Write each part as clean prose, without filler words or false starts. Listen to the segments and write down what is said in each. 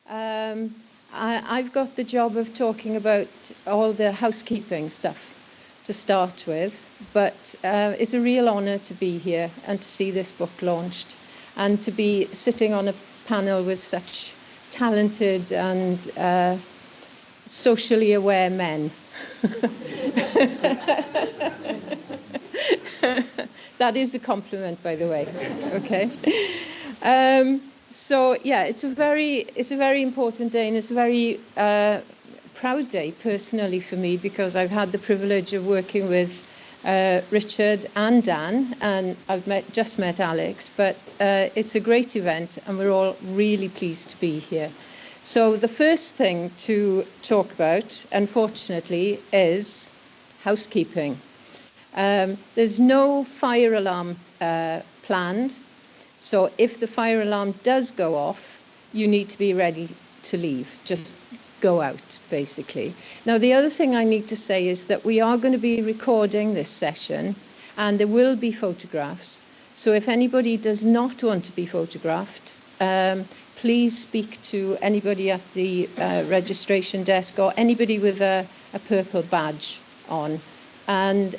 I've got the job of talking about all the housekeeping stuff to start with, but it's a real honour to be here and to see this book launched and to be sitting on a panel with such talented and socially aware men. That is a compliment, by the way. Okay. So yeah, it's a very important day, and it's a very proud day personally for me, because I've had the privilege of working with Richard and Dan, and I've just met Alex, but it's a great event and we're all really pleased to be here. So the first thing to talk about, unfortunately, is housekeeping. There's no fire alarm planned, so if the fire alarm does go off, you need to be ready to leave. Just go out, basically. Now, the other thing I need to say is that we are going to be recording this session, and there will be photographs. So if anybody does not want to be photographed, please speak to anybody at the registration desk or anybody with a purple badge on. And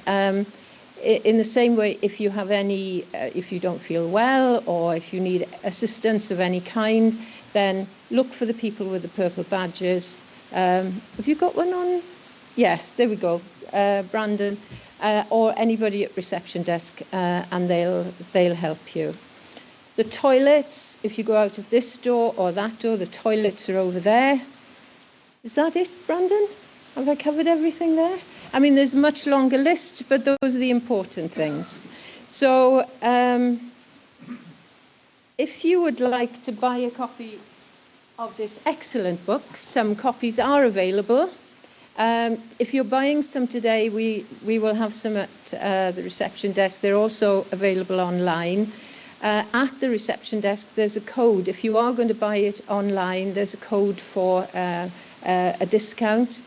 in the same way, if you have any, if you don't feel well or if you need assistance of any kind, then look for the people with the purple badges. Have you got one on? Yes, there we go, Brandon, or anybody at reception desk, and they'll help you. The toilets, if you go out of this door or that door, the toilets are over there. Is that it, Brandon? Have I covered everything there? I mean, there's a much longer list, but those are the important things. So if you would like to buy a copy of this excellent book, some copies are available. If you're buying some today, we will have some at the reception desk. They're also available online. At the reception desk, there's a code. If you are going to buy it online, there's a code for a discount.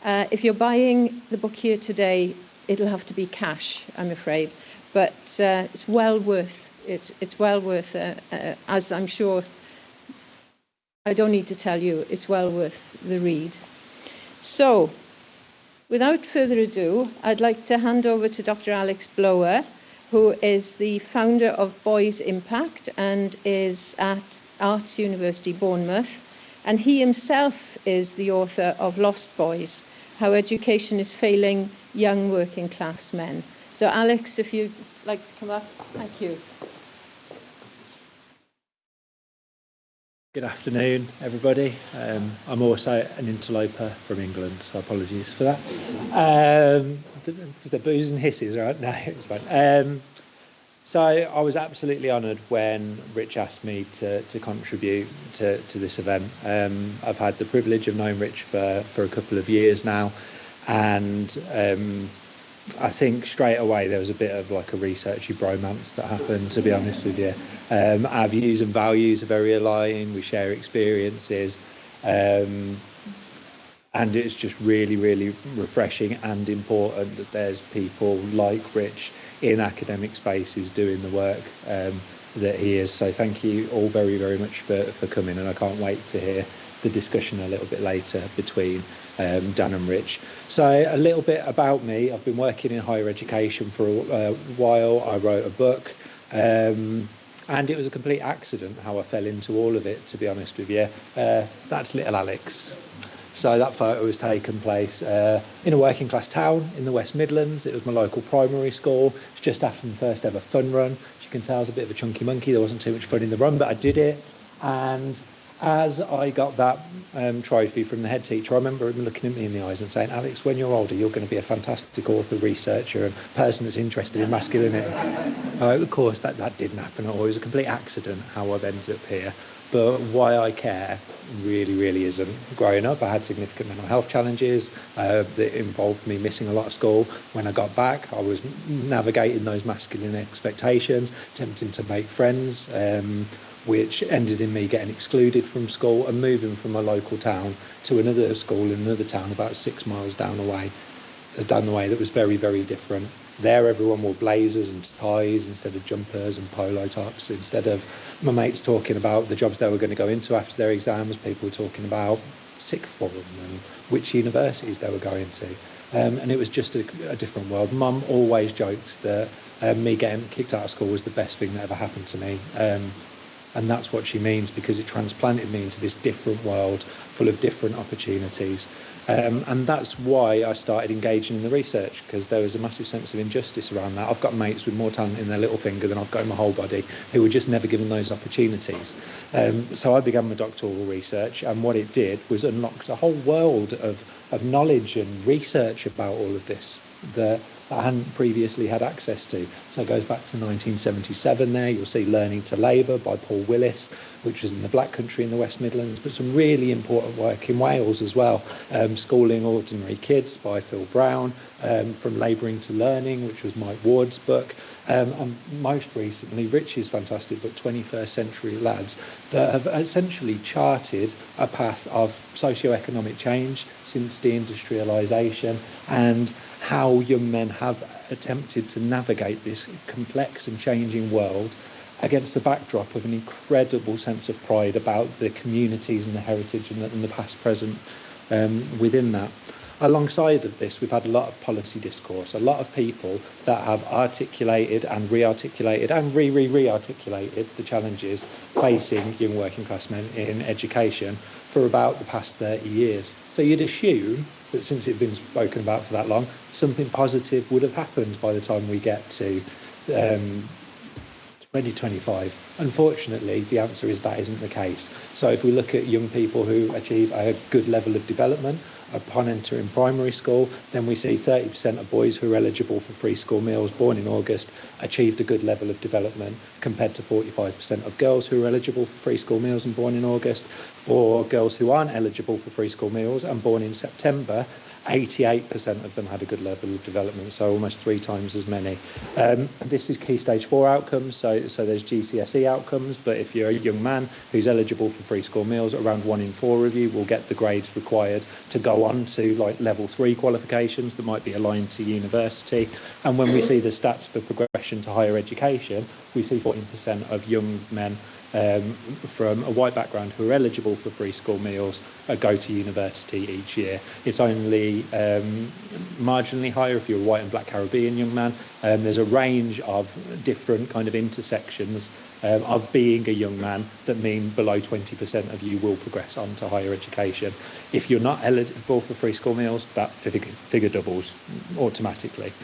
If you're buying the book here today, it'll have to be cash, I'm afraid. But it's well worth it. It's well worth, as I'm sure, I don't need to tell you, it's well worth the read. So, without further ado, I'd like to hand over to Dr. Alex Blower, who is the founder of Boys Impact and is at Arts University Bournemouth. And he himself is the author of Lost Boys, How Education is Failing Young Working Class Men. So Alex, if you'd like to come up, thank you. Good afternoon, everybody. I'm also an interloper from England, so apologies for that. Was there boos and hisses, right? No, it was fine. So I was absolutely honoured when Rich asked me to contribute to this event. I've had the privilege of knowing Rich for a couple of years now, and I think straight away there was a bit of like a researchy bromance that happened, to be honest with you. Our views and values are very aligned, we share experiences, and it's just really, really refreshing and important that there's people like Rich in academic spaces doing the work that he is. So thank you all very, very much for coming, and I can't wait to hear the discussion a little bit later between Dan and Rich. So a little bit about me. I've been working in higher education for a while. I wrote a book, and it was a complete accident how I fell into all of it, to be honest with you. That's little Alex. So that photo was taken place in a working class town in the West Midlands. It was my local primary school. It's just after the first ever fun run. As you can tell, I was a bit of a chunky monkey. There wasn't too much fun in the run, but I did it. And as I got that trophy from the head teacher, I remember him looking at me in the eyes and saying, Alex, when you're older, you're going to be a fantastic author, researcher, and person that's interested in masculinity. Of course, that didn't happen at all. It was a complete accident how I've ended up here. But why I care really, really isn't. Growing up, I had significant mental health challenges that involved me missing a lot of school. When I got back, I was navigating those masculine expectations, attempting to make friends, which ended in me getting excluded from school and moving from a local town to another school in another town about 6 miles down the way that was very, very different. There, everyone wore blazers and ties instead of jumpers and polo tops. Instead of my mates talking about the jobs they were going to go into after their exams, people were talking about sixth form and which universities they were going to. And it was just a different world. Mum always jokes that me getting kicked out of school was the best thing that ever happened to me. And that's what she means, because it transplanted me into this different world full of different opportunities. And that's why I started engaging in the research, because there was a massive sense of injustice around that. I've got mates with more talent in their little finger than I've got in my whole body who were just never given those opportunities. So I began my doctoral research, and what it did was unlocked a whole world of knowledge and research about all of this that I hadn't previously had access to. So it goes back to 1977 there. You'll see Learning to Labour by Paul Willis, which was in the Black Country in the West Midlands, but some really important work in Wales as well. Schooling Ordinary Kids by Phil Brown, From Labouring to Learning, which was Mike Ward's book, and most recently Rich's fantastic book, 21st Century Ladz, that have essentially charted a path of socio-economic change since deindustrialisation, and how young men have attempted to navigate this complex and changing world against the backdrop of an incredible sense of pride about the communities and the heritage and the past present within that. Alongside of this, we've had a lot of policy discourse, a lot of people that have articulated and re-articulated and re-articulated the challenges facing young working class men in education for about the past 30 years. So you'd assume that since it's been spoken about for that long, something positive would have happened by the time we get to 2025. Unfortunately, the answer is that isn't the case. So if we look at young people who achieve a good level of development upon entering primary school, then we see 30% of boys who are eligible for free school meals born in August achieved a good level of development, compared to 45% of girls who are eligible for free school meals and born in August. For girls who aren't eligible for free school meals and born in September, 88% of them had a good level of development, so almost 3 times as many. This is Key Stage 4 outcomes, so there's GCSE outcomes, but if you're a young man who's eligible for free school meals, around 1 in 4 of you will get the grades required to go on to like level 3 qualifications that might be aligned to university. And when we see the stats for progression to higher education, we see 14% of young men from a white background who are eligible for free school meals go to university each year. It's only marginally higher if you're a white and black Caribbean young man. There's a range of different kind of intersections of being a young man that mean below 20% of you will progress on to higher education. If you're not eligible for free school meals, that figure doubles automatically.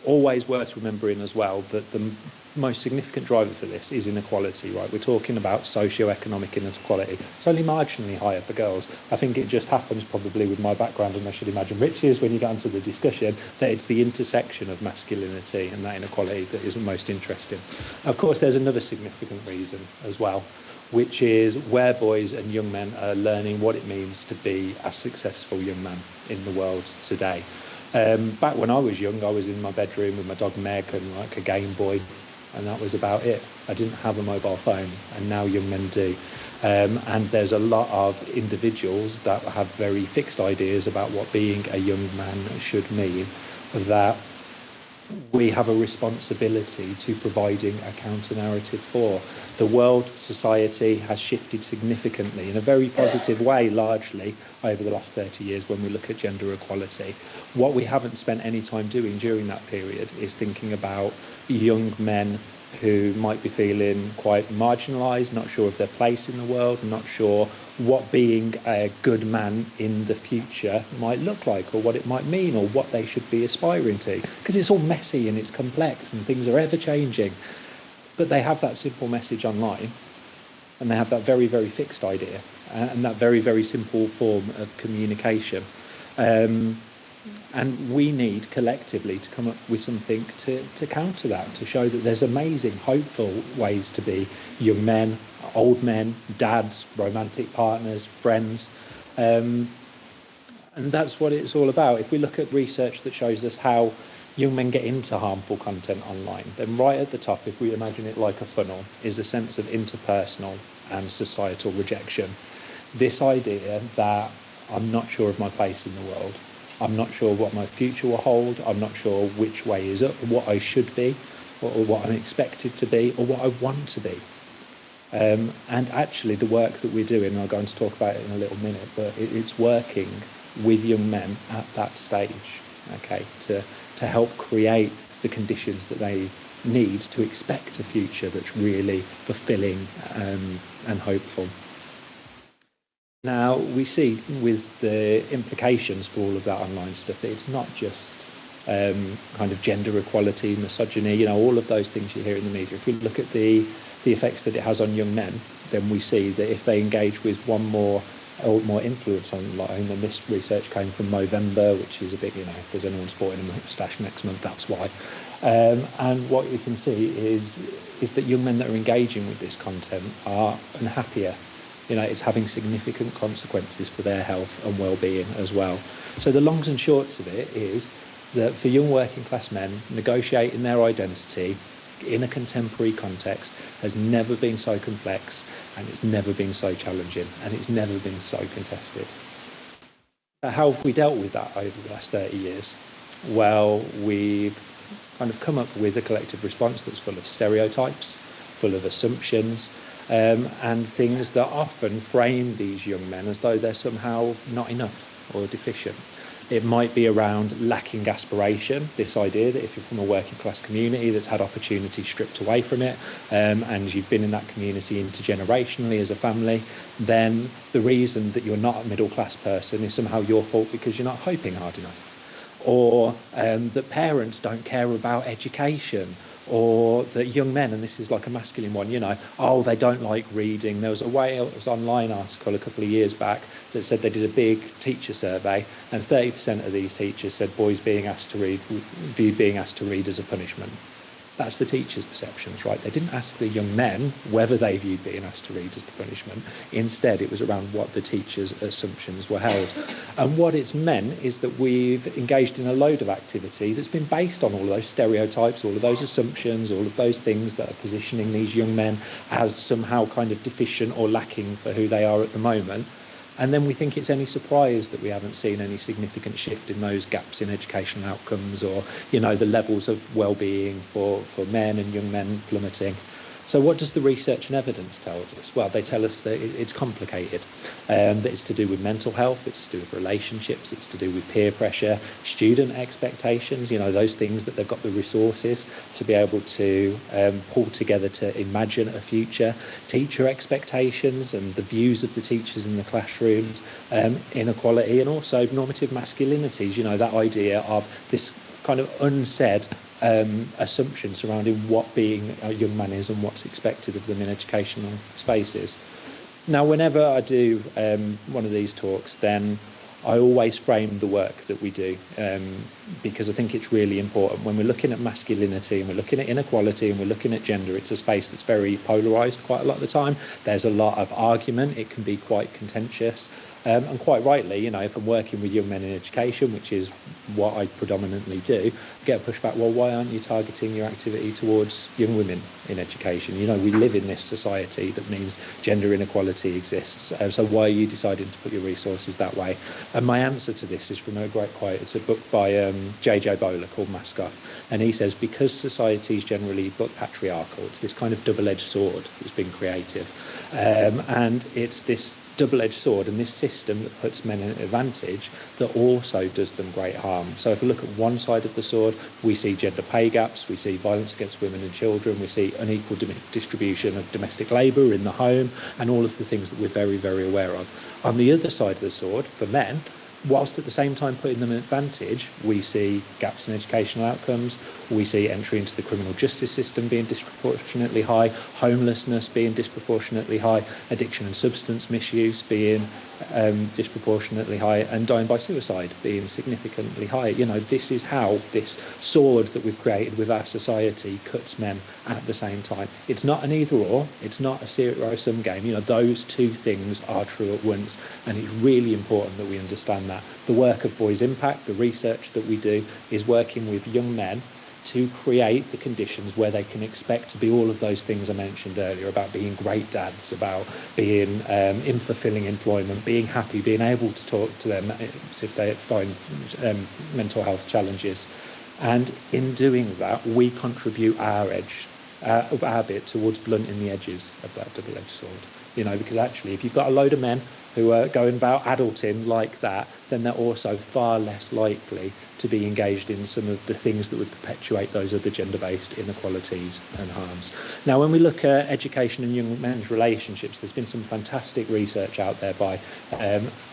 Always worth remembering as well that the most significant driver for this is inequality, right? We're talking about socio-economic inequality. It's only marginally higher for girls. I think it just happens probably with my background, and I should imagine Rich's when you get into the discussion, that it's the intersection of masculinity and that inequality that is most interesting. Of course, there's another significant reason as well, which is where boys and young men are learning what it means to be a successful young man in the world today. Back when I was young, I was in my bedroom with my dog Meg and like a Game Boy, and that was about it. I didn't have a mobile phone, and now young men do. And there's a lot of individuals that have very fixed ideas about what being a young man should mean, that we have a responsibility to providing a counter-narrative for. The world, society has shifted significantly in a very positive way, largely, over the last 30 years when we look at gender equality. What we haven't spent any time doing during that period is thinking about young men who might be feeling quite marginalised, not sure of their place in the world, not sure what being a good man in the future might look like, or what it might mean, or what they should be aspiring to. Because it's all messy and it's complex and things are ever changing. But they have that simple message online, and they have that very, very fixed idea, and that very, very simple form of communication. And we need collectively to come up with something to counter that, to show that there's amazing, hopeful ways to be young men, old men, dads, romantic partners, friends. And that's what it's all about. If we look at research that shows us how young men get into harmful content online, then right at the top, if we imagine it like a funnel, is a sense of interpersonal and societal rejection. This idea that I'm not sure of my place in the world, I'm not sure what my future will hold. I'm not sure which way is up, what I should be, or what I'm expected to be, or what I want to be. And actually the work that we're doing, and I'll go on to talk about it in a little minute, but it's working with young men at that stage, okay, to help create the conditions that they need to expect a future that's really fulfilling and hopeful. Now, we see with the implications for all of that online stuff that it's not just kind of gender equality, misogyny, you know, all of those things you hear in the media. If we look at the effects that it has on young men, then we see that if they engage with one more influence online, and this research came from Movember, which is a big, you know, if there's anyone sporting a moustache next month, that's why. And what you can see is that young men that are engaging with this content are unhappier. You know, it's having significant consequences for their health and well-being as well. So the longs and shorts of it is that for young working class men, negotiating their identity in a contemporary context has never been so complex, and it's never been so challenging, and it's never been so contested. How have we dealt with that over the last 30 years? Well, we've kind of come up with a collective response that's full of stereotypes, full of assumptions, and things that often frame these young men as though they're somehow not enough or deficient. It might be around lacking aspiration, this idea that if you're from a working class community that's had opportunity stripped away from it, and you've been in that community intergenerationally as a family, then the reason that you're not a middle class person is somehow your fault because you're not hoping hard enough. Or that parents don't care about education, or that young men, and this is like a masculine one, you know, oh, they don't like reading. There was a Wales Online article a couple of years back that said they did a big teacher survey, and 30% of these teachers said boys being asked to read, viewed being asked to read as a punishment. That's the teachers' perceptions, right? They didn't ask the young men whether they viewed being asked to read as the punishment. Instead, it was around what the teachers' assumptions were held. And what it's meant is that we've engaged in a load of activity that's been based on all of those stereotypes, all of those assumptions, all of those things that are positioning these young men as somehow kind of deficient or lacking for who they are at the moment. And then we think it's any surprise that we haven't seen any significant shift in those gaps in educational outcomes, or, you know, the levels of well-being for men and young men plummeting. So what does the research and evidence tell us? Well, they tell us that it's complicated, that it's to do with mental health, it's to do with relationships, it's to do with peer pressure, student expectations, you know, those things that they've got the resources to be able to pull together to imagine a future, teacher expectations and the views of the teachers in the classrooms, inequality, and also normative masculinities, you know, that idea of this kind of unsaid assumption surrounding what being a young man is and what's expected of them in educational spaces. Now, whenever I do one of these talks, then I always frame the work that we do, because I think it's really important. When we're looking at masculinity and we're looking at inequality and we're looking at gender, it's a space that's very polarised quite a lot of the time. There's a lot of argument. It can be quite contentious. And quite rightly, you know, if I'm working with young men in education, which is what I predominantly do, I get pushback, well, why aren't you targeting your activity towards young women in education? You know, we live in this society that means gender inequality exists. So why are you deciding to put your resources that way? And my answer to this is from a great quote. It's a book by J.J. Bowler called Mask Off. And he says, because society is generally but patriarchal, it's this kind of double-edged sword that's been created. And it's this double-edged sword and this system that puts men in an advantage that also does them great harm. So if we look at one side of the sword, we see gender pay gaps, we see violence against women and children, we see unequal distribution of domestic labour in the home, and all of the things that we're very, very aware of. On the other side of the sword, for men, whilst at the same time putting them at advantage, we see gaps in educational outcomes, we see entry into the criminal justice system being disproportionately high, homelessness being disproportionately high, addiction and substance misuse being disproportionately high, and dying by suicide being significantly high. You know, this is how this sword that we've created with our society cuts men at the same time. It's not an either or, it's not a zero-sum game. You know, those two things are true at once, and it's really important that we understand that. The work of Boys Impact, the research that we do, is working with young men to create the conditions where they can expect to be all of those things I mentioned earlier about being great dads, about being in fulfilling employment, being happy, being able to talk to them if they find mental health challenges. And in doing that, we contribute our bit towards blunting the edges of that double-edged sword. Because actually, if you've got a load of men who are going about adulting like that, then they're also far less likely to be engaged in some of the things that would perpetuate those other gender-based inequalities and harms. Now, when we look at education and young men's relationships, there's been some fantastic research out there by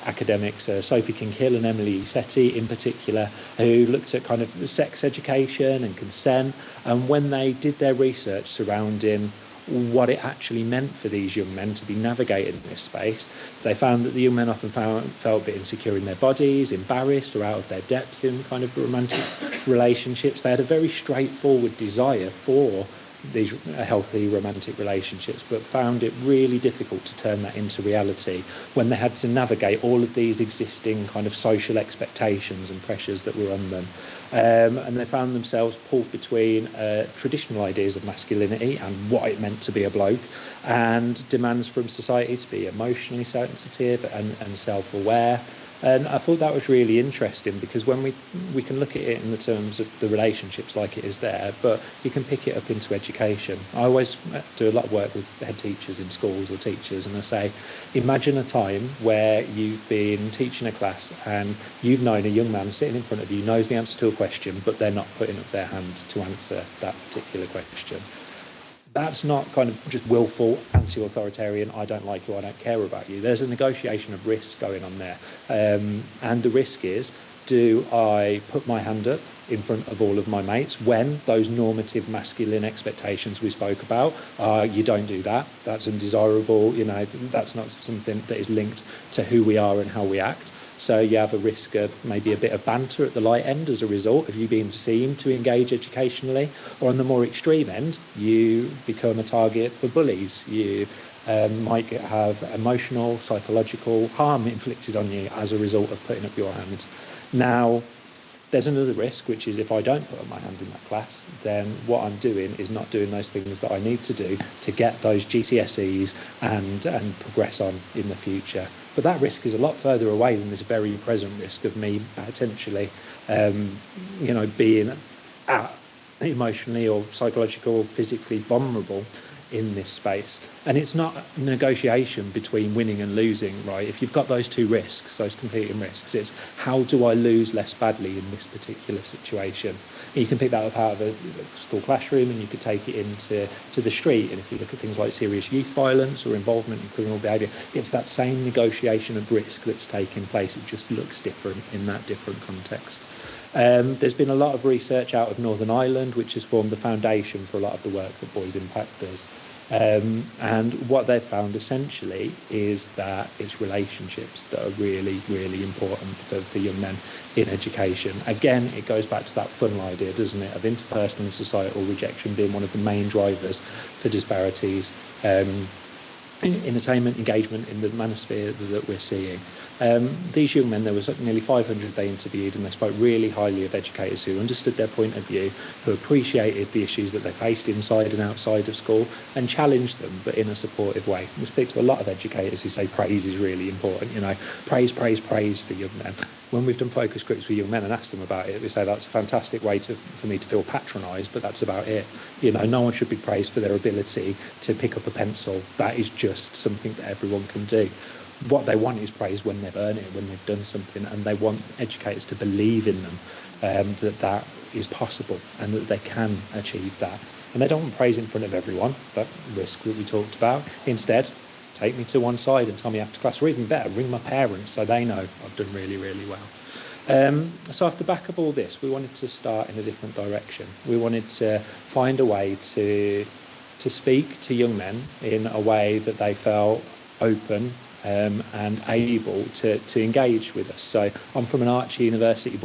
academics, Sophie King-Hill and Emily Setti in particular, who looked at kind of sex education and consent. And when they did their research surrounding what it actually meant for these young men to be navigating this space, they found that the young men often felt a bit insecure in their bodies, embarrassed or out of their depth in kind of romantic relationships. They had a very straightforward desire for these healthy romantic relationships, but found it really difficult to turn that into reality when they had to navigate all of these existing kind of social expectations and pressures that were on them. And they found themselves pulled between traditional ideas of masculinity and what it meant to be a bloke, and demands from society to be emotionally sensitive and self-aware. And I thought that was really interesting, because when we can look at it in the terms of the relationships like it is there, but you can pick it up into education. I always do a lot of work with head teachers in schools or teachers, and I say, imagine a time where you've been teaching a class and you've known a young man sitting in front of you knows the answer to a question, but they're not putting up their hand to answer that particular question. That's not kind of just willful, anti-authoritarian, I don't like you, I don't care about you. There's a negotiation of risk going on there. And the risk is, do I put my hand up in front of all of my mates when those normative masculine expectations we spoke about, you don't do that, that's undesirable, that's not something that is linked to who we are and how we act. So you have a risk of maybe a bit of banter at the light end as a result of you being seen to engage educationally, or on the more extreme end, you become a target for bullies. You might have emotional, psychological harm inflicted on you as a result of putting up your hand. Now, there's another risk, which is if I don't put up my hand in that class, then what I'm doing is not doing those things that I need to do to get those GCSEs and progress on in the future. But that risk is a lot further away than this very present risk of me potentially, being emotionally or psychologically or physically vulnerable in this space. And it's not a negotiation between winning and losing, right? If you've got those two risks, those competing risks, it's how do I lose less badly in this particular situation? And you can pick that up out of a school classroom, and you could take it into the street. And if you look at things like serious youth violence or involvement in criminal behaviour, it's that same negotiation of risk that's taking place. It just looks different in that different context. There's been a lot of research out of Northern Ireland, which has formed the foundation for a lot of the work that Boys Impact does. And what they've found essentially is that it's relationships that are really, really important for young men in education. Again, it goes back to that funnel idea, doesn't it, of interpersonal and societal rejection being one of the main drivers for disparities in attainment, engagement in the manosphere that we're seeing. These young men, there was nearly 500 they interviewed, and they spoke really highly of educators who understood their point of view, who appreciated the issues that they faced inside and outside of school, and challenged them, but in a supportive way. We speak to a lot of educators who say praise is really important, praise, praise, praise for young men. When we've done focus groups with young men and asked them about it, we say that's a fantastic way for me to feel patronised, but that's about it. No one should be praised for their ability to pick up a pencil. That is just something that everyone can do. What they want is praise when they've earned it, when they've done something, and they want educators to believe in them, that is possible and that they can achieve that. And they don't want praise in front of everyone, that risk that we talked about. Instead, take me to one side and tell me after class, or even better, ring my parents so they know I've done really, really well. So off the back of all this, we wanted to start in a different direction. We wanted to find a way to speak to young men in a way that they felt open and able to engage with us. So I'm from an arts university,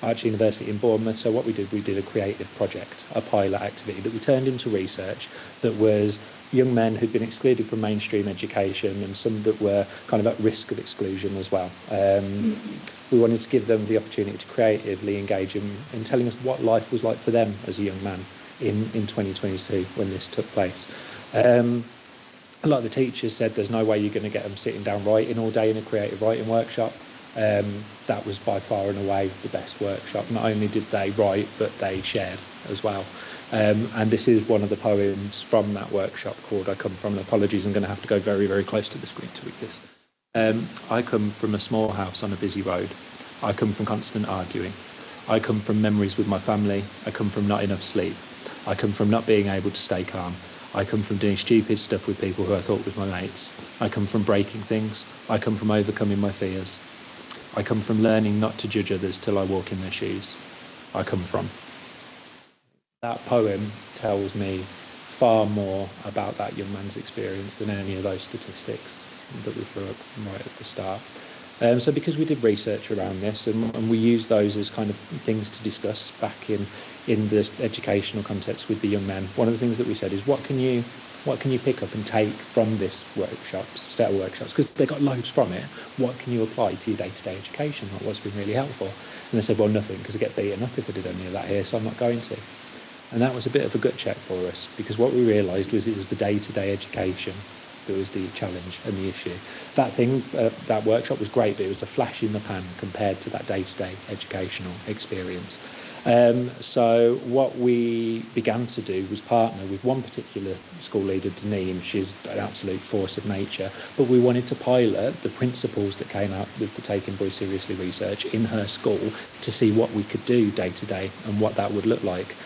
Arts University in Bournemouth. So what we did a creative project, a pilot activity that we turned into research that was young men who'd been excluded from mainstream education and some that were kind of at risk of exclusion as well. We wanted to give them the opportunity to creatively engage in telling us what life was like for them as a young man in 2022 when this took place. A lot of the teachers said there's no way you're going to get them sitting down writing all day in a creative writing workshop. That was by far and away the best workshop. Not only did they write, but they shared as well. And this is one of the poems from that workshop called I Come From, and apologies, I'm going to have to go very, very close to the screen to read this. I come from a small house on a busy road. I come from constant arguing. I come from memories with my family. I come from not enough sleep. I come from not being able to stay calm. I come from doing stupid stuff with people who I thought was my mates. I come from breaking things. I come from overcoming my fears. I come from learning not to judge others till I walk in their shoes. I come from. That poem tells me far more about that young man's experience than any of those statistics that we threw up right at the start. So because we did research around this and we used those as kind of things to discuss back in the educational context with the young men, one of the things that we said is what can you pick up and take from this set of workshops, because they got loads from it. What can you apply to your day-to-day education? Like, what's been really helpful? And they said, well, nothing, because I get beaten up if I did any of that here, so I'm not going to. And that was a bit of a gut check for us, because what we realised was it was the day-to-day education that was the challenge and the issue. That workshop was great, but it was a flash in the pan compared to that day-to-day educational experience. So what we began to do was partner with one particular school leader, Dynion. She's an absolute force of nature, but we wanted to pilot the principles that came out with the Taking Boys Seriously research in her school to see what we could do day to day and what that would look like.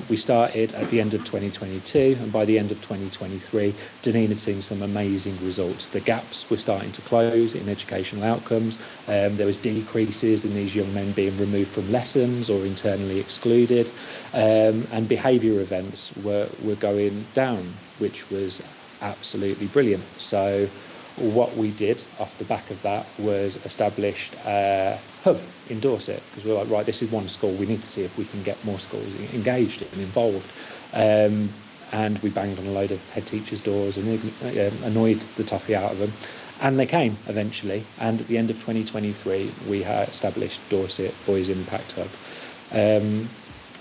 We started at the end of 2022, and by the end of 2023, Dynion had seen some amazing results. The gaps were starting to close in educational outcomes. There was decreases in these young men being removed from lessons or internally excluded, and behaviour events were going down, which was absolutely brilliant. So what we did off the back of that was established a hub in Dorset, because we were like, right, this is one school, we need to see if we can get more schools engaged and involved. And we banged on a load of head teachers' doors and annoyed the toffee out of them. And they came eventually. And at the end of 2023, we had established Dorset Boys Impact Hub.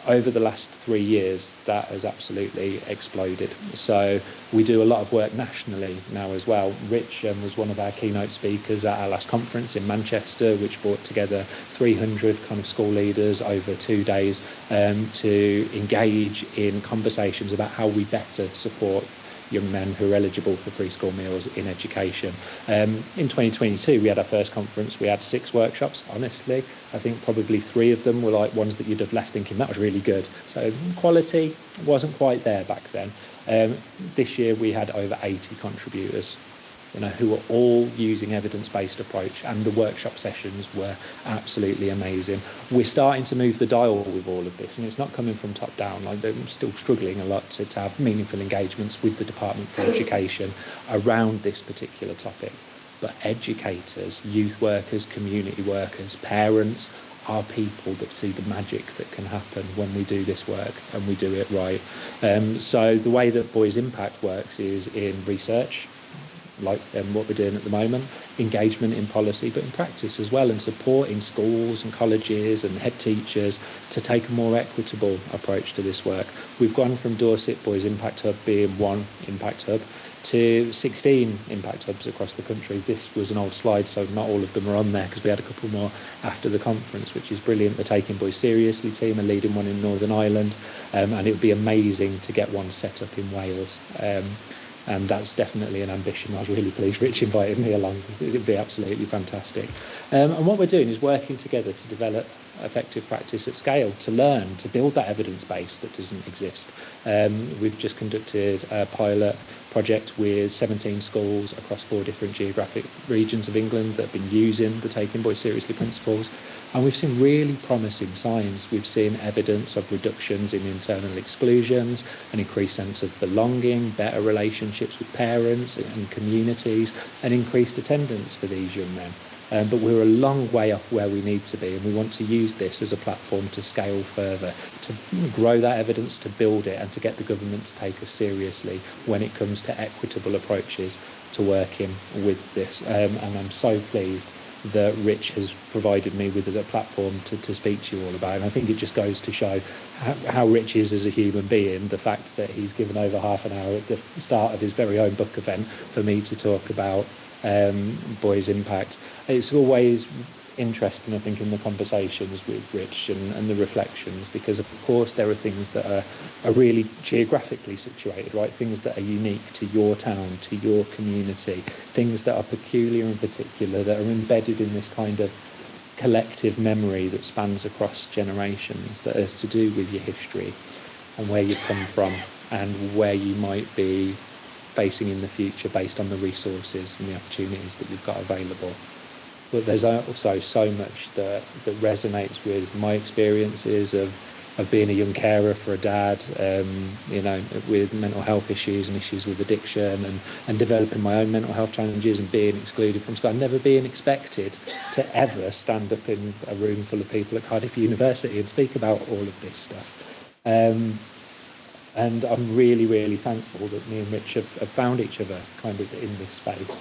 Over the last 3 years, that has absolutely exploded. So we do a lot of work nationally now as well. Rich was one of our keynote speakers at our last conference in Manchester, which brought together 300 kind of school leaders over 2 days to engage in conversations about how we better support young men who are eligible for preschool meals in education. In 2022, we had our first conference. We had 6 workshops. Honestly, I think probably 3 of them were like ones that you'd have left thinking that was really good. So quality wasn't quite there back then. This year, we had over 80 contributors, who were all using evidence-based approach, and the workshop sessions were absolutely amazing. We're starting to move the dial with all of this, and it's not coming from top down. Like, they're still struggling a lot to have meaningful engagements with the Department for Education around this particular topic. But educators, youth workers, community workers, parents are people that see the magic that can happen when we do this work and we do it right. So the way that Boys Impact works is in research, like what we're doing at the moment, engagement in policy, but in practice as well, and supporting schools and colleges and head teachers to take a more equitable approach to this work. We've gone from Dorset Boys Impact Hub being one impact hub to 16 impact hubs across the country. This was an old slide, so not all of them are on there, because we had a couple more after the conference, which is brilliant. The Taking Boys Seriously team are leading one in Northern Ireland, and it would be amazing to get one set up in Wales. And that's definitely an ambition. I was really pleased Rich invited me along, because it would be absolutely fantastic. And what we're doing is working together to develop effective practice at scale, to learn, to build that evidence base that doesn't exist. We've just conducted a pilot project with 17 schools across 4 different geographic regions of England that have been using the Taking Boys Seriously principles, and we've seen really promising signs. We've seen evidence of reductions in internal exclusions, an increased sense of belonging, better relationships with parents and communities, and increased attendance for these young men. but we're a long way off where we need to be, and we want to use this as a platform to scale further, to grow that evidence, to build it, and to get the government to take us seriously when it comes to equitable approaches to working with this. And I'm so pleased that Rich has provided me with a platform to speak to you all about. And I think it just goes to show how Rich is as a human being, the fact that he's given over half an hour at the start of his very own book event for me to talk about boys' impact. It's always interesting, I think, in the conversations with Rich and the reflections, because of course there are things that are really geographically situated, right? Things that are unique to your town, to your community, things that are peculiar and particular, that are embedded in this kind of collective memory that spans across generations, that has to do with your history and where you've come from and where you might be facing in the future based on the resources and the opportunities that you've got available. But there's also so much that resonates with my experiences of being a young carer for a dad, with mental health issues and issues with addiction, and developing my own mental health challenges and being excluded from school, and never being expected to ever stand up in a room full of people at Cardiff University and speak about all of this stuff. And I'm really, really thankful that me and Rich have found each other kind of in this space.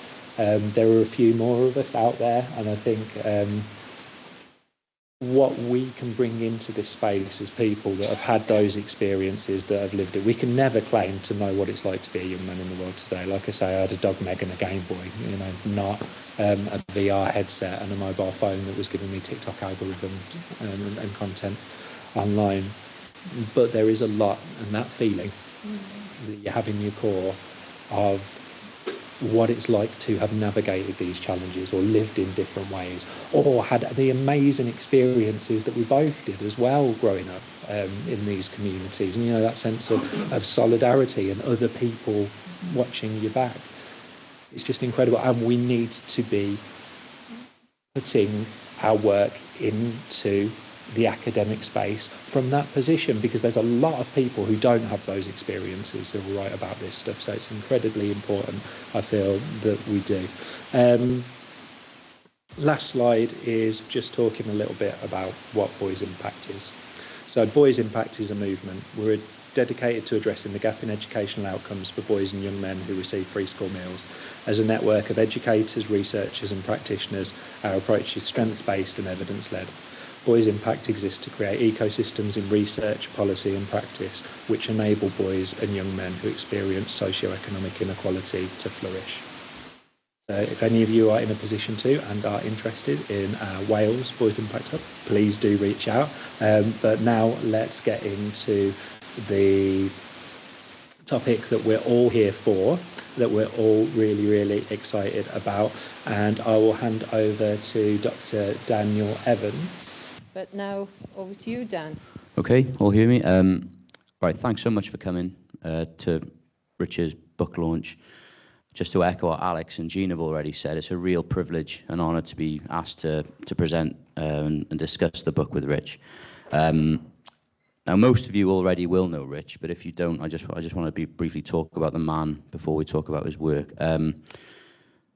There are a few more of us out there, and I think what we can bring into this space as people that have had those experiences, that have lived it. We can never claim to know what it's like to be a young man in the world today. Like I say, I had a dog Meg and a Game Boy, not a VR headset and a mobile phone that was giving me TikTok algorithms and content online. But there is a lot, and that feeling that you have in your core of what it's like to have navigated these challenges or lived in different ways, or had the amazing experiences that we both did as well growing up in these communities, and that sense of solidarity and other people watching your back. It's just incredible, and we need to be putting our work into the academic space from that position, because there's a lot of people who don't have those experiences who will write about this stuff, so it's incredibly important, I feel, that we do. Last slide is just talking a little bit about what Boys Impact is. So Boys Impact is a movement. We're dedicated to addressing the gap in educational outcomes for boys and young men who receive free school meals. As a network of educators, researchers and practitioners, our approach is strengths-based and evidence-led. Boys Impact exists to create ecosystems in research, policy and practice which enable boys and young men who experience socio-economic inequality to flourish. If any of you are in a position to and are interested in Wales Boys Impact Hub, please do reach out. But now let's get into the topic that we're all here for, that we're all really, really excited about. And I will hand over to Dr. Daniel Evans. But now, over to you, Dan. Okay, all hear me? Right, thanks so much for coming to Richard's book launch. Just to echo what Alex and Jean have already said, it's a real privilege and honour to be asked to present and discuss the book with Rich. Now, most of you already will know Rich, but if you don't, I just want to briefly talk about the man before we talk about his work.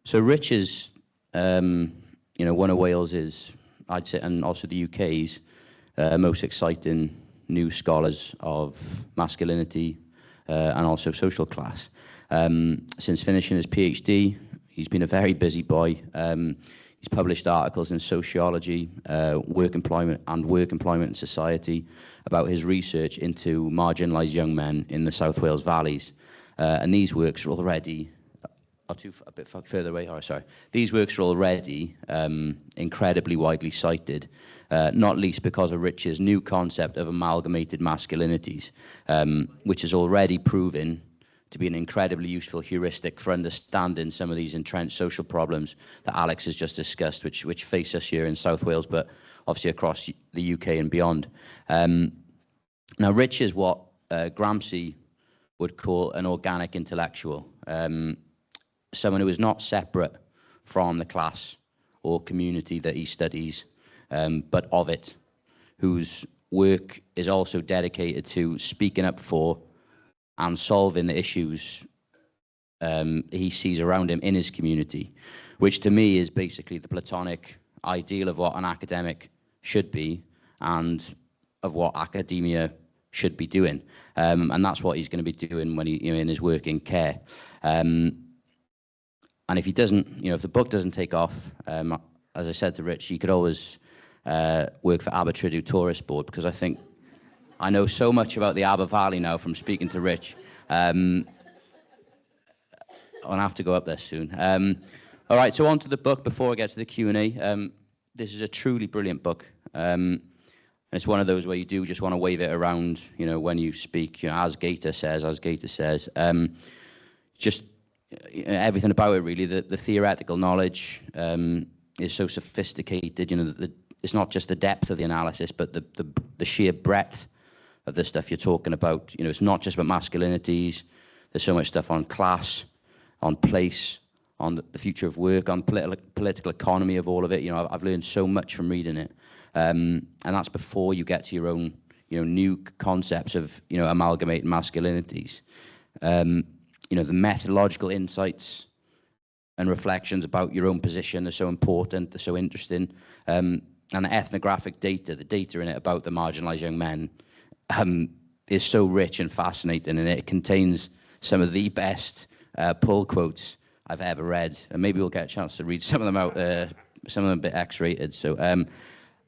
So Rich is, one of Wales's, I'd say, and also the UK's most exciting new scholars of masculinity and also social class. Since finishing his PhD, he's been a very busy boy. He's published articles in sociology, work employment and society about his research into marginalised young men in the South Wales valleys. And these works are already a bit further away. Oh, sorry. These works are already incredibly widely cited, not least because of Rich's new concept of amalgamated masculinities, which is already proven to be an incredibly useful heuristic for understanding some of these entrenched social problems that Alex has just discussed, which face us here in South Wales, but obviously across the UK and beyond. Now, Rich is what Gramsci would call an organic intellectual. Someone who is not separate from the class or community that he studies, but of it, whose work is also dedicated to speaking up for and solving the issues he sees around him in his community, which to me is basically the Platonic ideal of what an academic should be and of what academia should be doing. And that's what he's going to be doing when he, in his work in care. And if he doesn't, if the book doesn't take off, as I said to Rich, you could always work for Abertrydydd Tourist Board, because I know so much about the Aber Valley now from speaking to Rich. I'll have to go up there soon. All right, so on to the book before I get to the Q&A. This is a truly brilliant book. It's one of those where you do just want to wave it around, when you speak, as Gator says. Just everything about it, really. The theoretical knowledge is so sophisticated. It's not just the depth of the analysis, but the sheer breadth of the stuff you're talking about. It's not just about masculinities. There's so much stuff on class, on place, on the future of work, on political economy of all of it. I've learned so much from reading it. And that's before you get to your own, new concepts of, amalgamating masculinities. The methodological insights and reflections about your own position are so important, they're so interesting. And the ethnographic data, the data in it about the marginalised young men, is so rich and fascinating, and it contains some of the best pull quotes I've ever read. And maybe we'll get a chance to read some of them out, some of them a bit X-rated. So,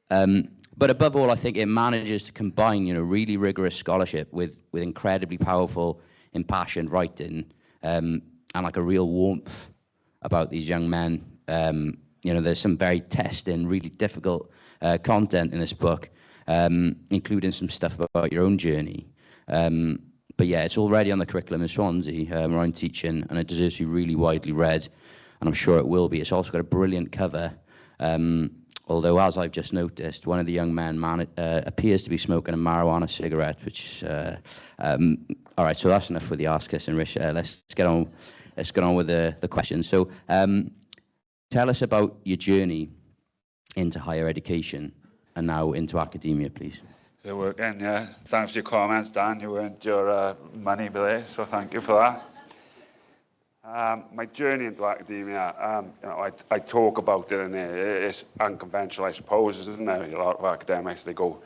but above all, I think it manages to combine, really rigorous scholarship with incredibly powerful, impassioned writing, and like a real warmth about these young men. There's some very testing, really difficult content in this book, including some stuff about your own journey. But yeah, it's already on the curriculum in Swansea, where I'm teaching, and it deserves to be really widely read, and I'm sure it will be. It's also got a brilliant cover, although, as I've just noticed, one of the young men appears to be smoking a marijuana cigarette, which, all right, so that's enough for the Ask Us and Rich. Let's get on with the questions. So tell us about your journey into higher education and now into academia, please. So again, yeah, thanks for your comments, Dan. You earned your money there, so thank you for that. My journey into academia, I talk about it in there. It's unconventional, I suppose, isn't there? A lot of academics, they go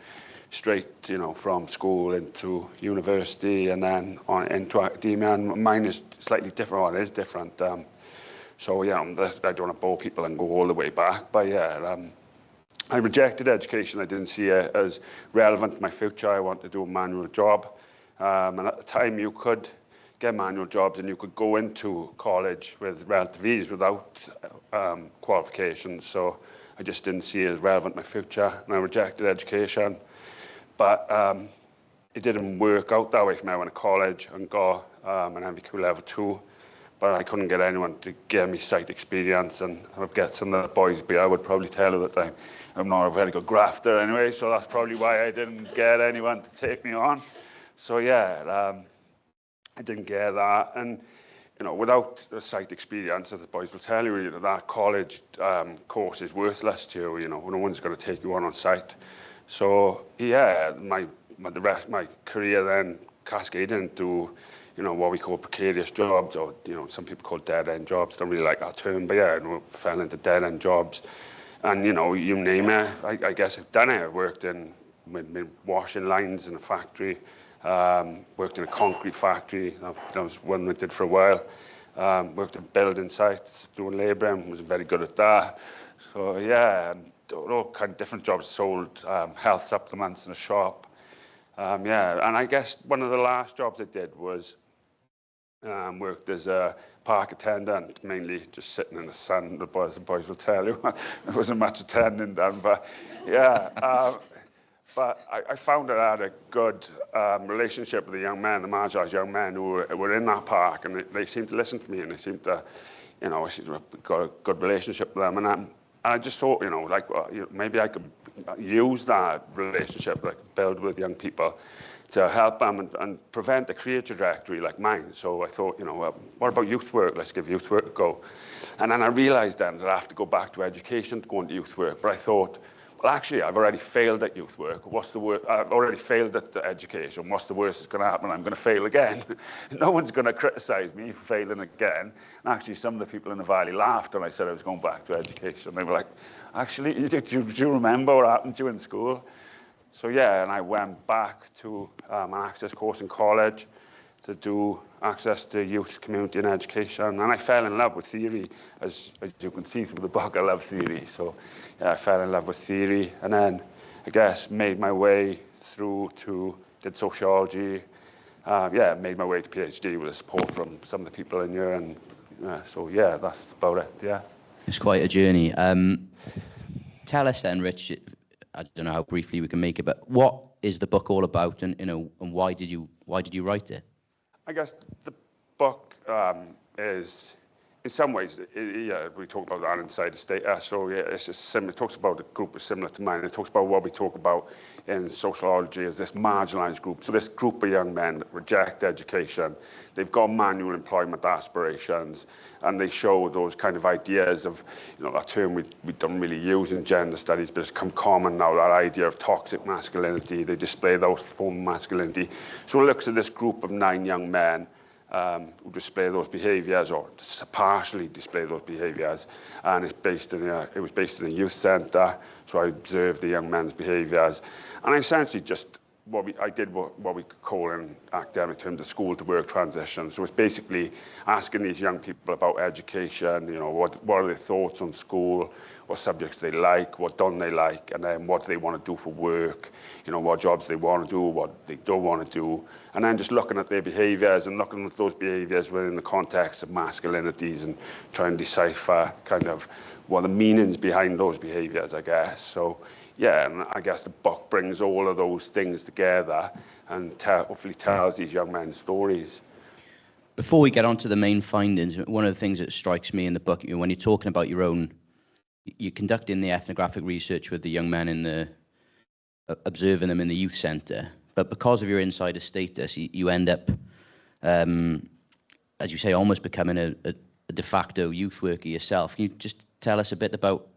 straight, from school into university and then on into academia. And mine is slightly different. Well, it is different. So yeah, I don't want to bore people and go all the way back. But yeah, I rejected education. I didn't see it as relevant to my future. I wanted to do a manual job. And at the time, you could get manual jobs and you could go into college with relative ease without qualifications. So I just didn't see it as relevant to my future, and I rejected education. But it didn't work out that way for me. I went to college and got an MVQ level 2, but I couldn't get anyone to give me site experience, and I would get some of the boys, but I would probably tell you that I'm not a very good grafter anyway, so that's probably why I didn't get anyone to take me on. So yeah, I didn't get that, and without a site experience, as the boys will tell you, that college course is worthless to you. No one's going to take you on site. So yeah, the rest of my career then cascaded into what we call precarious jobs, or some people call dead-end jobs. Don't really like that term, but yeah, fell into dead-end jobs. And you name it, I guess I've done it. I've worked in washing lines in a factory, worked in a concrete factory. That was one I did for a while. Worked at building sites, doing labouring, was very good at that. So yeah, all kind of different jobs. Sold health supplements in a shop. Yeah, and I guess one of the last jobs I did was worked as a park attendant, mainly just sitting in the sun. The boys will tell you there wasn't much attending done, but yeah. But I found that I had a good relationship with the young men, the marginalised young men who were in that park, and they seemed to listen to me, and they seemed to, I got a good relationship with them, and I just thought, maybe I could use that relationship that I could build with young people to help them and prevent a career trajectory like mine. So I thought, what about youth work? Let's give youth work a go. And then I realised then that I have to go back to education to go into youth work. But I thought, well, actually, I've already failed at youth work. What's the worst? I've already failed at the education. What's the worst that's going to happen? I'm going to fail again. No one's going to criticise me for failing again. And actually, some of the people in the valley laughed when I said I was going back to education. They were like, actually, do you remember what happened to you in school? So yeah, and I went back to an access course in college to do access to youth, community and education. And I fell in love with theory. As you can see through the book, I love theory. So yeah, I fell in love with theory. And then, I guess, made my way through to, did sociology. Yeah, made my way to PhD with the support from some of the people in here. And so yeah, that's about it, yeah. It's quite a journey. Tell us then, Rich, I don't know how briefly we can make it, but what is the book all about, and and why did you write it? I guess the book is, in some ways, yeah, we talk about that inside the state. So yeah, it's just similar. It talks about a group is similar to mine. It talks about what we talk about in sociology as this marginalised group. So this group of young men that reject education, they've got manual employment aspirations, and they show those kind of ideas of, you know, that term we don't really use in gender studies, but it's become common now, that idea of toxic masculinity. They display those forms of masculinity. So it looks at this group of 9 young men who display those behaviours, or partially display those behaviours, and it was based in a youth centre. So I observed the young men's behaviours, and I essentially just I did what we could call in academic terms the school to work transition. So it's basically asking these young people about education. You know, what are their thoughts on school, what subjects they like, what don't they like, and then what do they want to do for work, you know, what jobs they want to do, what they don't want to do, and then just looking at their behaviours and looking at those behaviours within the context of masculinities and trying to decipher kind of what the meanings behind those behaviours, I guess. So yeah, and I guess the book brings all of those things together and hopefully tells these young men's stories. Before we get on to the main findings, one of the things that strikes me in the book, when you're talking about you're conducting the ethnographic research with the young men observing them in the youth centre, but because of your insider status, you end up, as you say, almost becoming a de facto youth worker yourself. Can you just tell us a bit about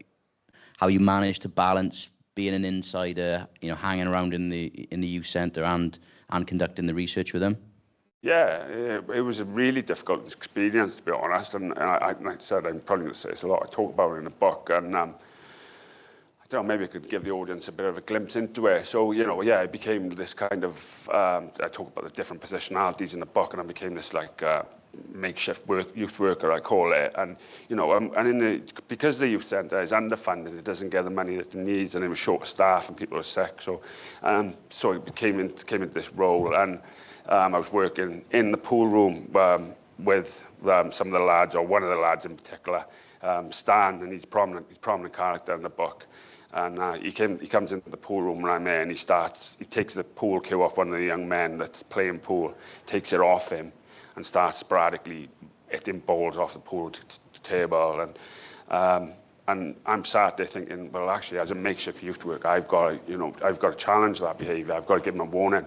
how you managed to balance being an insider, you know, hanging around in the youth centre and conducting the research with them? Yeah, it was a really difficult experience, to be honest. And like I said, I'm probably going to say it's a lot I talk about in the book. And I don't know, maybe I could give the audience a bit of a glimpse into it. So, you know, yeah, it became this kind of, I talk about the different positionalities in the book, and I became this like makeshift youth worker, I call it. And, you know, because the youth centre is underfunded, it doesn't get the money that it needs, and it was short of staff and people were sick. So, so it came into this role. And I was working in the pool room with some of the lads, or one of the lads in particular, Stan, and he's a prominent character in the book. And he comes into the pool room when I'm there, and he takes the pool cue off one of the young men that's playing pool, takes it off him, and starts sporadically hitting balls off the pool table. And I'm sat there thinking, well, actually, as a makeshift youth worker, I've got to challenge that behaviour. I've got to give him a warning.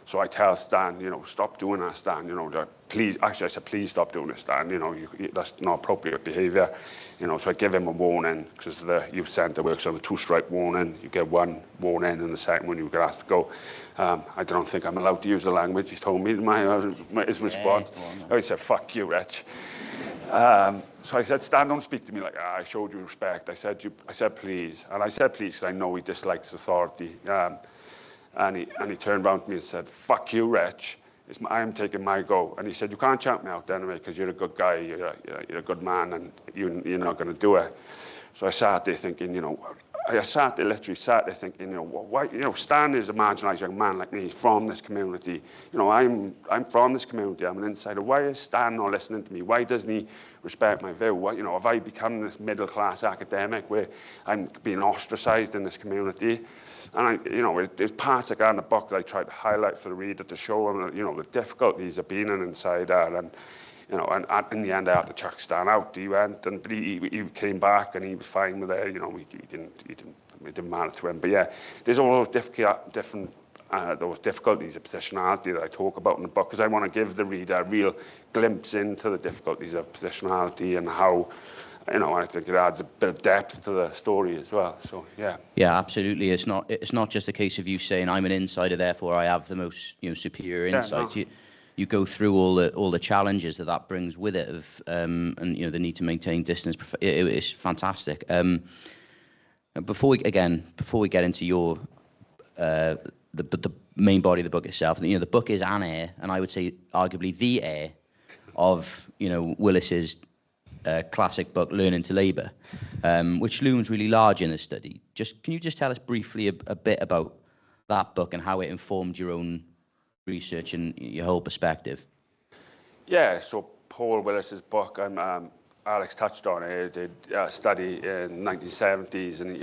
So I tell Stan, you know, stop doing that, Stan. You know, please. Actually, I said, please stop doing this, Stan. You know, that's not appropriate behaviour. You know, so I give him a warning, because the youth centre works on a 2-strike warning. You get 1 warning, and the second one you get asked to go. I don't think I'm allowed to use the language he told me. His response. Yeah, he said, "Fuck you, Rich." So I said, "Stan, don't speak to me like that. I showed you respect." I said, "Please," and I said, "Please," because I know he dislikes authority. And he turned around to me and said, "Fuck you, Rich. I am taking my go." And he said, "You can't shout me out anyway, because you're a good guy, you're a good man, and you're not going to do it." So I sat there thinking, you know, literally sat there thinking, you know, why, you know, Stan is a marginalised young man like me, from this community. You know, I'm from this community, I'm an insider. Why is Stan not listening to me? Why doesn't he respect my view? Why, you know, have I become this middle-class academic where I'm being ostracised in this community? And you know, there's parts like that in the book that I try to highlight for the reader to show them, you know, the difficulties of being an insider. And you know, and in the end, I had to chuck Stan out. He went, but he came back, and he was fine with it. You know, it didn't matter to him. But yeah, there's all those those difficulties of positionality that I talk about in the book, because I want to give the reader a real glimpse into the difficulties of positionality and how, I think it adds a bit of depth to the story as well. So yeah. Yeah, absolutely. It's not just a case of you saying I'm an insider, therefore I have the most superior insights. No. You go through all the challenges that brings with it, and the need to maintain distance. It's fantastic. Before we get into your the main body of the book itself, the book is an heir, and I would say arguably the heir of Willis's classic book Learning to Labour, which looms really large in the study. Can you just tell us briefly a bit about that book and how it informed your own research and your whole perspective? Yeah, so Paul Willis's book, Alex touched on it. He did a study in the 1970s, and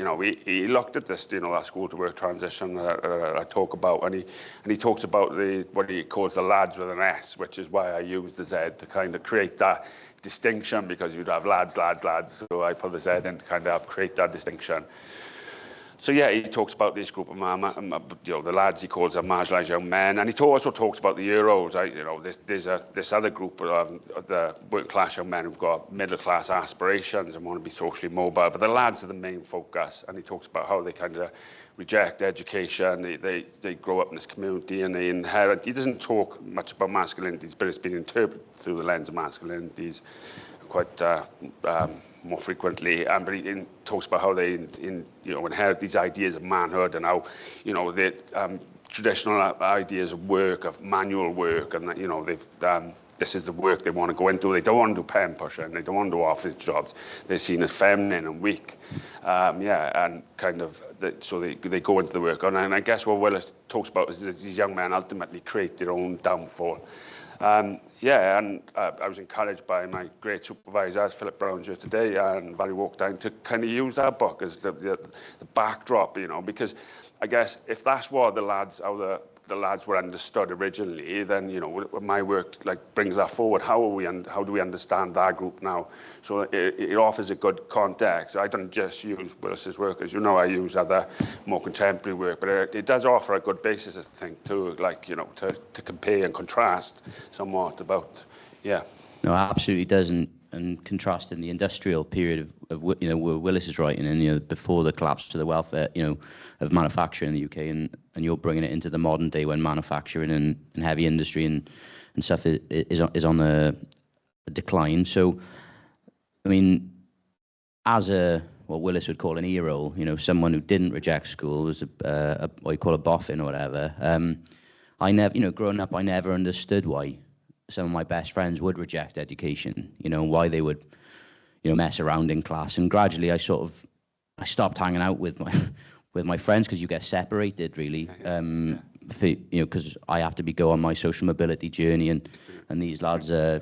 he looked at this, that school to work transition that I talk about, and he talks about what he calls the lads with an S, which is why I use the Z to kind of create that distinction, because you'd have lads, so I put the Z in to kind of help create that distinction. So yeah, he talks about this group of the lads he calls marginalised young men, and he also talks about the Euros. There's this other group of the working class young men who've got middle class aspirations and want to be socially mobile, but the lads are the main focus. And he talks about how they kind of reject education, they grow up in this community and they inherit. He doesn't talk much about masculinities, but it's been interpreted through the lens of masculinities quite more frequently, but he talks about how they inherit these ideas of manhood, and how the traditional ideas of work, of manual work, and that this is the work they want to go into. They don't want to do pen pushing, they don't want to do office jobs. They're seen as feminine and weak, and kind of so they go into the work. And I guess what Willis talks about is that these young men ultimately create their own downfall. I was encouraged by my great supervisor, Philip Brown, here today, and Barry Walkdown, to kind of use that book as the backdrop, because I guess if that's what the lads were understood originally, then my work brings that forward. How do we understand that group now? So it offers a good context. I don't just use Willis's work, as I use other more contemporary work, but it does offer a good basis, I think, to to compare and contrast somewhat about, yeah. No, absolutely does, and contrast in the industrial period of where Willis is writing, and before the collapse to the welfare of manufacturing in the UK, and you're bringing it into the modern day when manufacturing and heavy industry and stuff is on a decline. So, I mean, as what Willis would call an hero, someone who didn't reject school, was what you call a boffin or whatever. I never, growing up, I never understood why some of my best friends would reject education, why they would, mess around in class. And gradually I stopped hanging out with my friends, because you get separated, really, because I have to go on my social mobility journey, and these lads are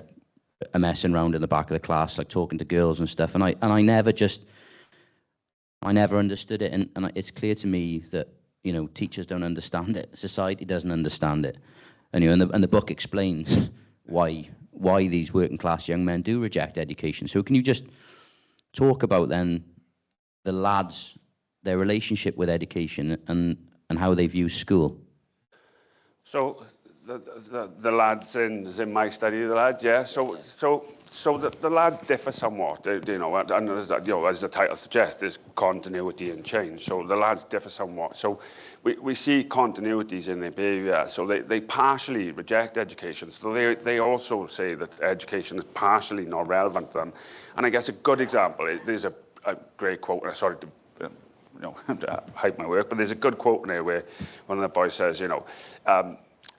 messing around in the back of the class, talking to girls and stuff. And I never understood it. And it's clear to me that, teachers don't understand it. Society doesn't understand it. And, and the book explains why these working class young men do reject education. So can you just talk about then the lads, their relationship with education, and how they view school? So the lads in my study, the lads, yeah. So the lads differ somewhat, and as the title suggests, there's continuity and change. So the lads differ somewhat. So we see continuities in their behaviour. So they partially reject education. So they also say that education is partially not relevant to them. And I guess a good example, there's a great quote. Sorry to hype my work, but there's a good quote in there where one of the boys says,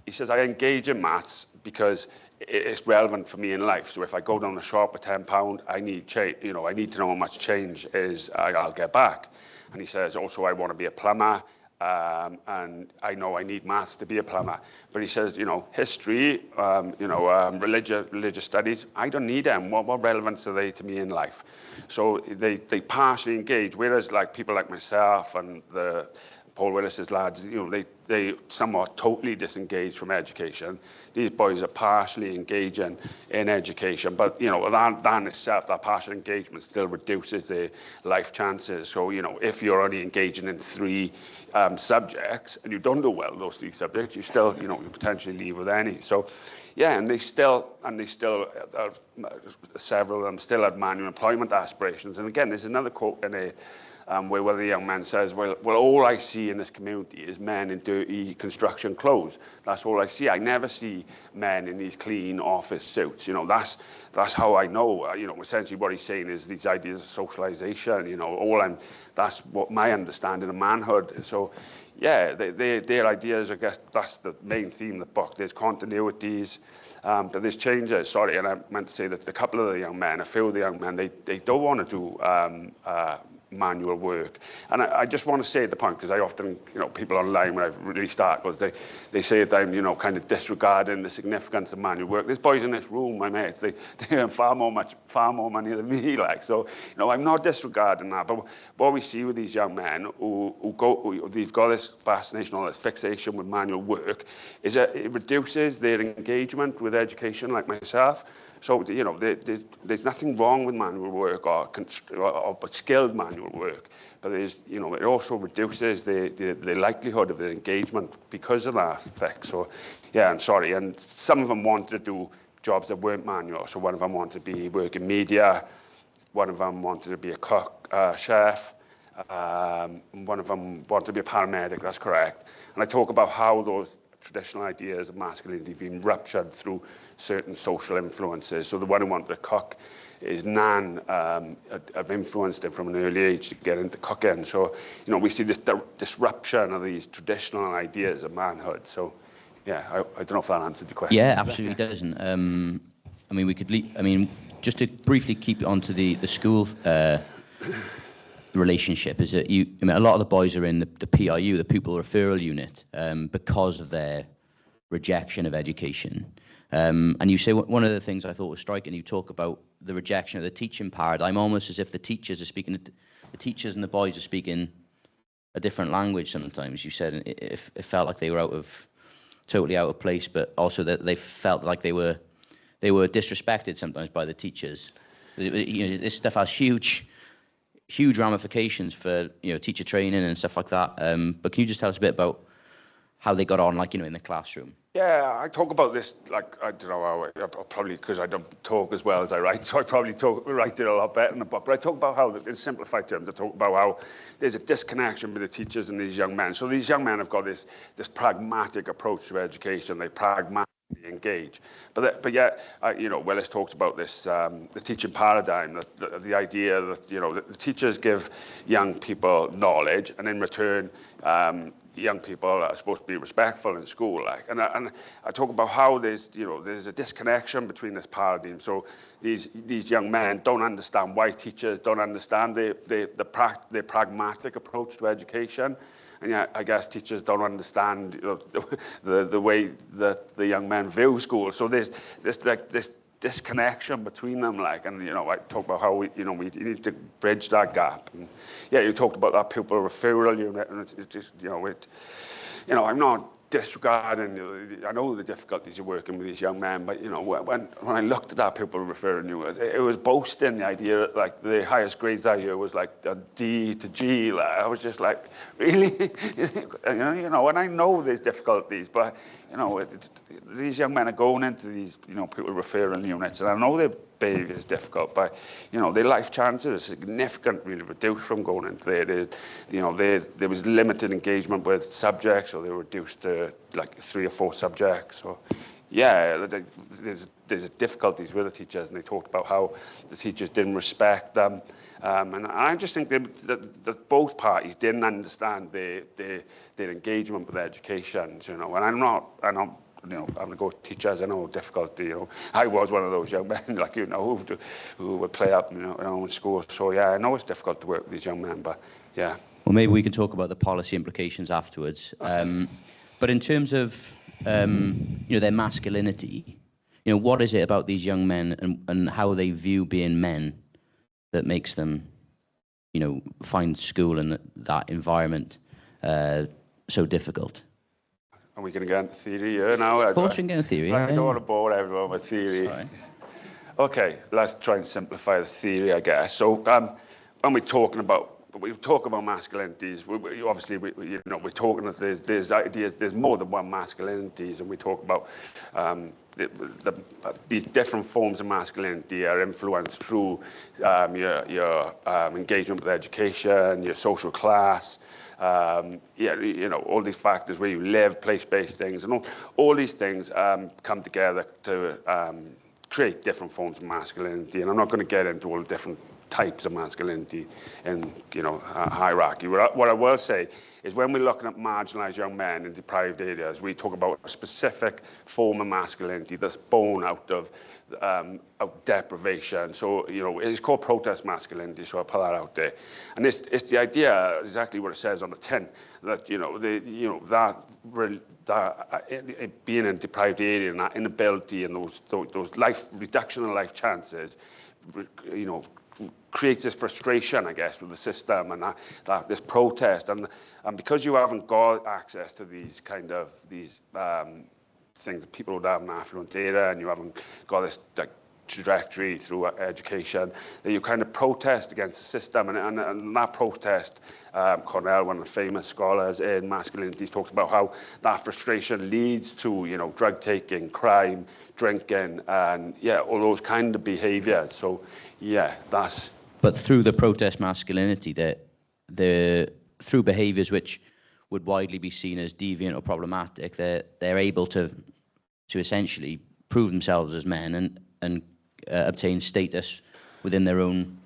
he says, I engage in maths because it's relevant for me in life. So if I go down the shop with £10, I need I need to know how much change I'll get back. And he says, also, I want to be a plumber, and I know I need maths to be a plumber. But he says, history, religious studies, I don't need them. What relevance are they to me in life? So they partially engage, whereas people like myself and the Paul Willis's lads, they somewhat totally disengaged from education. These boys are partially engaging in education, but that in itself, that partial engagement still reduces their life chances. So if you're only engaging in 3 subjects and you don't do well in those 3 subjects, you still you potentially leave with any. So yeah, and they still and they still, several of them still had manual employment aspirations. And again, there's another quote in there where one of the young men says, well, all I see in this community is men in dirty construction clothes. That's all I see. I never see men in these clean office suits. You know, that's how I know. You know, essentially what he's saying is these ideas of socialization. You know, that's what my understanding of manhood. So, yeah, their ideas. I guess that's the main theme of the book. There's continuities, but there's changes. Sorry, and I meant to say that a couple of the young men, a few of the young men, they don't want to do manual work. And I just want to say at the point, because I often, you know, people online when I release articles, they say that I'm, you know, kind of disregarding the significance of manual work. There's boys in this room, my mates, they earn far more money than me, like, so, you know, I'm not disregarding that. But what we see with these young men they've got this fascination or this fixation with manual work, is that it reduces their engagement with education, like myself. So, you know, there's nothing wrong with manual work or skilled manual work, but there's, you know, it also reduces the likelihood of the engagement because of that effect. So, yeah, I'm sorry. And some of them wanted to do jobs that weren't manual. So one of them wanted to work in media, one of them wanted to be a cook, chef, one of them wanted to be a paramedic, that's correct. And I talk about how those traditional ideas of masculinity have been ruptured through certain social influences. So the one who wanted to cook, his nan have influenced him from an early age to get into cooking. So, you know, we see this disruption of these traditional ideas of manhood. So, yeah, I don't know if that answered your question. Yeah, absolutely doesn't. I mean, just to briefly keep it onto the school relationship, is that a lot of the boys are in the PRU, the pupil referral unit, because of their rejection of education. And you say one of the things I thought was striking, you talk about the rejection of the teaching paradigm, almost as if the teachers and the boys are speaking a different language sometimes. You said it felt like they were totally out of place, but also that they felt like they were disrespected sometimes by the teachers. You know, this stuff has huge ramifications for, you know, teacher training and stuff like that. But can you just tell us a bit about how they got on, like, you know, in the classroom? Yeah, I talk about this, like, I don't know how, probably because I don't talk as well as I write, so I probably write it a lot better in the book. But I talk about how, in simplified terms, I talk about how there's a disconnection with the teachers and these young men. So these young men have got this pragmatic approach to education. They pragmatically engage. But yet, you know, Willis talks about this, the teaching paradigm, the idea that, you know, the teachers give young people knowledge, and in return, young people are supposed to be respectful in school, like, and I talk about how there's a disconnection between this paradigm. So these young men don't understand why teachers don't understand the pragmatic approach to education, and yet I guess teachers don't understand, you know, the way that the young men view school. So there's this disconnection between them, like, and, you know, I talk about how we need to bridge that gap. And yeah, you talked about that pupil referral unit, and it's just, you know, I'm not disregarding, I know the difficulties of working with these young men, but, you know, when I looked at that pupil referral unit, it was boasting the idea that, like, the highest grades I hear was like a D to G. Like, I was just like, really? You know, and I know there's difficulties, but, you know, these young men are going into these, you know, pupil referral units, and I know their behaviour is difficult, but, you know, their life chances are significantly reduced from going into there. You know, there was limited engagement with subjects, or they were reduced to like 3 or 4 subjects. So, yeah, there's difficulties with the teachers, and they talked about how the teachers didn't respect them. And I just think that both parties didn't understand their engagement with education, you know. And I'm not, you know, I'm going to go with teachers. I know difficulty. You know, I was one of those young men, like, you know, who would play up, you know, in school. So yeah, I know it's difficult to work with these young men, but yeah. Well, maybe we can talk about the policy implications afterwards. But in terms of you know, their masculinity, you know, what is it about these young men and how they view being men that makes them, you know, find school and that environment so difficult? Are we going to get into theory here now? Of course we can get into theory. I don't want to bore everyone with theory. Sorry. Okay, let's try and simplify the theory, I guess. So when we're talking about but we talk about masculinities. Obviously, we're talking that there's ideas, there's more than one masculinities, and we talk about these different forms of masculinity are influenced through your engagement with education, your social class, all these factors where you live, place-based things, and all these things come together to create different forms of masculinity. And I'm not going to get into all the different types of masculinity in hierarchy. What I will say is when we're looking at marginalised young men in deprived areas, we talk about a specific form of masculinity that's born out of deprivation. So, it's called protest masculinity, so I'll put that out there. And it's the idea, exactly what it says on the tin, that, being in a deprived area and that inability and those reduction in life chances, creates this frustration, I guess, with the system and this protest. And because you haven't got access to these things that people would have in affluent area, and you haven't got this trajectory through education, that you kind of protest against the system. And that protest, Cornell, one of the famous scholars in masculinities, talks about how that frustration leads to, drug taking, crime, drinking, and all those kind of behaviours. So, that's. But through the protest masculinity, through behaviours which would widely be seen as deviant or problematic, they're able to essentially prove themselves as men and obtain status within their own,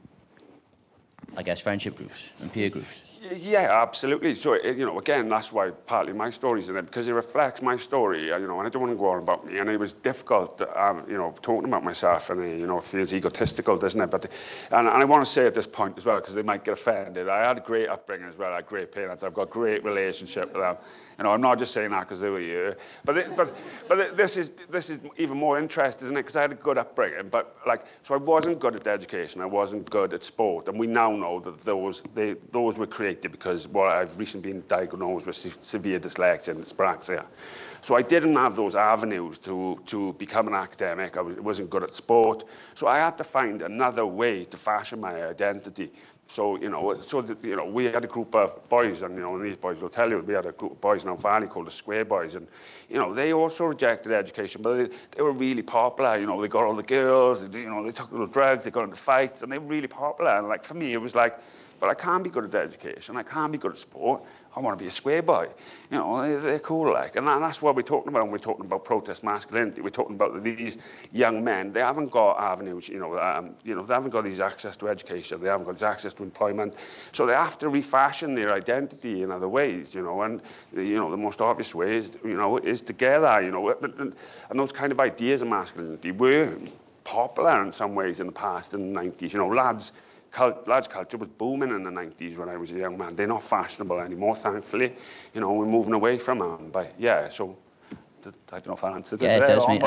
I guess, friendship groups and peer groups. Yeah, absolutely. So, again, that's why partly my story's in it, because it reflects my story, and I don't want to go on about me, and it was difficult, talking about myself, and, it feels egotistical, doesn't it? And I want to say at this point as well, because they might get offended, I had a great upbringing as well, I had great parents, I've got a great relationship with them. I'm not just saying that because they were here, but this is even more interesting, isn't it? Because I had a good upbringing, so I wasn't good at education, I wasn't good at sport, and we now know that those were created because I've recently been diagnosed with severe dyslexia and dyspraxia. So I didn't have those avenues to become an academic. I wasn't good at sport, so I had to find another way to fashion my identity. So, we had a group of boys, and, these boys will tell you, we had a group of boys in our valley called the Square Boys, and, they also rejected education, but they were really popular, they got all the girls, they took all the drugs, they got into fights, and they were really popular. And, for me, it was like, but I can't be good at education, I can't be good at sport, I want to be a square boy. They're cool, and that's what we're talking about when we're talking about protest masculinity. We're talking about these young men, they haven't got avenues, they haven't got these access to education, they haven't got this access to employment, so they have to refashion their identity in other ways, and, the most obvious way is, is together, and those kind of ideas of masculinity were popular in some ways in the past, in the 90s, Lads culture was booming in the 90s when I was a young man. They're not fashionable anymore, thankfully. We're moving away from them. But so I don't know if I answered it. Yeah, it does, mate.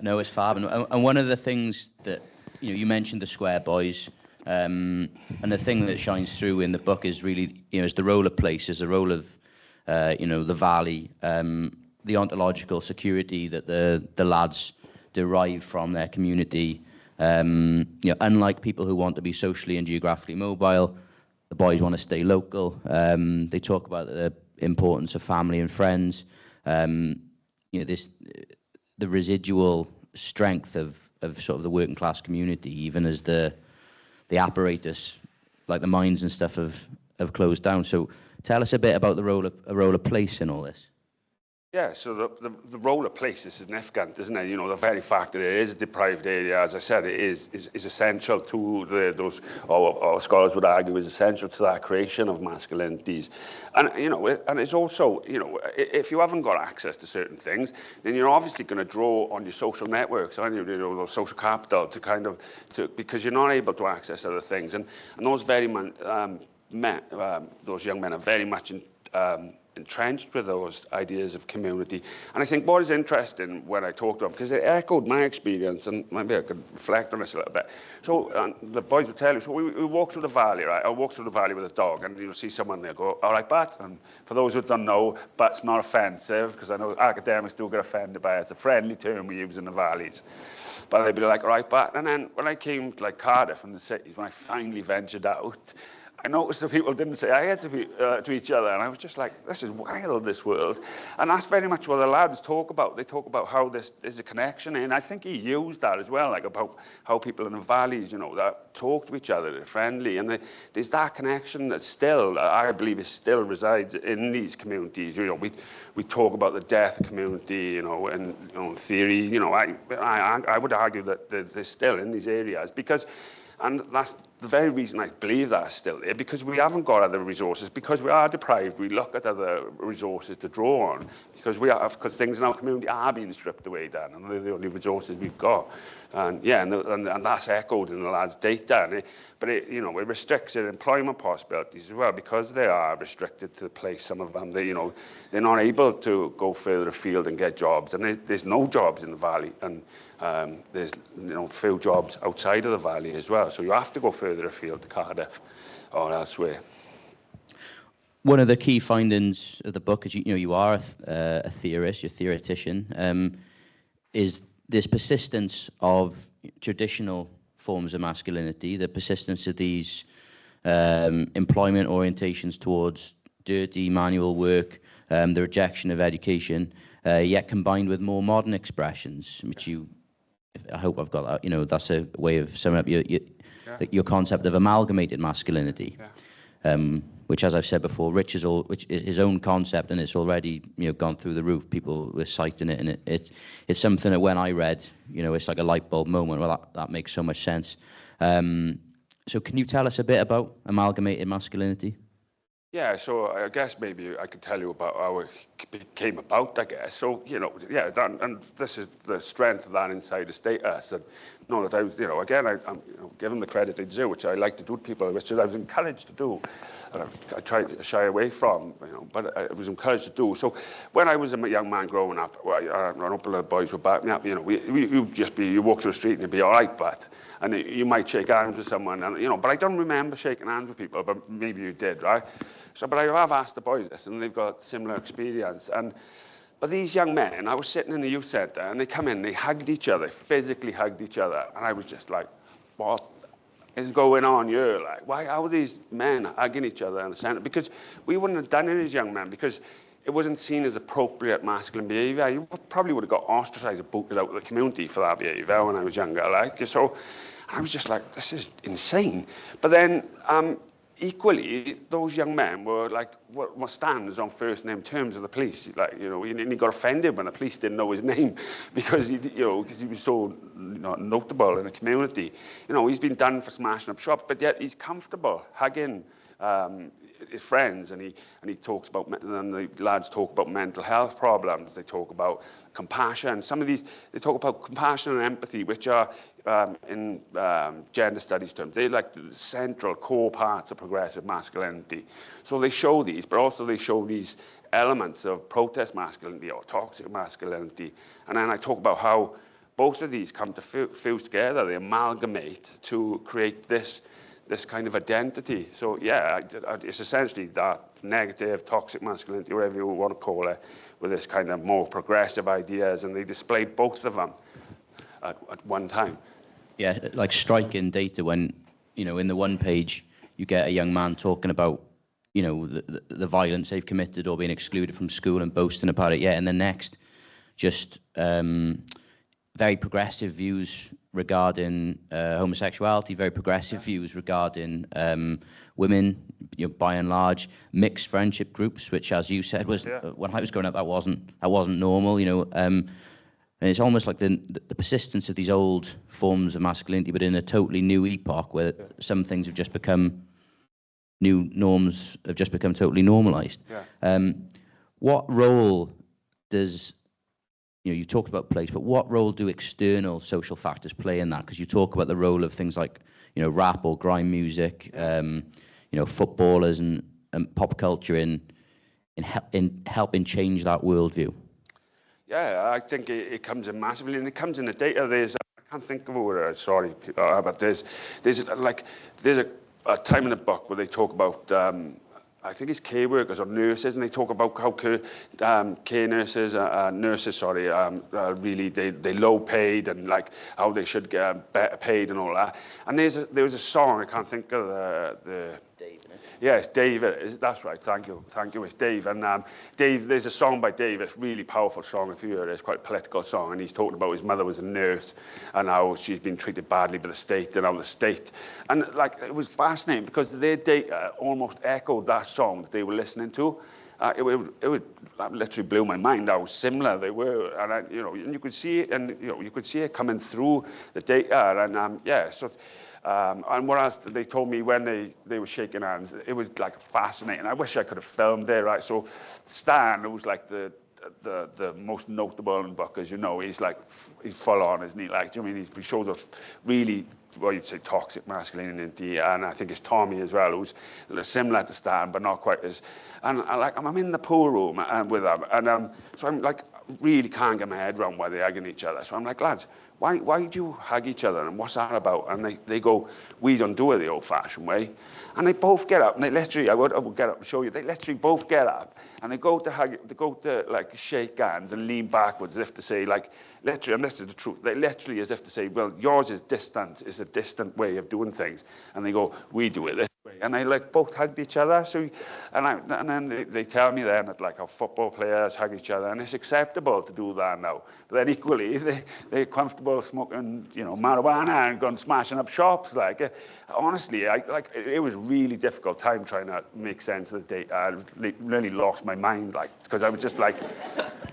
No, it's fab. And one of the things that, you mentioned the Square Boys, and the thing that shines through in the book is really, is the role of place, is the role of, the valley, the ontological security that the lads derive from their community. Unlike people who want to be socially and geographically mobile, the boys want to stay local. They talk about the importance of family and friends. The residual strength of sort of the working class community, even as the apparatus, like the mines and stuff, have closed down. So tell us a bit about the role of place in all this. Yeah, so the role of place is significant, isn't it? The very fact that it is a deprived area, as I said, it is essential to those, or scholars would argue, is essential to that creation of masculinities. And, and it's also, if you haven't got access to certain things, then you're obviously going to draw on your social networks, aren't you? Those social capital because you're not able to access other things. And those those young men are very much entrenched with those ideas of community. And I think what is interesting when I talk to them, because it echoed my experience, and maybe I could reflect on this a little bit. So the boys will tell you, so we walk through the valley, right? I walk through the valley with a dog, and you'll see someone there go, all right, Bat. And for those who don't know, Bat's not offensive, because I know academics do get offended by it. It's a friendly term we use in the valleys. But they'd be like, all right, Bat. And then when I came to like Cardiff and the cities, when I finally ventured out, I noticed that people didn't say hi to each other, and I was just like, this is wild, this world. And that's very much what the lads talk about. They talk about how there's a connection, and I think he used that as well, like about how people in the valleys, you know, that talk to each other, they're friendly, and there's that connection that still, I believe, it still resides in these communities. You know, we talk about the deaf community, you know, and in theory, you know, I would argue that they're still in these areas because. And that's the very reason I believe that's still there, because we haven't got other resources, because we are deprived. We look at other resources to draw on, because things in our community are being stripped away, Dan, and they're the only resources we've got. And yeah, and that's echoed in the lads' data. But it restricts their employment possibilities as well, because they are restricted to the place. Some of them, they're not able to go further afield and get jobs, and there's no jobs in the valley, and there's few jobs outside of the valley as well. So you have to go further afield to Cardiff or elsewhere. One of the key findings of the book is you are a theorist, you're a theoretician, is this persistence of traditional forms of masculinity, the persistence of these employment orientations towards dirty manual work, the rejection of education, yet combined with more modern expressions, which I hope I've got that. That's a way of summing up your concept of amalgamated masculinity, which, as I've said before, which is his own concept, and it's already gone through the roof. People were citing it, and it's something that when I read, it's like a light bulb moment. Well, that makes so much sense. So, can you tell us a bit about amalgamated masculinity? Yeah, so I guess maybe I could tell you about how it came about, I guess. So, and this is the strength of that insider status. And that I was, again, I'm giving the credit they do, which I like to do to people, which I was encouraged to do. And I tried to shy away from, but I was encouraged to do. So when I was a young man growing up, a couple of boys would back me up. You walk through the street and you'd be all right, but, and you might shake hands with someone, and but I don't remember shaking hands with people, but maybe you did, right? So, but I have asked the boys this, and they've got similar experience. But these young men, I was sitting in the youth centre, and they come in, they hugged each other, physically hugged each other, and I was just like, what is going on here? Like, how are these men hugging each other in the centre? Because we wouldn't have done it as young men, because it wasn't seen as appropriate masculine behaviour. You probably would have got ostracised and booted out of the community for that behaviour when I was younger. So I was just like, this is insane. But then, equally, those young men were like what stands on first name terms with the police. And he got offended when the police didn't know his name because he was so notable in the community. He's been done for smashing up shops, but yet he's comfortable hugging his friends, and he talks about, and the lads talk about mental health problems. They talk about compassion. Some of these, they talk about compassion and empathy, which are in gender studies terms, they're like the central core parts of progressive masculinity. So they show these, but also they show these elements of protest masculinity or toxic masculinity. And then I talk about how both of these come to fuse together. They amalgamate to create this kind of identity. So yeah, it's essentially that negative, toxic masculinity, whatever you want to call it, with this kind of more progressive ideas, and they display both of them at one time. Yeah, like striking data when, in the one page, you get a young man talking about, the violence they've committed or being excluded from school and boasting about it. Yeah, and the next, just very progressive views regarding homosexuality, very progressive views regarding women, by and large, mixed friendship groups, which, as you said, was when I was growing up, that wasn't normal, and it's almost like the persistence of these old forms of masculinity, but in a totally new epoch where some things have just become new norms, have just become totally normalized. What role does you talked about place, but what role do external social factors play in that? Because you talk about the role of things like, rap or grime music, footballers and pop culture in in helping change that worldview? Yeah, I think it comes in massively, and it comes in the data. I can't think of a word, sorry, but there's a time in the book where they talk about, I think it's care workers or nurses, and they talk about how care nurses, really they low paid, and like how they should get better paid and all that. And there was a song, I can't think of the Dave, isn't it? Yes, Dave. That's right. Thank you. It's Dave. And Dave, there's a song by Dave. It's a really powerful song. If you hear it, it's quite a political song. And he's talking about his mother was a nurse and how she's been treated badly by the state and how the state. And like it was fascinating because their data almost echoed that song that they were listening to. It literally blew my mind how similar they were, and and you could see it, and you could see it coming through the data, and yeah. So. And what else they told me when they were shaking hands, it was like fascinating. I wish I could have filmed there, right? So Stan, who's like the most notable in the book, as you know, he's full on, isn't he? Like, do you know what I mean? He shows us really, well, you'd say toxic masculinity, and I think it's Tommy as well, who's similar to Stan, but not quite as. And I'm in the pool room with them, and so I'm like, really can't get my head around why they're hugging each other. So I'm like, lads, why do you hug each other, and what's that about? And they go, we don't do it the old-fashioned way. And they both get up, and they literally, I would get up and show you, they literally both get up, and they go to hug, they go to like shake hands and lean backwards as if to say, like, literally, and this is the truth, they literally as if to say, well, yours is distant, is a distant way of doing things. And they go, we do it this way. And they like both hugged each other. So, and then they tell me then that like how football players hug each other, and it's acceptable to do that now. But then equally, they're comfortable smoking, marijuana and going smashing up shops. Like, honestly, it was a really difficult time trying to make sense of the data. I really lost my mind, like, because I was just like,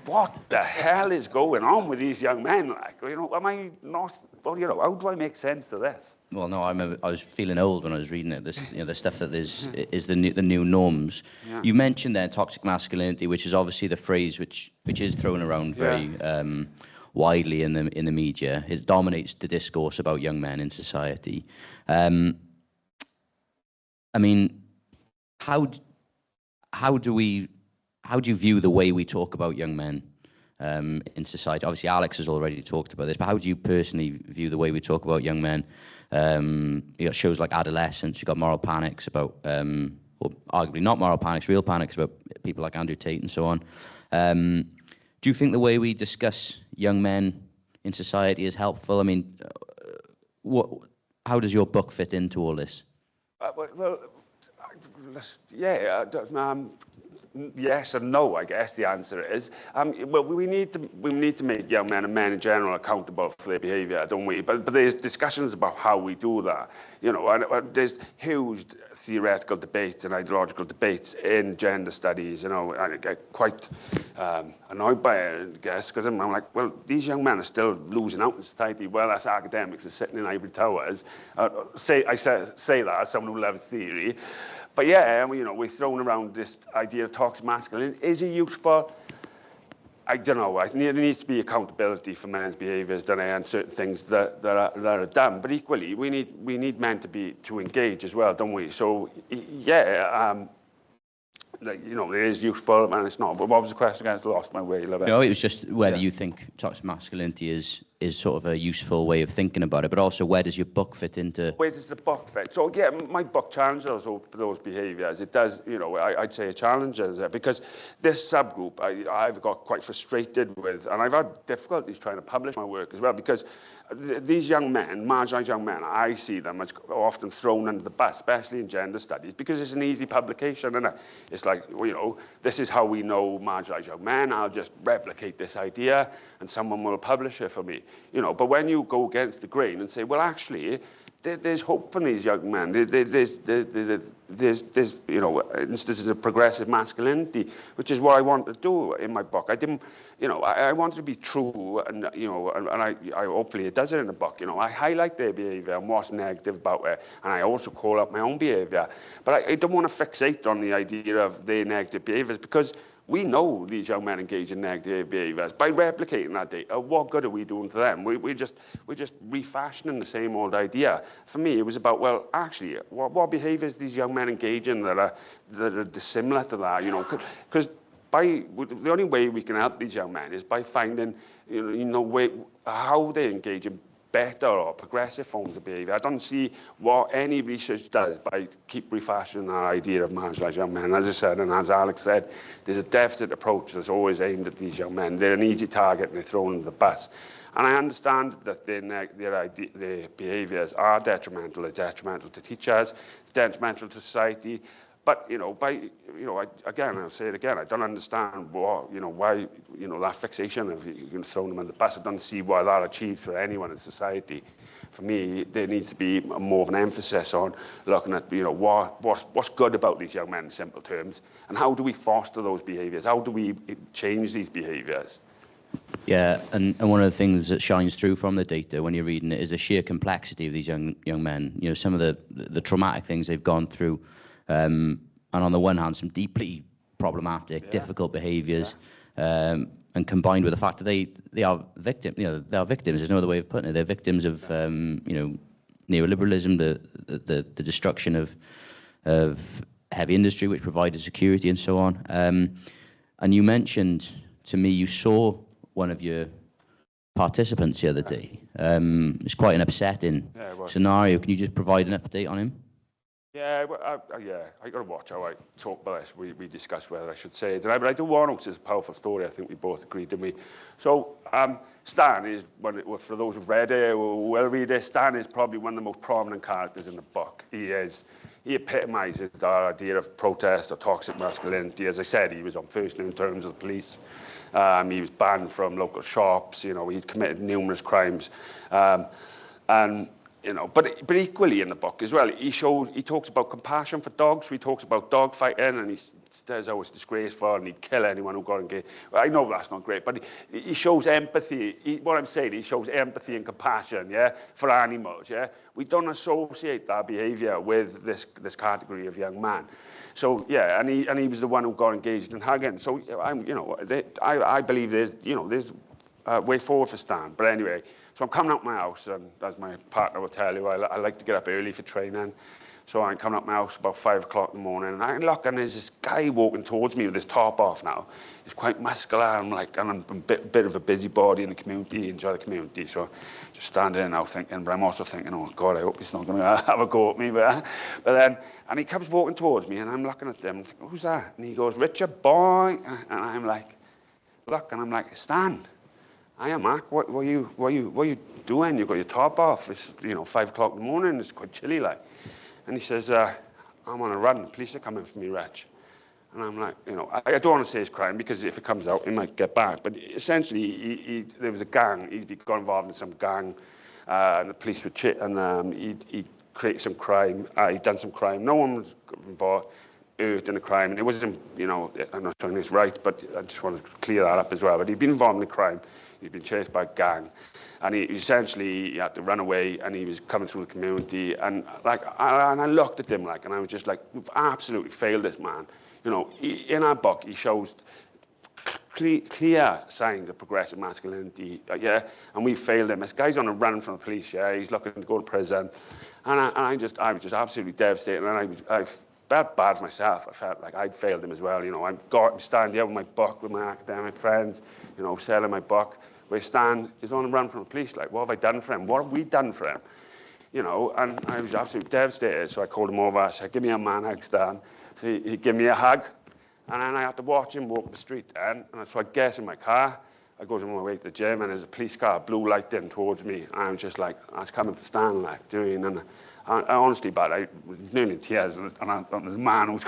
what the hell is going on with these young men? Like, am I not? Well, how do I make sense of this? Well, no, I remember I was feeling old when I was reading it. This, the stuff that is the new norms. Yeah. You mentioned there toxic masculinity, which is obviously the phrase which is thrown around very widely in the media. It dominates the discourse about young men in society. I mean, how do you view the way we talk about young men in society? Obviously, Alex has already talked about this, but how do you personally view the way we talk about young men? You got shows like Adolescence, you've got Moral Panics about, or arguably not moral panics, real panics about people like Andrew Tate and so on. Do you think the way we discuss young men in society is helpful? I mean, how does your book fit into all this? Yes and no, I guess the answer is. Well, we need to make young men and men in general accountable for their behaviour, don't we? But there's discussions about how we do that. And there's huge theoretical debates and ideological debates in gender studies. I get quite annoyed by it, I guess, because I'm like, well, these young men are still losing out in society. Well, us academics are sitting in ivory towers. I say that as someone who loves theory. But yeah, we're throwing around this idea of toxic masculinity. Is it useful? I don't know. There needs to be accountability for men's behaviours, and certain things that are done. But equally, we need men to engage as well, don't we? So yeah, it is useful, and it's not. But what was the question again? I lost my way a little bit. No, it was just whether you think toxic masculinity is sort of a useful way of thinking about it, but also where does your book fit into? Where does the book fit? So yeah, my book challenges those behaviours. It does, I'd say it challenges it, because this subgroup I've got quite frustrated with, and I've had difficulties trying to publish my work as well, because these young men, marginalised young men, I see them as often thrown under the bus, especially in gender studies, because it's an easy publication, and it's like, this is how we know marginalised young men. I'll just replicate this idea, and someone will publish it for me. But when you go against the grain and say, well, actually, there's hope for these young men. There's instances of progressive masculinity, which is what I want to do in my book. I didn't, I wanted to be true, and I hopefully it does it in the book. I highlight their behaviour and what's negative about it, and I also call out my own behaviour. But I don't want to fixate on the idea of their negative behaviours, because we know these young men engage in negative behaviours. By replicating that data, what good are we doing to them? We're just refashioning the same old idea. For me, it was about, well, actually, what behaviours these young men engage in that are dissimilar to that, you know, because the only way we can help these young men is by finding, how they engage in better or progressive forms of behaviour. I don't see what any research does by keep refashioning that idea of marginalised young men. As I said, and as Alex said, there's a deficit approach that's always aimed at these young men. They're an easy target and they're thrown under the bus. And I understand that their behaviours are detrimental. They're detrimental to teachers, detrimental to society. But, again, I'll say it again, I don't understand why that fixation of throwing them under the bus. I don't see why that achieves for anyone in society. For me, there needs to be more of an emphasis on looking at, what's good about these young men in simple terms, and how do we foster those behaviours? How do we change these behaviours? Yeah, and one of the things that shines through from the data when you're reading it is the sheer complexity of these young men. You know, some of the traumatic things they've gone through. And on the one hand, some deeply problematic, difficult behaviours, and combined with the fact that they are victims. They are victims. There's no other way of putting it. They're victims of neoliberalism, the destruction of heavy industry, which provided security and so on. And you mentioned to me you saw one of your participants the other day. It's quite an upsetting scenario. Can you just provide an update on him? Yeah, I got to watch how I talk about this. We discussed whether I should say it. But I do want to, which is a powerful story. I think we both agreed, didn't we? So Stan is, for those who've read it or will read it, Stan is probably one of the most prominent characters in the book. He epitomises our idea of protest or toxic masculinity. As I said, he was on first name terms with the police. He was banned from local shops. He'd committed numerous crimes. But equally in the book as well, he talks about compassion for dogs. He talks about dog fighting, and he says how it's disgraceful and he'd kill anyone who got engaged. I know that's not great, but he shows empathy. What I'm saying, he shows empathy and compassion, for animals, We don't associate that behaviour with this category of young man. So and he was the one who got engaged in hugging. So I believe there's a way forward for Stan. But anyway. So I'm coming out my house, and as my partner will tell you, I like to get up early for training. So I'm coming out my house about 5 o'clock in the morning, and I look, and there's this guy walking towards me with his top off now. He's quite muscular, and I'm a bit of a busybody in the community, enjoy the community. So just standing there now thinking, but I'm also thinking, oh God, I hope he's not going to have a go at me. But then, and he comes walking towards me, and I'm looking at him, and thinking, who's that? And he goes, Richard, boy. And I'm like, look, and I'm like, Stan. Hiya, Mark, what are you doing? You've got your top off. It's 5 o'clock in the morning. It's quite chilly, like. And he says, I'm on a run. The police are coming for me, Rich. And I'm like, I don't want to say his crime because if it comes out, he might get back. But essentially, there was a gang. He'd got involved in some gang, and the police would and he'd created some crime. He'd done some crime. No one was involved. Hurt in a crime, and it wasn't, I'm not saying this right, but I just want to clear that up as well. But he'd been involved in a crime. He'd been chased by a gang, and he had to run away, and he was coming through the community, and I looked at him and I was just like, we've absolutely failed this man. In our book, he shows clear signs of progressive masculinity, and we failed him. This guy's on a run from the police, he's looking to go to prison, and I was just absolutely devastated, and I felt bad for myself. I felt like I'd failed him as well. I'm standing here with my book, with my academic friends, selling my book. Where Stan is on the run from the police. Like, what have I done for him? What have we done for him? And I was absolutely devastated. So I called him over. I said, give me a man hug, Stan. So he gave me a hug. And then I had to watch him walk the street then. And so I get in my car. I go on my way to the gym, and there's a police car, blue light in towards me. And I was just like, I was coming for Stan, like, doing. And I honestly, but I was nearly in tears. And I thought, this man who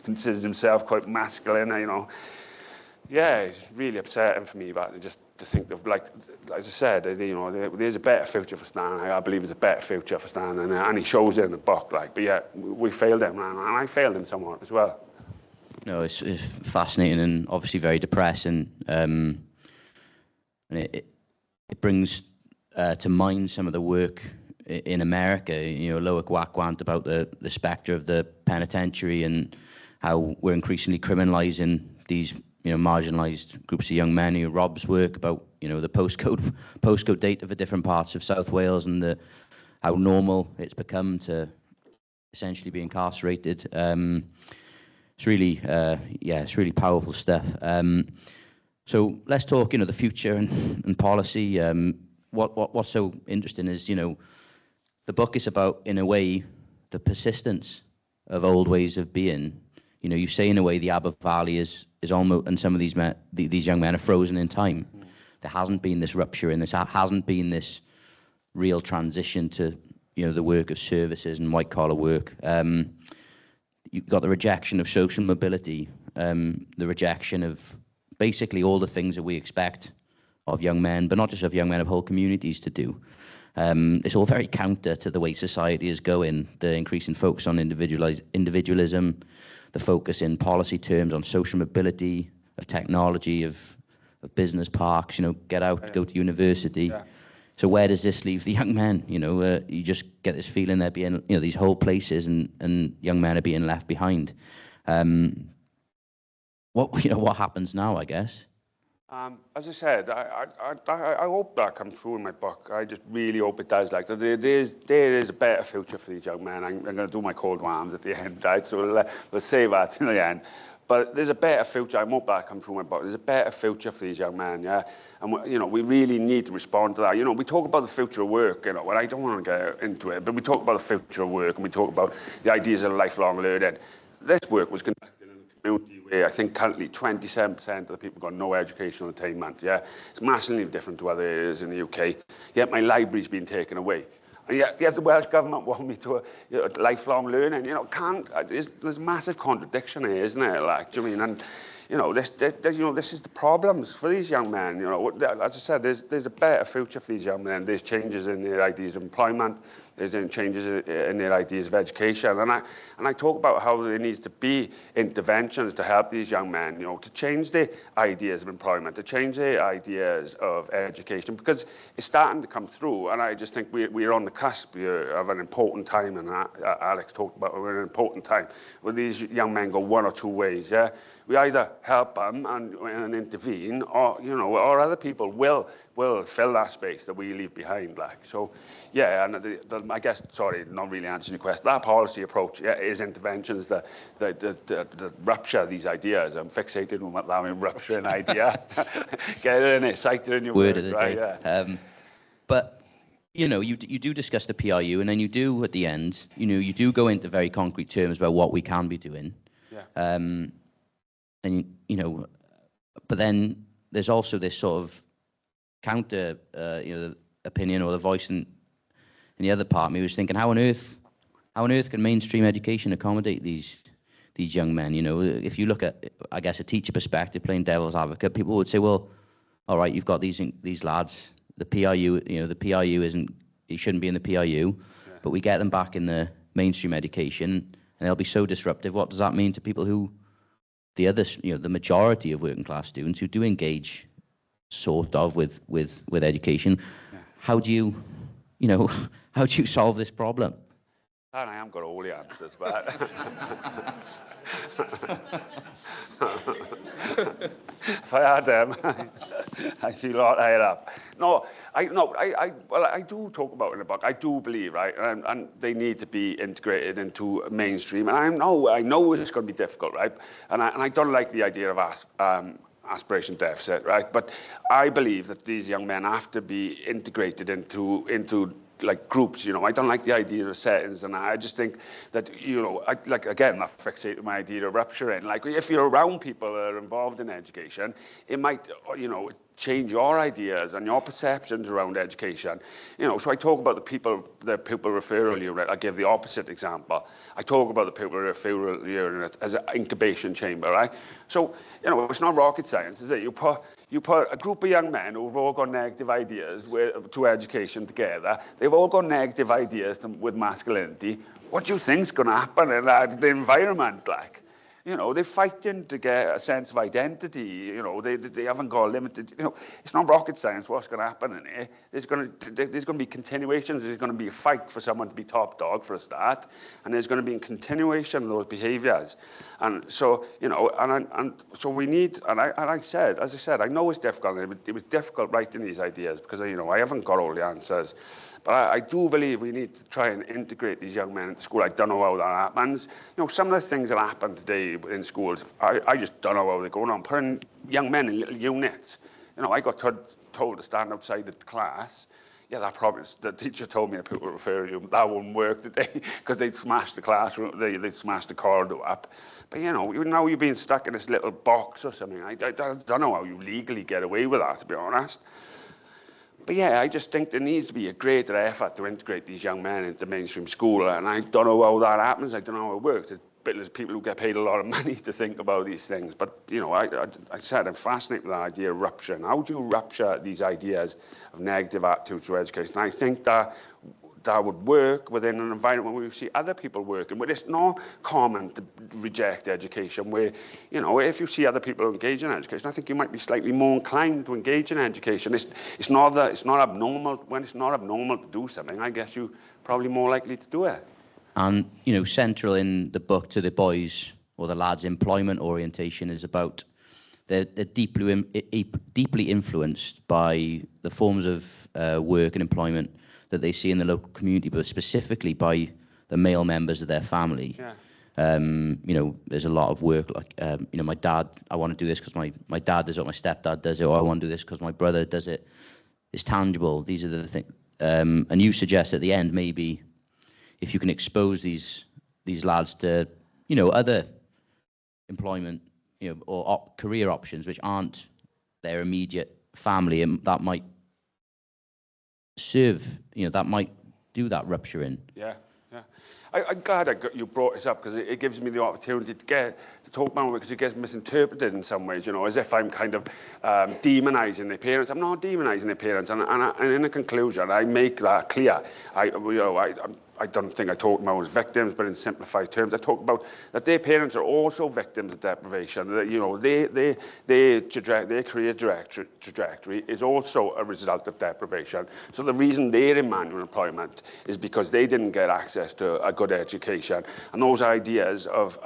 considers himself quite masculine, it's really upsetting for me, but just to think of, like as I said, there's a better future for Stan. I believe there's a better future for Stan, and he shows it in the book, but we failed him, and I failed him somewhat as well. No, it's fascinating and obviously very depressing. And it brings to mind some of the work in America, Loic Wackwant, about the spectre of the penitentiary and how we're increasingly criminalising these marginalised groups of young men, Rob's work about, the postcode data for different parts of South Wales and how normal it's become to essentially be incarcerated. It's really, it's really powerful stuff. So let's talk, the future and policy. What's so interesting is, the book is about, in a way, the persistence of old ways of being. You say, in a way, the Aber Valley is almost, and some of these young men are frozen in time. There hasn't been this rupture in this, hasn't been this real transition to, the work of services and white-collar work. You've got the rejection of social mobility, the rejection of basically all the things that we expect of young men, but not just of young men, of whole communities to do. It's all very counter to the way society is going, the increasing focus on individualism, the focus in policy terms on social mobility, of technology, of business parks, get out, go to university. Yeah. So where does this leave the young men? You just get this feeling they're being, these whole places and young men are being left behind. What happens now, I guess? As I said, I hope that comes through in my book. I just really hope it does. Like there is a better future for these young men. I'm going to do my cold ones at the end, right? So we'll save that in the end. But there's a better future. I hope that comes through my book. There's a better future for these young men, yeah. And we really need to respond to that. We talk about the future of work. Well, I don't want to get into it, but we talk about the future of work, and we talk about the ideas of lifelong learning. This work was conducted in a community where I think currently 27% of the people got no educational attainment. Yeah, it's massively different to other areas in the UK. Yet my library's been taken away. And yet the Welsh government want me to lifelong learning. There's a massive contradiction here, isn't there? Like, do you mean? And this is the problems for these young men. As I said, there's a better future for these young men. There's changes in their ideas of employment. There's changes in their ideas of education. And I talk about how there needs to be interventions to help these young men, to change their ideas of employment, to change their ideas of education, because it's starting to come through. And I just think we're on the cusp of an important time, and Alex talked about an important time where these young men go one or two ways. Yeah, we either help them and intervene, or other people will fill that space that we leave behind. Like, so, yeah, and I guess, sorry, not really answering your question. That policy approach, yeah, is interventions that rupture these ideas. I'm fixated on that means rupture an idea. Get it in it, cite it in your word, right? Yeah. But you do discuss the PRU, and then you do at the end, you do go into very concrete terms about what we can be doing. Yeah. And but then there's also this sort of counter, opinion, or the voice in the other part of me was thinking, how on earth can mainstream education accommodate these young men? If you look at, I guess, a teacher perspective, playing devil's advocate, people would say, well, all right, you've got these lads, the PRU, the PRU he shouldn't be in the PRU, yeah. But we get them back in the mainstream education, and they'll be so disruptive. What does that mean to people who, the majority of working class students who do engage sort of with education? Yeah. How do you solve this problem? And I haven't got all the answers, but if I had them, I feel a lot higher up. I do talk about it in the book. I do believe, right, and they need to be integrated into mainstream. And I know it's going to be difficult, right? And I don't like the idea of aspiration deficit, right? But I believe that these young men have to be integrated into like groups. I don't like the idea of settings, and I just think that again, that fixated my idea of rupturing. Like, if you're around people that are involved in education, it might change your ideas and your perceptions around education. So I talk about the pupil referral unit. I give the opposite example. I talk about the pupil referral unit as an incubation chamber, right? So, it's not rocket science, is it? You put a group of young men who've all got negative ideas to education together. They've all got negative ideas with masculinity. What do you think's going to happen in the environment, like? You know, they're fighting to get a sense of identity. You know, they haven't got a limited, you know, it's not rocket science what's going to happen in here. There's going to be continuations. There's going to be a fight for someone to be top dog for a start. And there's going to be a continuation of those behaviours. And so, you know, and so we need, and I said, as I said, I know it's difficult. It was difficult writing these ideas because, you know, I haven't got all the answers. But I do believe we need to try and integrate these young men into school. I don't know how that happens. You know, some of the things that happen today in schools, I just don't know how they're going on. Putting young men in little units. You know, I got told to stand outside the class. Yeah, that probably, the teacher told me that people refer to you, that wouldn't work today because they'd smash the classroom, they'd smash the corridor up. But, you know, now you're being stuck in this little box or something. I don't know how you legally get away with that, to be honest. But yeah, I just think there needs to be a greater effort to integrate these young men into mainstream school, and I don't know how that happens. I don't know how it works. There's people who get paid a lot of money to think about these things. But, you know, I said I'm fascinated with the idea of rupture. How do you rupture these ideas of negative attitudes to education? And I think that would work within an environment where we see other people working, where it's not common to reject education, where, you know, if you see other people engage in education, I think you might be slightly more inclined to engage in education. It's not abnormal. When it's not abnormal to do something, I guess you're probably more likely to do it. And, you know, central in the book to the boys or the lads' employment orientation is about they're deeply influenced by the forms of work and employment that they see in the local community, but specifically by the male members of their family. Yeah. You know, there's a lot of work like, you know, my dad, I want to do this because my dad does it, or my stepdad does it, or I want to do this because my brother does it. It's tangible. These are the things. And you suggest at the end, maybe, if you can expose these lads to, you know, other employment, you know, or career options which aren't their immediate family, and that might serve, you know, that might do that rupturing. Yeah, yeah. I'm glad you brought this up because it gives me the opportunity to talk about it, because it gets misinterpreted in some ways, you know, as if I'm kind of demonising their parents. I'm not demonising their parents, and in the conclusion, I make that clear. I don't think I talk about them as victims, but in simplified terms, I talk about that their parents are also victims of deprivation. That, you know, their career trajectory is also a result of deprivation. So the reason they're in manual employment is because they didn't get access to a good education, and those ideas of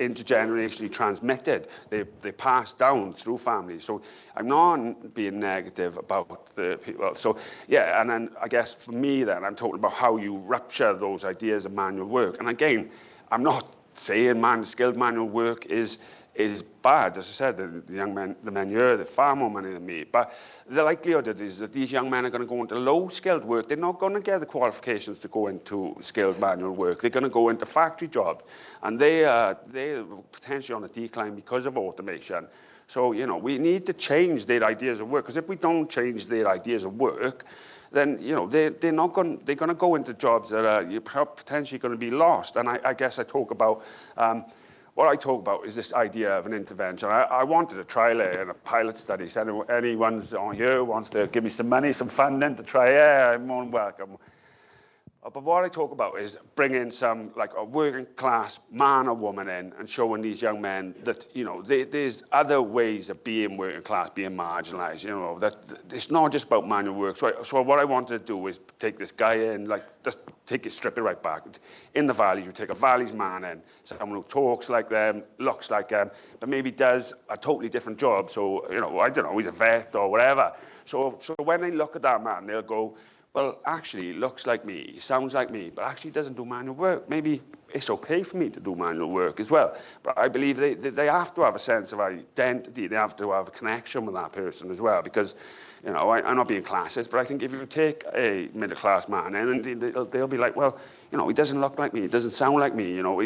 intergenerationally transmitted. They pass down through families. So I'm not being negative about the people. So yeah, and then I guess for me, then I'm talking about how you rupture those ideas of manual work. And again, I'm not saying skilled manual work is bad. As I said, the men here, they're far more money than me. But the likelihood is that these young men are going to go into low-skilled work. They're not going to get the qualifications to go into skilled manual work. They're going to go into factory jobs, and they're potentially on a decline because of automation. So, you know, we need to change their ideas of work, because if we don't change their ideas of work, then, you know, they're going to go into jobs that are potentially going to be lost. And I guess I talk about, what I talk about is this idea of an intervention. I wanted to trial it in a pilot study. So anyone's on here who wants to give me some money, some funding to try it, I'm more than welcome. But what I talk about is bringing some, like, a working class man or woman in and showing these young men that, you know, there's other ways of being working class, being marginalised, you know, that it's not just about manual work. So what I wanted to do is take this guy in, like, just strip it right back. In the valleys, you take a valleys man in, someone who talks like them, looks like them, but maybe does a totally different job. So, you know, I don't know, he's a vet or whatever. So when they look at that man, they'll go, well, actually, he looks like me, he sounds like me, but actually doesn't do manual work. Maybe it's okay for me to do manual work as well. But I believe they have to have a sense of identity. They have to have a connection with that person as well. Because, you know, I'm not being classist, but I think if you take a middle-class man in, and they'll be like, well, you know, he doesn't look like me, he doesn't sound like me, you know,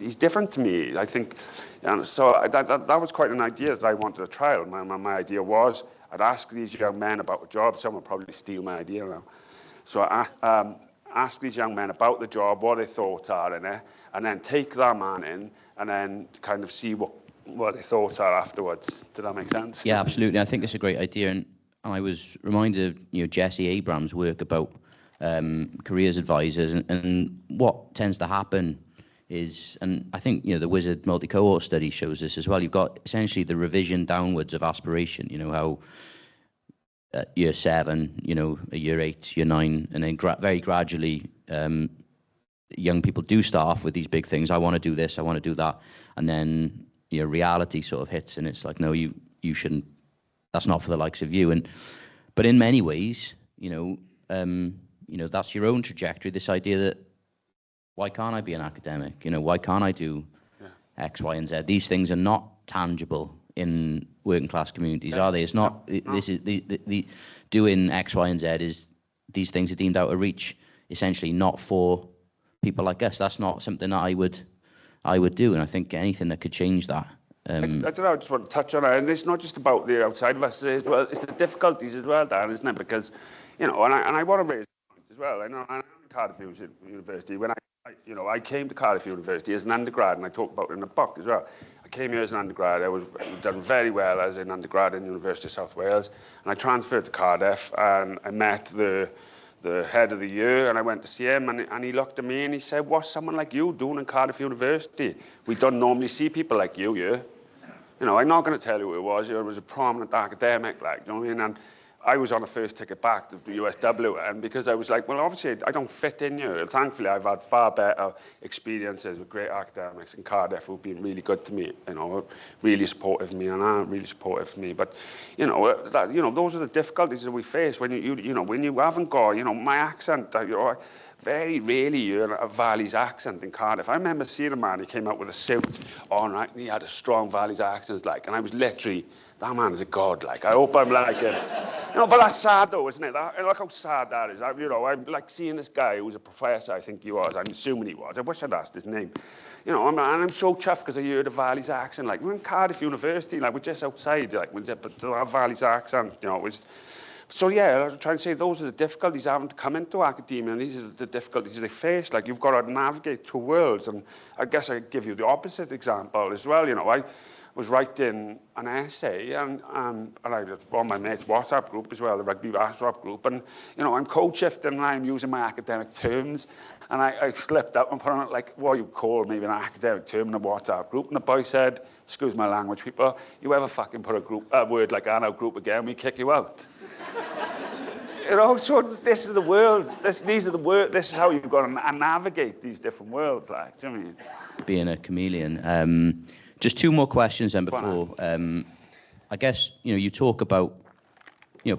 he's different to me. I think, you know, so that was quite an idea that I wanted to trial. My idea was, I'd ask these young men about a job. Someone would probably steal my idea now. So I ask these young men about the job, what their thoughts are in it, and then take that man in and then kind of see what their thoughts are afterwards. Did that make sense? Yeah, absolutely. I think it's a great idea. And I was reminded of, you know, Jesse Abrams' work about careers advisors and what tends to happen is, and I think, the Wizard multi-cohort study shows this as well. You've got essentially the revision downwards of aspiration, how at year 7, a year 8, year 9, and then very gradually, young people do start off with these big things. I want to do this, I want to do that. And then, reality sort of hits, and it's like, no, you shouldn't, that's not for the likes of you. But in many ways, that's your own trajectory, this idea that, why can't I be an academic? Why can't I do X, Y, and Z? These things are not tangible in working class communities, are they? It's not. This is the doing X, Y, and Z is, these things are deemed out of reach. Essentially, not for people like us. That's not something that I would do. And I think anything that could change that. I don't know. I just want to touch on it, and it's not just about the outside of us as well. It's the difficulties as well, Dan, isn't it? Because and I want to raise points as well. I'm in Cardiff University. When I came to Cardiff University as an undergrad, and I talk about it in the book as well. I came here as an undergrad. I was done very well as an undergrad in the University of South Wales, and I transferred to Cardiff, and I met the head of the year, and I went to see him, and he looked at me and he said, "What's someone like you doing in Cardiff University? We don't normally see people like you here." I'm not going to tell you who it was. It was a prominent academic, you know what I mean? And I was on the first ticket back to the USW, and because I was like, well, obviously, I don't fit in here. Thankfully, I've had far better experiences with great academics in Cardiff who've been really good to me, really supportive of me, and are really supportive of me. But, those are the difficulties that we face when when you haven't got, my accent, very rarely hear a Valleys accent in Cardiff. I remember seeing a man, he came out with a suit on, right, and he had a strong Valleys accent, and I was literally, that man is a god, I hope I'm like him. But that's sad though, isn't it? Look how sad that is. I'm like seeing this guy who was a professor, I think he was, I'm assuming he was. I wish I'd asked his name. I'm so chuffed because I heard a Valleys accent. We're in Cardiff University, we're just outside, but to have Valleys accent, So yeah, I'm trying to say those are the difficulties having to come into academia, and these are the difficulties they face. You've got to navigate two worlds, and I guess I give you the opposite example as well. I was writing an essay, and I was on my mate's WhatsApp group as well, the rugby WhatsApp group, and I'm code shifting and I'm using my academic terms, and I slipped up and put on what you call maybe an academic term in a WhatsApp group, and the boy said, "Excuse my language, people, you ever fucking put a word like that in our group again, we kick you out." So this is the world. This is how you've got to navigate these different worlds. Do you know what I mean? Being a chameleon. Just two more questions then before. I guess you talk about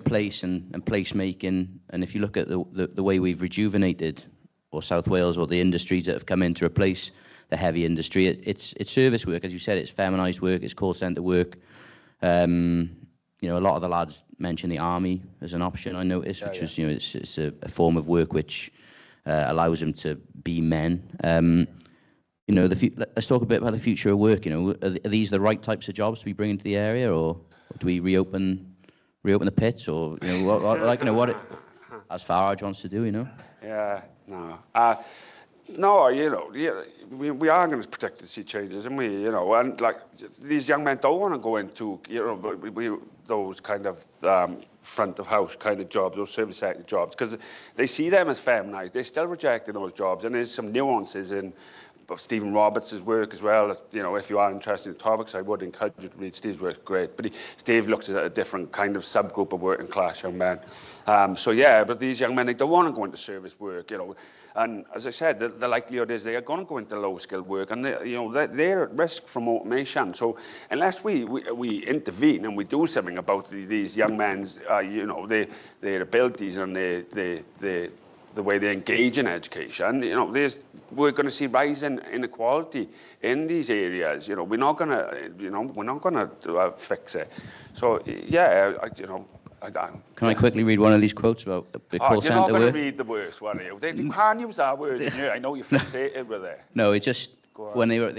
place and placemaking, and if you look at the way we've rejuvenated, or South Wales, or the industries that have come in to replace the heavy industry, it's service work, as you said. It's feminised work. It's call centre work. A lot of the lads mention the army as an option, I noticed, which is, it's a form of work which allows them to be men. Let's talk a bit about the future of work. Are these the right types of jobs to be bringing to the area, or do we reopen the pits, or what as Farage wants to do? Yeah, no. No, we are going to protect the sea changes, and and these young men don't want to go into, those kind of front of house kind of jobs, those service sector jobs, because they see them as feminized. They're still rejecting those jobs, and there's some nuances in Steven Roberts' work as well. If you are interested in topics, I would encourage you to read Steve's work. Great, but Steve looks at a different kind of subgroup of working class young men. But these young men, they don't want to go into service work, and as I said, the likelihood is they are going to go into low-skilled work, and they're at risk from automation. So unless we intervene and we do something about these young men's, their abilities and the way they engage in education, we're going to see rising inequality in these areas. We're not going to, fix it. So yeah, Can I quickly read one of these quotes about the call centre work? You're not going to read the worst one, are you? You can't use our words in here. I know you're fixated with it. No, it just when they were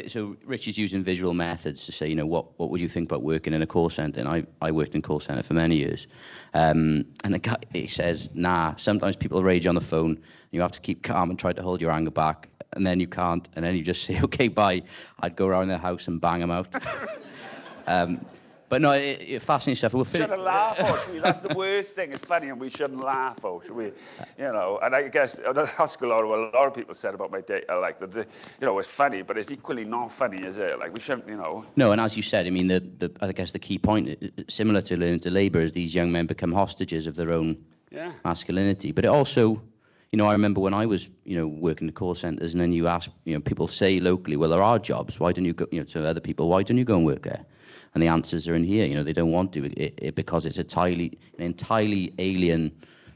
Rich is using visual methods to say, what would you think about working in a call centre? And I worked in call centre for many years, and the guy, he says, sometimes people rage on the phone. You have to keep calm and try to hold your anger back, and then you can't, and then you just say, okay, bye. I'd go around their house and bang them out. But no, fascinating stuff. We shouldn't laugh, should we? That's the worst thing. It's funny, and we shouldn't laugh, should we? You know, and I guess that's what a lot of people said about my data, like that. You know, it's funny, but it's equally not funny, is it? Like we shouldn't, you know. No, and as you said, I mean, I guess the key point, similar to learning to labour, is these young men become hostages of their own masculinity. But it also, you know, I remember when I was, you know, working the call centres, and then you ask, you know, people say locally, well, there are jobs. Why don't you go, you know, to other people? Why don't you go and work there? And the answers are in here. You know, they don't want to because it's an entirely alien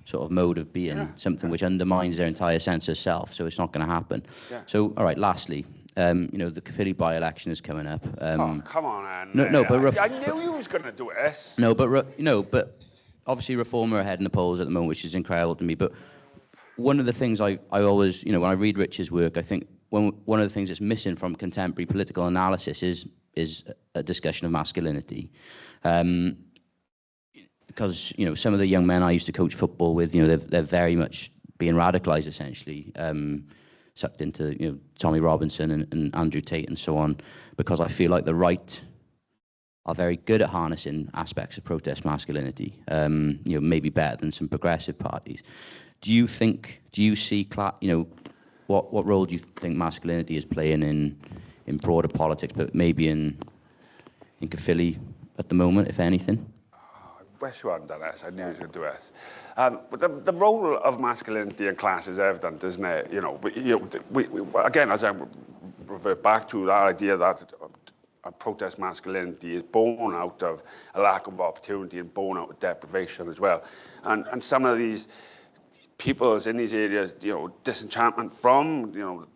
sort of mode of being, something which undermines their entire sense of self. So it's not going to happen. Yeah. So, all right, lastly, you know, the Caerphilly by-election is coming up. Oh, come on, Anne. No, but I knew you was going to do this. No, but obviously Reform are ahead in the polls at the moment, which is incredible to me. But one of the things I always, you know, when I read Rich's work, I think one of the things that's missing from contemporary political analysis is a discussion of masculinity. Because, you know, some of the young men I used to coach football with, you know, they're very much being radicalised, essentially, sucked into, you know, Tommy Robinson and Andrew Tate and so on, because I feel like the right are very good at harnessing aspects of protest masculinity, you know, maybe better than some progressive parties. Do you see, you know, what role do you think masculinity is playing in broader politics, but maybe in Caerphilly at the moment, if anything? I wish you hadn't done this. I knew you was going to do this. But the role of masculinity in class is evident, isn't it? You know, we again, as I revert back to that idea that protest masculinity is born out of a lack of opportunity and born out of deprivation as well. And some of these peoples in these areas, you know, disenchantment from, you know,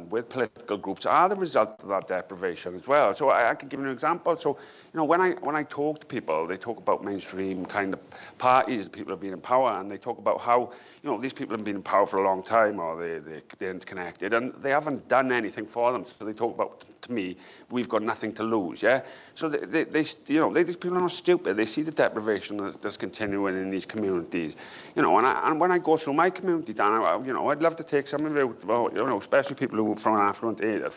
with political groups are the result of that deprivation as well. So I can give you an example. So, you know, when I talk to people, they talk about mainstream kind of parties, people have been in power, and they talk about how, you know, these people have been in power for a long time, or they're interconnected, and they haven't done anything for them. So they talk about, to me, we've got nothing to lose, yeah? So they you know, these people are not stupid. They see the deprivation that's continuing in these communities, you know, and when I go through my community, Dan, you know, I'd love to take some of you, you know, especially people who are from an affluent area,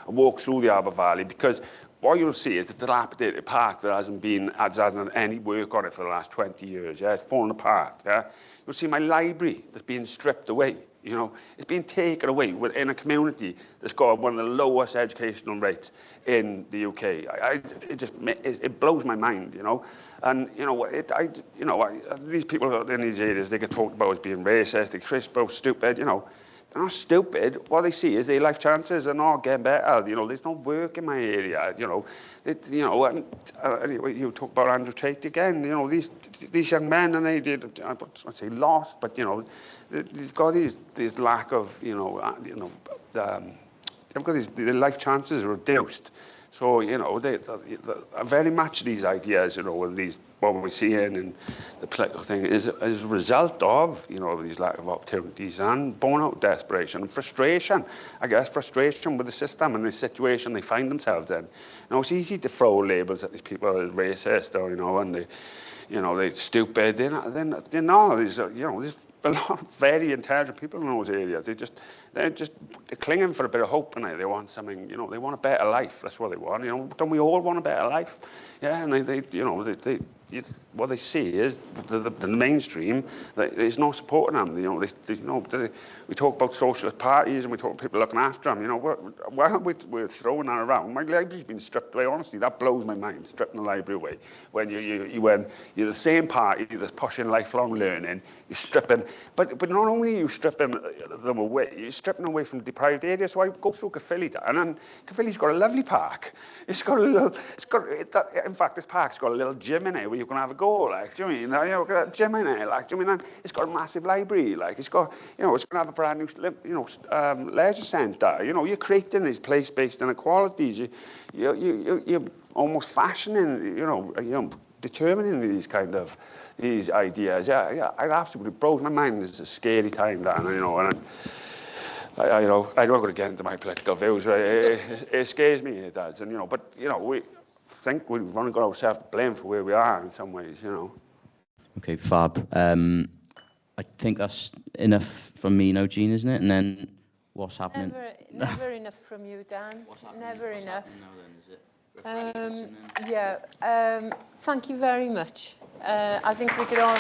walk through the Arbor Valley, because what you'll see is a dilapidated park that hasn't had any work on it for the last 20 years. Yeah, it's fallen apart. Yeah, you'll see my library that's being stripped away. You know, it's being taken away within a community that's got one of the lowest educational rates in the UK. It blows my mind. You know, and you know, these people in these areas, they get talked about as being racist, they get about stupid. You know. They're not stupid. What they see is their life chances are not getting better. You know, there's no work in my area. You know, you talk about Andrew Tate again. You know, these young men, and they did, I'd say lost, but you know, they've got this lack of, you know, they've got their life chances are reduced. So, you know, they very much these ideas, you know, and these, what we're seeing in the political thing is a result of, you know, these lack of opportunities and born out desperation and frustration, I guess, frustration with the system and the situation they find themselves in. You know, it's easy to throw labels at these people as racist or, you know, and they, you know, they're stupid. They're not, there's, you know, there's a lot of very intelligent people in those areas. They're clinging for a bit of hope, and they want something, you know, they want a better life. That's what they want, you know. Don't we all want a better life? Yeah, and they you know, what they see is the mainstream that is not supporting them. You know, we talk about socialist parties and we talk about people looking after them. You know, while we're throwing that around, my library's been stripped away. Honestly, that blows my mind. Stripping the library away when you're the same party that's pushing lifelong learning. You're stripping, but not only are you stripping them away, you're stripping away from deprived areas. So I go through Caerphilly, and Caerphilly's got a lovely park. In fact, this park's got a little gym in it where you can have a go, like, do you mean? You know, got a gym in it, like, do you mean? And it's got a massive library, like, it's got, you know, it's going to have a brand new, you know, leisure centre. You know, you're creating these place-based inequalities. You're almost fashioning, you know, determining these ideas. Yeah, it absolutely blows my mind. It's a scary time, that, you know, and I don't want to get into my political views, but it scares me, it does, and you know, but you know, we think we've only got ourselves to blame for where we are in some ways, you know. Okay, fab. I think that's enough from me now, Jean, isn't it? And then what's happening? Never enough from you, Dan. Never enough. Now, then, is it? Thank you very much. I think we could all...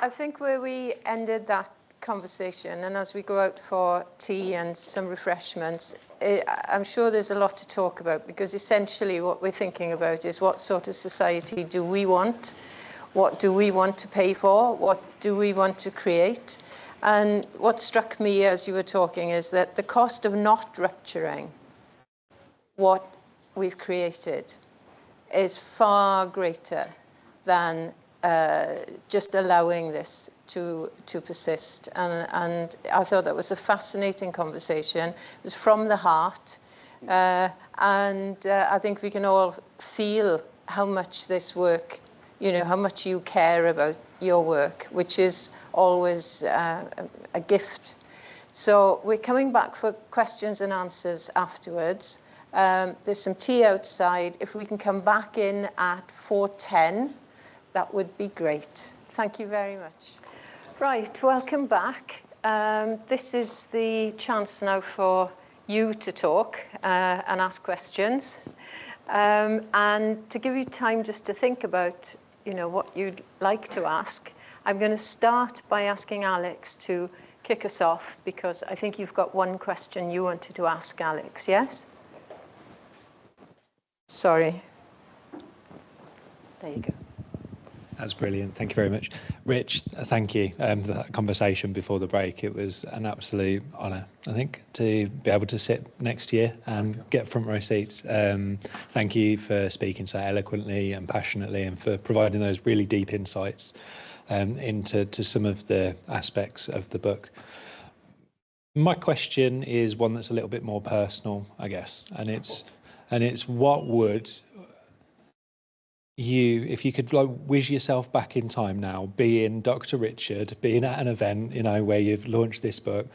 I think where we ended that conversation, and as we go out for tea and some refreshments, I'm sure there's a lot to talk about, because essentially what we're thinking about is what sort of society do we want? What do we want to pay for? What do we want to create? And what struck me as you were talking is that the cost of not rupturing what we've created is far greater than just allowing this to persist. And I thought that was a fascinating conversation. It was from the heart. I think we can all feel how much this work, how much you care about your work, which is always a gift. So we're coming back for questions and answers afterwards. There's some tea outside. If we can come back in at 4:10, that would be great. Thank you very much. Right, welcome back. This is the chance now for you to talk and ask questions. And to give you time just to think about, what you'd like to ask, I'm going to start by asking Alex to kick us off, because I think you've got one question you wanted to ask Alex, yes? Sorry. There you go. That's brilliant. Thank you very much. Rich, thank you for that conversation before the break. It was an absolute honour, I think, to be able to sit next to you and get front row seats. Thank you for speaking so eloquently and passionately, and for providing those really deep insights into some of the aspects of the book. My question is one that's a little bit more personal, I guess, and it's what would you, if you could whiz yourself back in time now, being Dr. Richard, being at an event, where you've launched this book,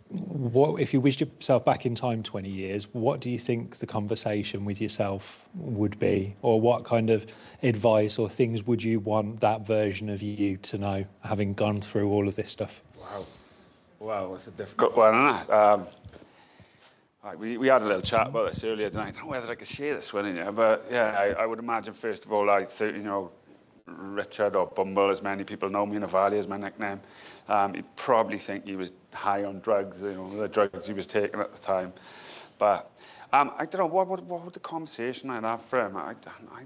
what if you whizzed yourself back in time 20 years, what do you think the conversation with yourself would be? Or what kind of advice or things would you want that version of you to know, having gone through all of this stuff? Wow, it's a difficult one, isn't it? We had a little chat about this earlier tonight. I don't know whether I could share this one in here, but yeah, I would imagine, first of all, Richard, or Bumble, as many people know me, Navali is my nickname. You'd probably think he was high on drugs, the drugs he was taking at the time. But I don't know, what would the conversation I'd have for him? I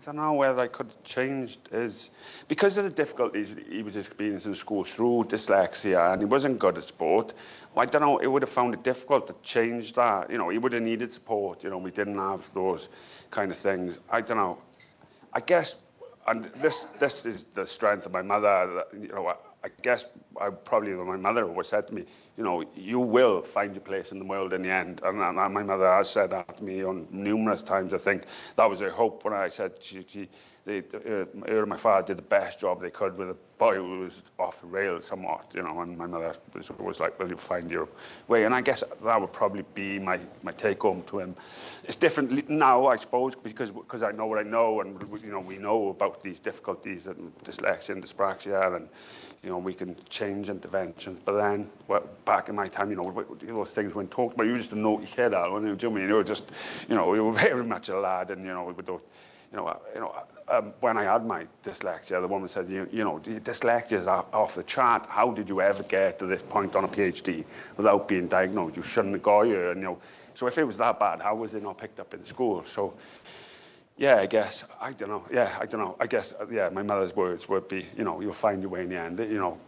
don't know whether I could have changed his... Because of the difficulties he was experiencing in school through dyslexia, and he wasn't good at sport, I don't know, it would have found it difficult to change that. He would have needed support. We didn't have those kind of things. I don't know. I guess, and this is the strength of my mother, I guess my mother always said to me, you will find your place in the world in the end. And my mother has said that to me on numerous times. I think that was her hope when I said her and my father did the best job they could with a boy who was off the rails somewhat, and my mother was always like, well, you'll find your way. And I guess that would probably be my take home to him. It's different now, I suppose, because I know what I know, and we know about these difficulties and dyslexia and dyspraxia, and we can change interventions. But then, back in my time, those things weren't talked about. You were just a naughty kid, Alan. You were just, you were very much a lad, and with those, when I had my dyslexia, the woman said, dyslexia is off the chart. How did you ever get to this point on a PhD without being diagnosed? You shouldn't have got here. And, so if it was that bad, how was it not picked up in school? So, yeah, I guess, I don't know. Yeah, I don't know. I guess, my mother's words would be, you'll find your way in the end.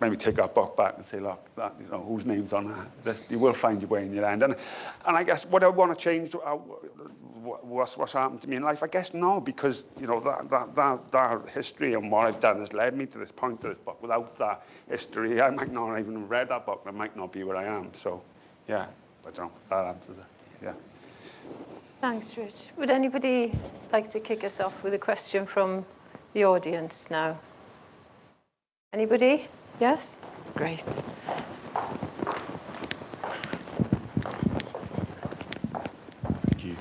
Maybe take that book back and say, look, that, whose name's on that? You will find your way in the end. And I guess what I want to change, what's happened to me in life, I guess no, because, that history and what I've done has led me to this point, to this book. Without that history, I might not even have read that book, and I might not be where I am. So, yeah, I don't know if that answers it. Yeah. Thanks, Rich. Would anybody like to kick us off with a question from the audience now? Anybody? Yes? Great. Thank you.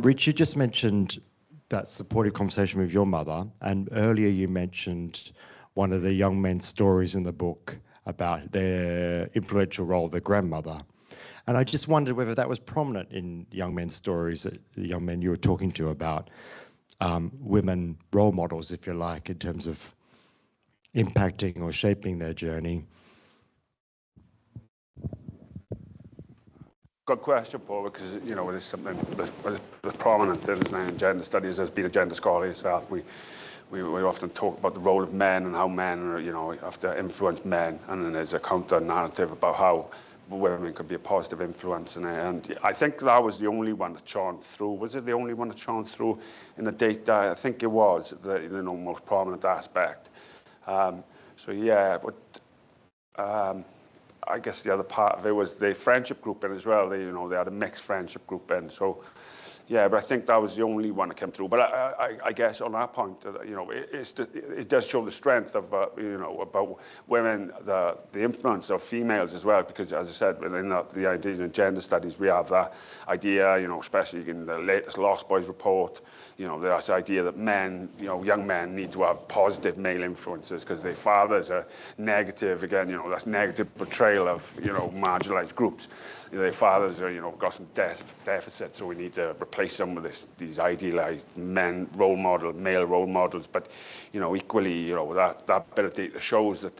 Rich, you just mentioned that supportive conversation with your mother. And earlier you mentioned one of the young men's stories in the book about their influential role of their grandmother. And I just wondered whether that was prominent in young men's stories, that the young men you were talking to about women role models, if you like, in terms of impacting or shaping their journey. Good question, Paul, because, you know, it is something that's prominent in gender studies. As being a gender scholar yourself, we often talk about the role of men and how men are, you know, have to influence men, and then there's a counter narrative about how women could be a positive influence in it. And I think that was the only one that shone through. Was it the only one that shone through in the data? I think it was the, you know, most prominent aspect. So yeah, but I guess the other part of it was the friendship group in as well. They, you know, they had a mixed friendship group in. So yeah, but I think that was the only one that came through. But I guess on that point, you know, it does show the strength of, you know, about women, the influence of females as well. Because as I said, within the idea of gender studies, we have that idea, you know, especially in the latest Lost Boys report, you know, there's the idea that men, you know, young men need to have positive male influences because their fathers are negative. Again, you know, that's negative portrayal of, you know, marginalized groups. You know, their fathers are, you know, got some deficits, so we need to replace them with these idealized male role models. But, you know, equally, you know, that bit of data shows that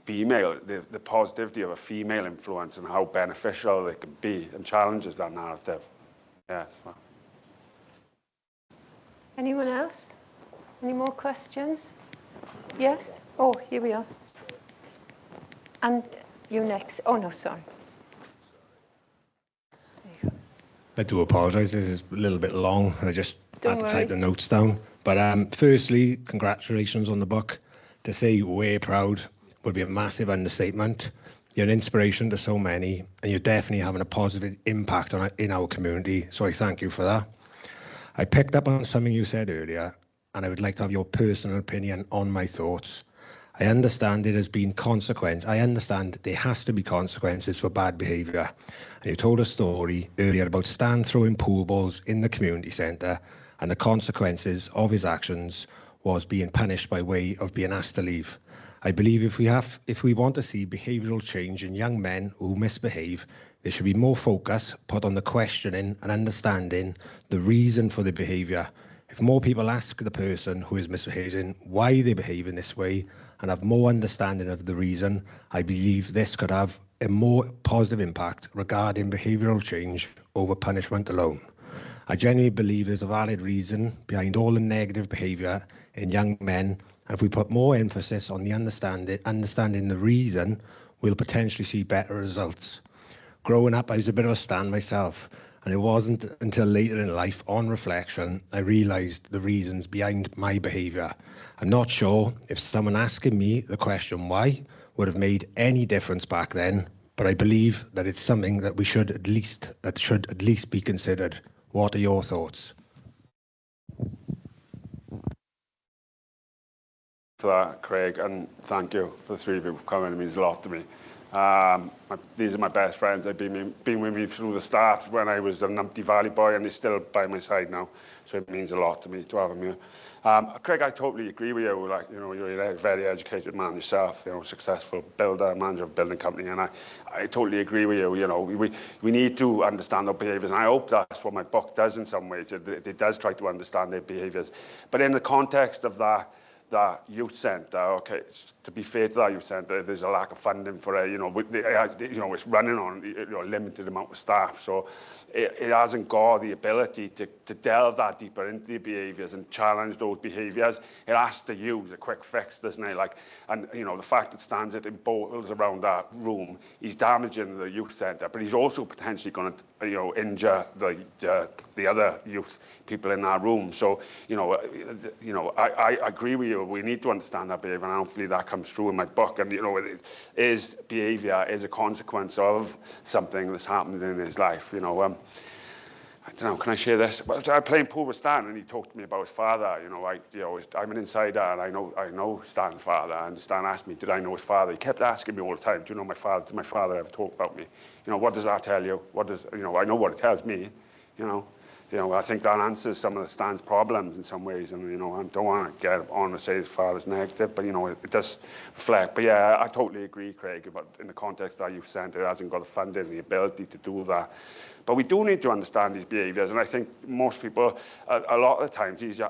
the positivity of a female influence and how beneficial they can be and challenges that narrative. Yeah. So. Anyone else? Any more questions? Yes? Oh, here we are. And you next. Oh, no, sorry. I do apologise, this is a little bit long. I just had to type the notes down. But firstly, congratulations on the book. To say we're proud would be a massive understatement. You're an inspiration to so many, and you're definitely having a positive impact in our community, so I thank you for that. I picked up on something you said earlier, and I would like to have your personal opinion on my thoughts. I understand it has been consequence. I understand there has to be consequences for bad behaviour. And you told a story earlier about Stan throwing pool balls in the community centre, and the consequences of his actions was being punished by way of being asked to leave. I believe if we want to see behavioural change in young men who misbehave, there should be more focus put on the questioning and understanding the reason for the behaviour. If more people ask the person who is misbehaving why they behave in this way and have more understanding of the reason, I believe this could have a more positive impact regarding behavioural change over punishment alone. I genuinely believe there's a valid reason behind all the negative behaviour in young men, and if we put more emphasis on the understanding the reason, we'll potentially see better results. Growing up, I was a bit of a Stan myself, and it wasn't until later in life, on reflection, I realised the reasons behind my behaviour. I'm not sure if someone asking me the question why would have made any difference back then, but I believe that it's something that should at least be considered. What are your thoughts? For that, Craig, and thank you for the three of you for coming. It means a lot to me. These are my best friends. They've been with me through the start when I was a Numpty Valley boy, and they're still by my side now. So it means a lot to me to have them here. Craig, I totally agree with you. Like, you know, you're a very educated man yourself. You know, successful builder, manager of a building company, and I totally agree with you. You know, we need to understand our behaviours, and I hope that's what my book does in some ways. It does try to understand their behaviours, but in the context of that youth centre, okay, to be fair to that youth centre, there's a lack of funding for it. You know, it's running on, you know, a limited amount of staff, so it hasn't got the ability to delve that deeper into the behaviours and challenge those behaviours. It has to use a quick fix, doesn't it? Like, and you know, the fact that stands it in bottles around that room, he's damaging the youth centre, but he's also potentially going to, you know, injure the other youth people in that room. So, you know, I agree with you. We need to understand that behaviour, and hopefully that comes through in my book. And you know, behaviour is a consequence of something that's happened in his life. You know, I don't know. Can I share this? I was playing pool with Stan, and he talked to me about his father. You know, I'm an insider, and I know Stan's father. And Stan asked me, did I know his father? He kept asking me all the time, do you know my father? Did my father ever talk about me? You know, what does that tell you? What does, you know? I know what it tells me. You know, you know, I think that answers some of the Stan's problems in some ways, and, you know, I don't want to get on and say as far as negative, but, you know, it does reflect. But yeah, I totally agree, Craig, about in the context that youth centre, it hasn't got the funding and the ability to do that. But we do need to understand these behaviours, and I think most people, a lot of the times, these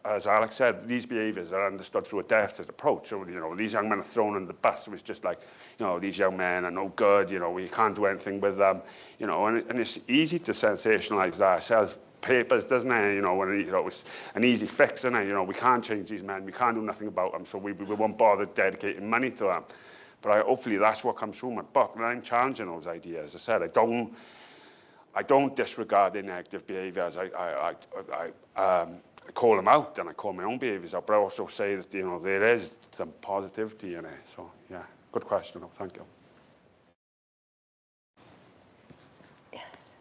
as Alex said, these behaviours are understood through a deficit approach. So, you know, these young men are thrown in the bus. So it's just like, you know, these young men are no good, you know, we can't do anything with them, you know, and it's easy to sensationalise that ourselves. Papers, doesn't it? You know, when you know, it's an easy fix, isn't it? You know, we can't change these men, we can't do nothing about them, so we won't bother dedicating money to them. But hopefully that's what comes through my book, and I'm challenging those ideas. As I said, I don't disregard their negative behaviours. I call them out, and I call my own behaviours out, but I also say that, you know, there is some positivity in it. So, yeah, good question. Thank you. Yes.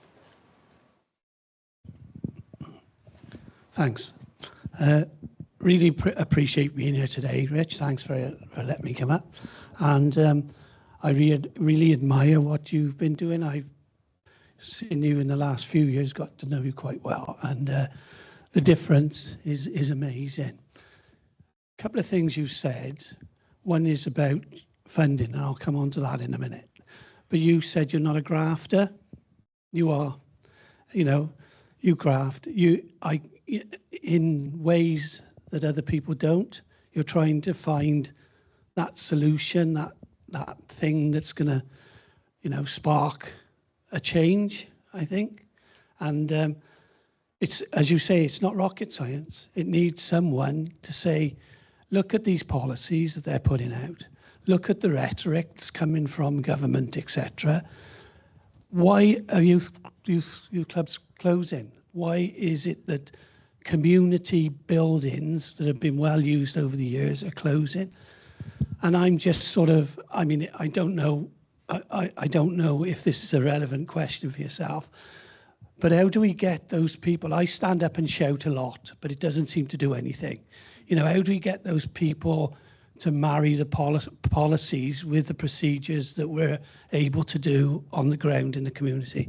Thanks. Really appreciate being here today, Rich. Thanks for letting me come up. And I really admire what you've been doing. I've seen you in the last few years, got to know you quite well, and the difference is amazing. A couple of things you said. One is about funding, and I'll come on to that in a minute. But you said you're not a grafter. You are. You know, you graft. In ways that other people don't. You're trying to find that solution, that thing that's going to, you know, spark a change, I think. And it's, as you say, it's not rocket science. It needs someone to say, look at these policies that they're putting out. Look at the rhetoric that's coming from government, etc. Why are youth clubs closing? Why is it that community buildings that have been well used over the years are closing? And I'm just sort of, I mean, I don't know if this is a relevant question for yourself, but how do we get those people? I stand up and shout a lot, but it doesn't seem to do anything. You know, how do we get those people to marry the policies with the procedures that we're able to do on the ground in the community?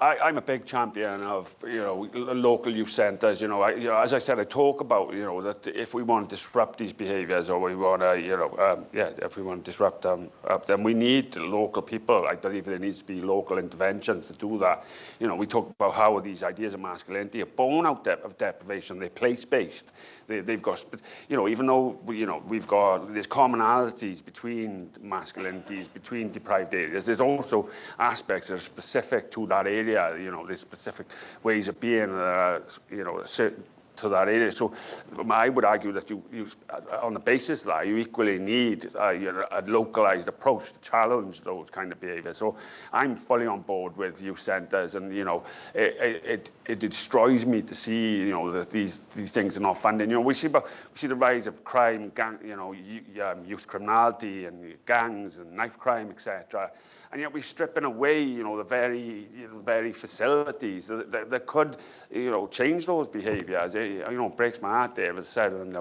I'm a big champion of, you know, local youth centres. You know, as I said, I talk about, you know, that if we want to disrupt these behaviours, or we want to, you know, if we want to disrupt them, then we need local people. I believe there needs to be local interventions to do that. You know, we talk about how these ideas of masculinity are born out of deprivation. They're place-based. They've got, you know, even though, you know, there's commonalities between masculinities, between deprived areas, there's also aspects that are specific to that area. You know, there's specific ways of being, you know, certain to that area. So I would argue that you on the basis of that, you equally need you know, a localized approach to challenge those kind of behaviors. So I'm fully on board with youth centres, and, you know, it destroys me to see, you know, that these things are not funded. You know, we see the rise of crime, you know, youth criminality and gangs and knife crime, etc. And yet we're stripping away, you know, the very facilities that could, you know, change those behaviours. You know, it breaks my heart there, as I said, and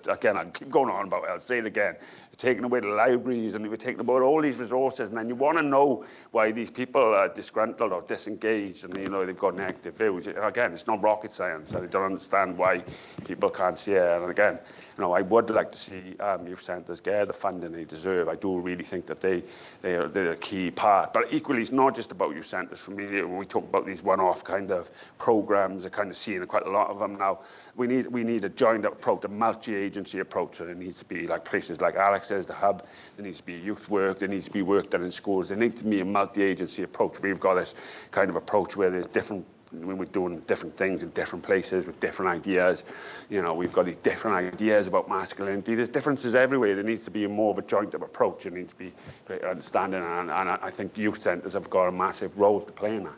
again, I keep going on about it, I'll say it again. You're taking away the libraries, and we're taking away all these resources, and then you want to know why these people are disgruntled or disengaged, and, you know, they've got negative views. Again, it's not rocket science. I don't understand why people can't see it. And again, you know, I would like to see youth centres get the funding they deserve. I do really think that they're a key part. But equally, it's not just about youth centres. For me, when we talk about these one-off kind of programmes, I kind of seeing quite a lot of them now. We need a joined up approach, a multi-agency approach, and it needs to be like places like Alex says, the hub. There needs to be youth work. There needs to be work done in schools. There needs to be a multi-agency approach. We've got this kind of approach where there's different, when we're doing different things in different places with different ideas. You know, we've got these different ideas about masculinity. There's differences everywhere. There needs to be more of a joint-up approach. There needs to be greater understanding, and I think youth centres have got a massive role to play in that.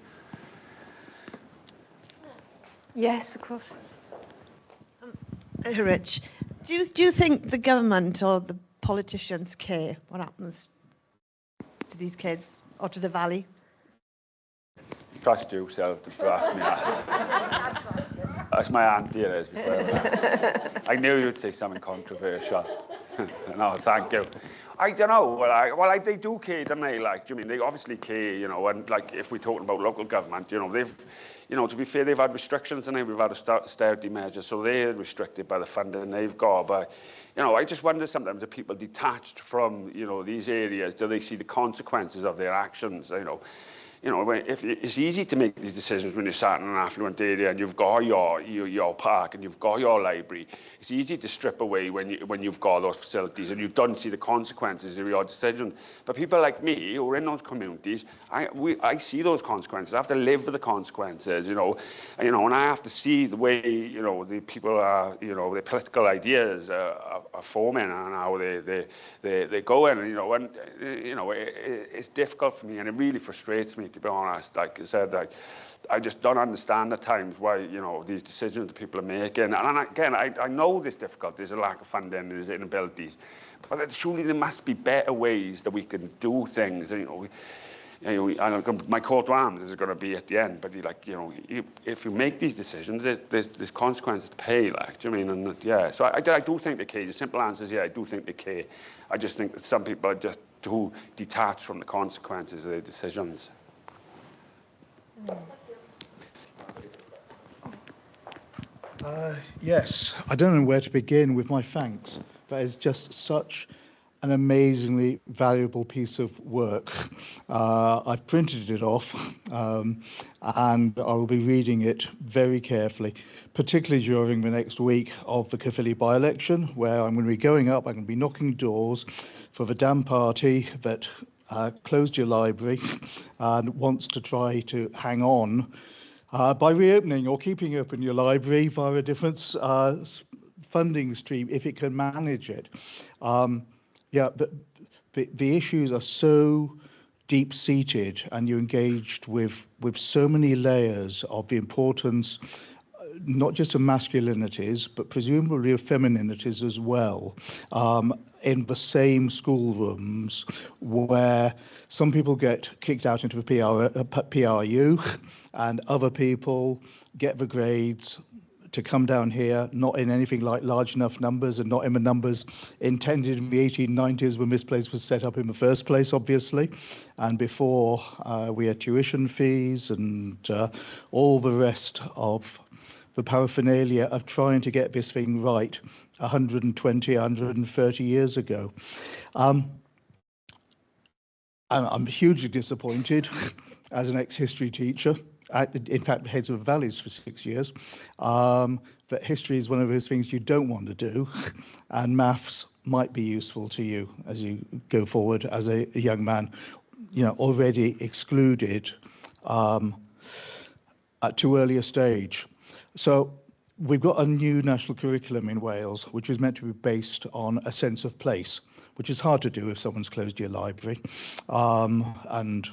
Yes, of course. Rich, do you think the government or the politicians care what happens to these kids or to the valley? Trust yourself to ask me that. That's my aunt here is before. I knew you'd say something controversial. No, thank you. I don't know. Well, they do care, don't they? Like, do you mean they obviously care, you know? And like, if we're talking about local government, you know, to be fair, they've had restrictions, and we've had austerity measures, so they're restricted by the funding they've got. But you know, I just wonder sometimes, are people detached from, you know, these areas? Do they see the consequences of their actions? You know, if it's easy to make these decisions when you're sat in an affluent area and you've got your park and you've got your library. It's easy to strip away when you've got those facilities and you don't see the consequences of your decision. But people like me who are in those communities, I see those consequences. I have to live with the consequences, you know, and I have to see the way, you know, the people are, you know, the political ideas are forming and how they go in, you know, and you know, it's difficult for me and it really frustrates me, to be honest. Like I said, I just don't understand at times why, you know, these decisions that people are making. And again, I know there's difficulties, there's a lack of funding, there's inabilities, but surely there must be better ways that we can do things. You know, my call to arms is going to be at the end, but like, you know, if you make these decisions, there's consequences to pay. Like, do you mean? And yeah, so I do think they care. The simple answer is yeah, I do think they care. I just think that some people are just too detached from the consequences of their decisions. Yes, I don't know where to begin with my thanks. That is just such an amazingly valuable piece of work. I've printed it off and I will be reading it very carefully, particularly during the next week of the Caerphilly by-election, where I'm going to be going up, I'm going to be knocking doors for the damn party that closed your library and wants to try to hang on by reopening or keeping open your library via a different funding stream if it can manage it. Yeah, the issues are so deep-seated, and you're engaged with so many layers of the importance, not just of masculinities, but presumably of femininities as well, in the same schoolrooms, where some people get kicked out into the PRU and other people get the grades to come down here, not in anything like large enough numbers and not in the numbers intended in the 1890s when this place was set up in the first place, obviously, and before we had tuition fees and all the rest of the paraphernalia of trying to get this thing right 120, 130 years ago. I'm hugely disappointed as an ex-history teacher, in fact, heads of valleys for 6 years, that history is one of those things you don't want to do, and maths might be useful to you as you go forward as a young man, you know, already excluded at too early a stage. So we've got a new national curriculum in Wales, which is meant to be based on a sense of place, which is hard to do if someone's closed your library, and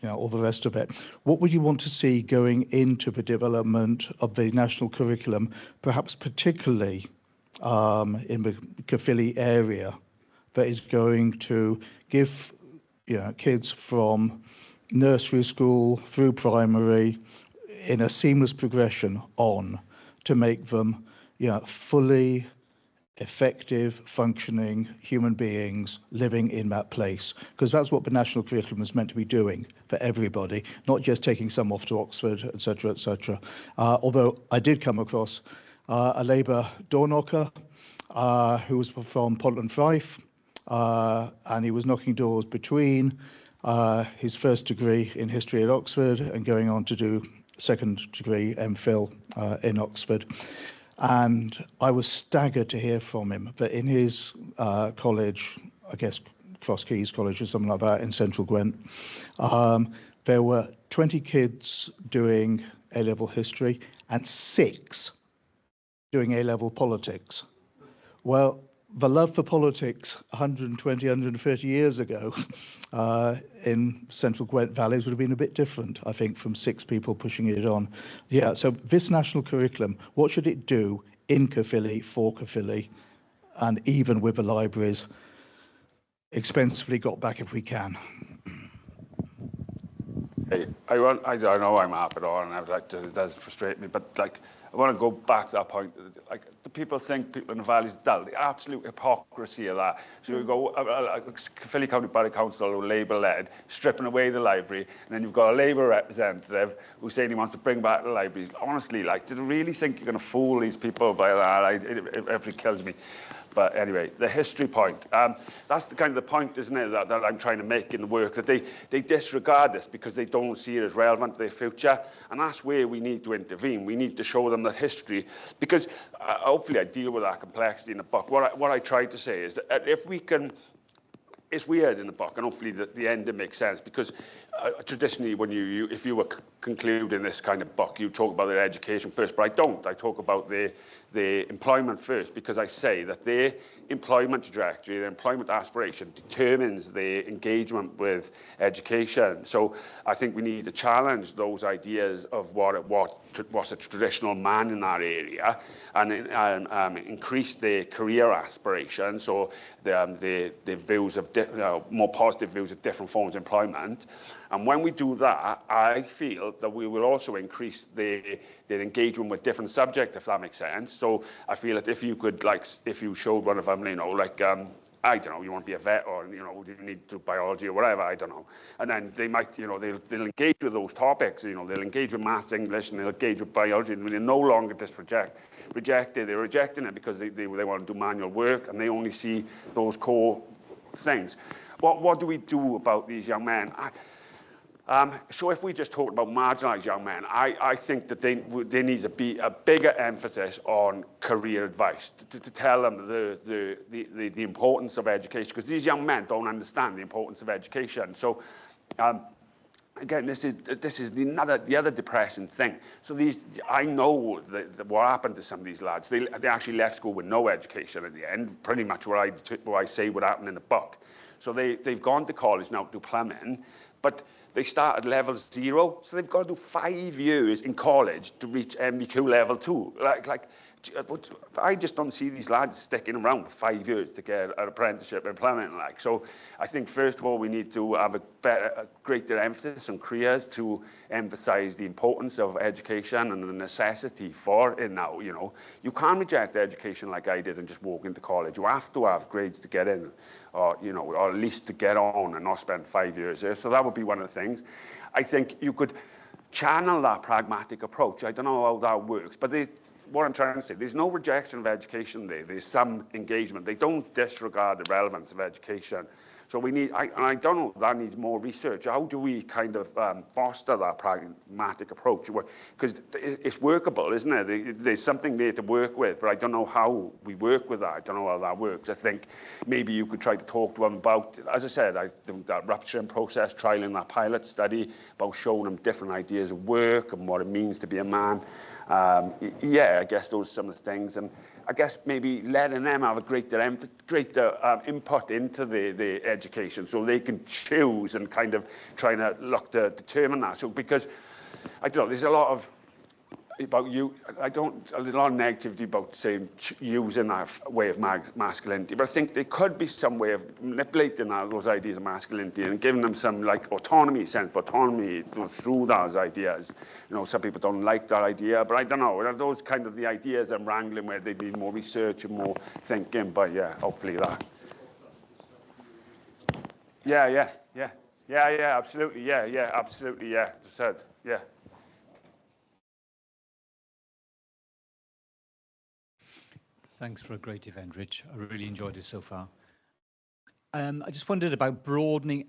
you know, all the rest of it. What would you want to see going into the development of the national curriculum, perhaps particularly in the Caerphilly area, that is going to give, you know, kids from nursery school through primary in a seamless progression on to make them, you know, fully effective, functioning human beings living in that place, because that's what the national curriculum is meant to be doing for everybody, not just taking some off to Oxford, etc., etc. Although I did come across a Labour door knocker who was from Portland Fife, and he was knocking doors between his first degree in history at Oxford and going on to do second degree MPhil in Oxford. And I was staggered to hear from him that in his college, I guess Cross Keys College or something like that in central Gwent, there were 20 kids doing A-level history and 6 doing A-level politics. Well, the love for politics 120, 130 years ago in central Gwent valleys would have been a bit different, I think, from 6 people pushing it on. Yeah, so this national curriculum, what should it do in Caerphilly, for Caerphilly, and even with the libraries, expensively got back if we can? Hey, I don't know I'm happy or and it does frustrate me, but like, I want to go back to that point. Like, do people think people in the valley is dull? The absolute hypocrisy of that. So you go, Philly County Borough Council, or Labour-led, stripping away the library, and then you've got a Labour representative who's saying he wants to bring back the libraries. Honestly, like, do you really think you're going to fool these people by that? It really kills me. But anyway, the history point. That's the kind of the point, isn't it, that I'm trying to make in the work, that they disregard this because they don't see it as relevant to their future. And that's where we need to intervene. We need to show them that history, because hopefully I deal with that complexity in the book. What I tried to say is that if we can, it's weird in the book, and hopefully the ending makes sense, because traditionally when if you were concluding this kind of book, you talk about their education first, but I don't. I talk about their employment first, because I say that their employment trajectory, their employment aspiration determines their engagement with education. So I think we need to challenge those ideas of what's a traditional man in that area, and increase their career aspirations, so the views of more positive views of different forms of employment. And when we do that, I feel that we will also increase their engagement with different subjects, if that makes sense. So I feel that if you could, like, if you showed one of them, you know, like, I don't know, you want to be a vet, or, you know, you need to do biology or whatever, I don't know. And then they might, you know, they'll engage with those topics, you know, they'll engage with maths, English, and they'll engage with biology, and they're no longer just rejected. They're rejecting it because they want to do manual work, and they only see those core things. What do we do about these young men? So if we just talk about marginalised young men, I think that there needs to be a bigger emphasis on career advice, to tell them the importance of education, because these young men don't understand the importance of education. So again, this is the other depressing thing. So I know that what happened to some of these lads. They actually left school with no education at the end, pretty much what I say would happen in the book. So they've gone to college now to do plumbing, but they start at level 0, so they've got to do 5 years in college to reach MBQ level 2. I just don't see these lads sticking around for 5 years to get an apprenticeship in plumbing. Like, so I think first of all we need to have a greater emphasis on careers, to emphasise the importance of education and the necessity for it now. You know, you can't reject education like I did and just walk into college. You have to have grades to get in, or, you know, or at least to get on and not spend 5 years there. So that would be one of the things. I think you could channel that pragmatic approach. I don't know how that works, but what I'm trying to say, there's no rejection of education there. There's some engagement. They don't disregard the relevance of education. So we need, I don't know, that needs more research. How do we kind of foster that pragmatic approach? Because it's workable, isn't it? There's something there to work with, but I don't know how we work with that. I don't know how that works. I think maybe you could try to talk to them about, as I said, that rupturing process, trialing that pilot study, about showing them different ideas of work and what it means to be a man. Yeah, I guess those are some of the things. And I guess maybe letting them have a greater input into the education, so they can choose and kind of trying to look to determine that. So because, I don't know, there's a lot of about you. A lot of negativity about saying using that way of masculinity, but I think there could be some way of manipulating those ideas of masculinity and giving them some like sense of autonomy through those ideas. You know, some people don't like that idea, but I don't know. Those kind of the ideas I'm wrangling where they need more research and more thinking. But yeah, hopefully that. Yeah, absolutely. Yeah, absolutely. Yeah, said. Yeah. Thanks for a great event, Rich. I really enjoyed it so far. I just wondered about broadening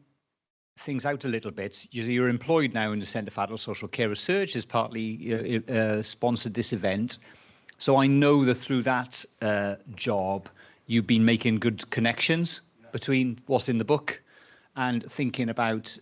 things out a little bit. You're employed now in the Centre for Adult Social Care Research, has partly sponsored this event. So I know that through that job, you've been making good connections between what's in the book and thinking about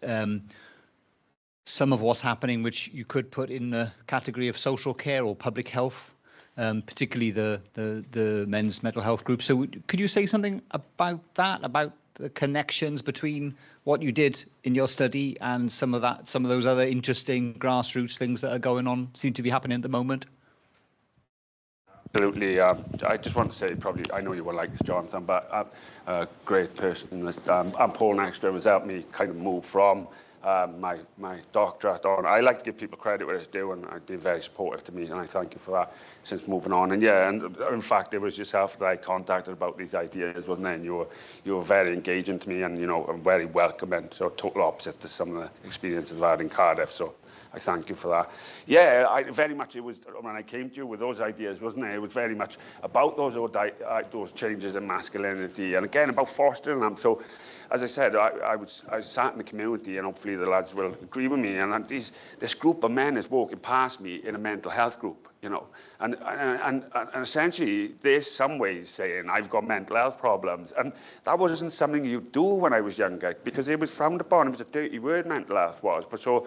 some of what's happening, which you could put in the category of social care or public health. Particularly the men's mental health group. So could you say something about that, about the connections between what you did in your study and some of those other interesting grassroots things that are going on, seem to be happening at the moment? Absolutely. I just want to say, probably, I know you will like this, Jonathan, but a great person. And Paul Nexter has helped me kind of move from my doctorate on. I like to give people credit where it's due, and I've been very supportive to me, and I thank you for that since moving on. And yeah, and in fact, it was yourself that I contacted about these ideas, wasn't it? And you were very engaging to me, and very welcoming. So total opposite to some of the experiences I've had in Cardiff. So I thank you for that. Yeah, very much it was when I came to you with those ideas, wasn't it? It was very much about those changes in masculinity, and again about fostering them. So, as I said, I sat in the community, and hopefully the lads will agree with me. And this group of men is walking past me in a mental health group, and essentially they're some ways saying I've got mental health problems, and that wasn't something you do when I was younger because it was frowned upon. It was a dirty word, mental health was, but so.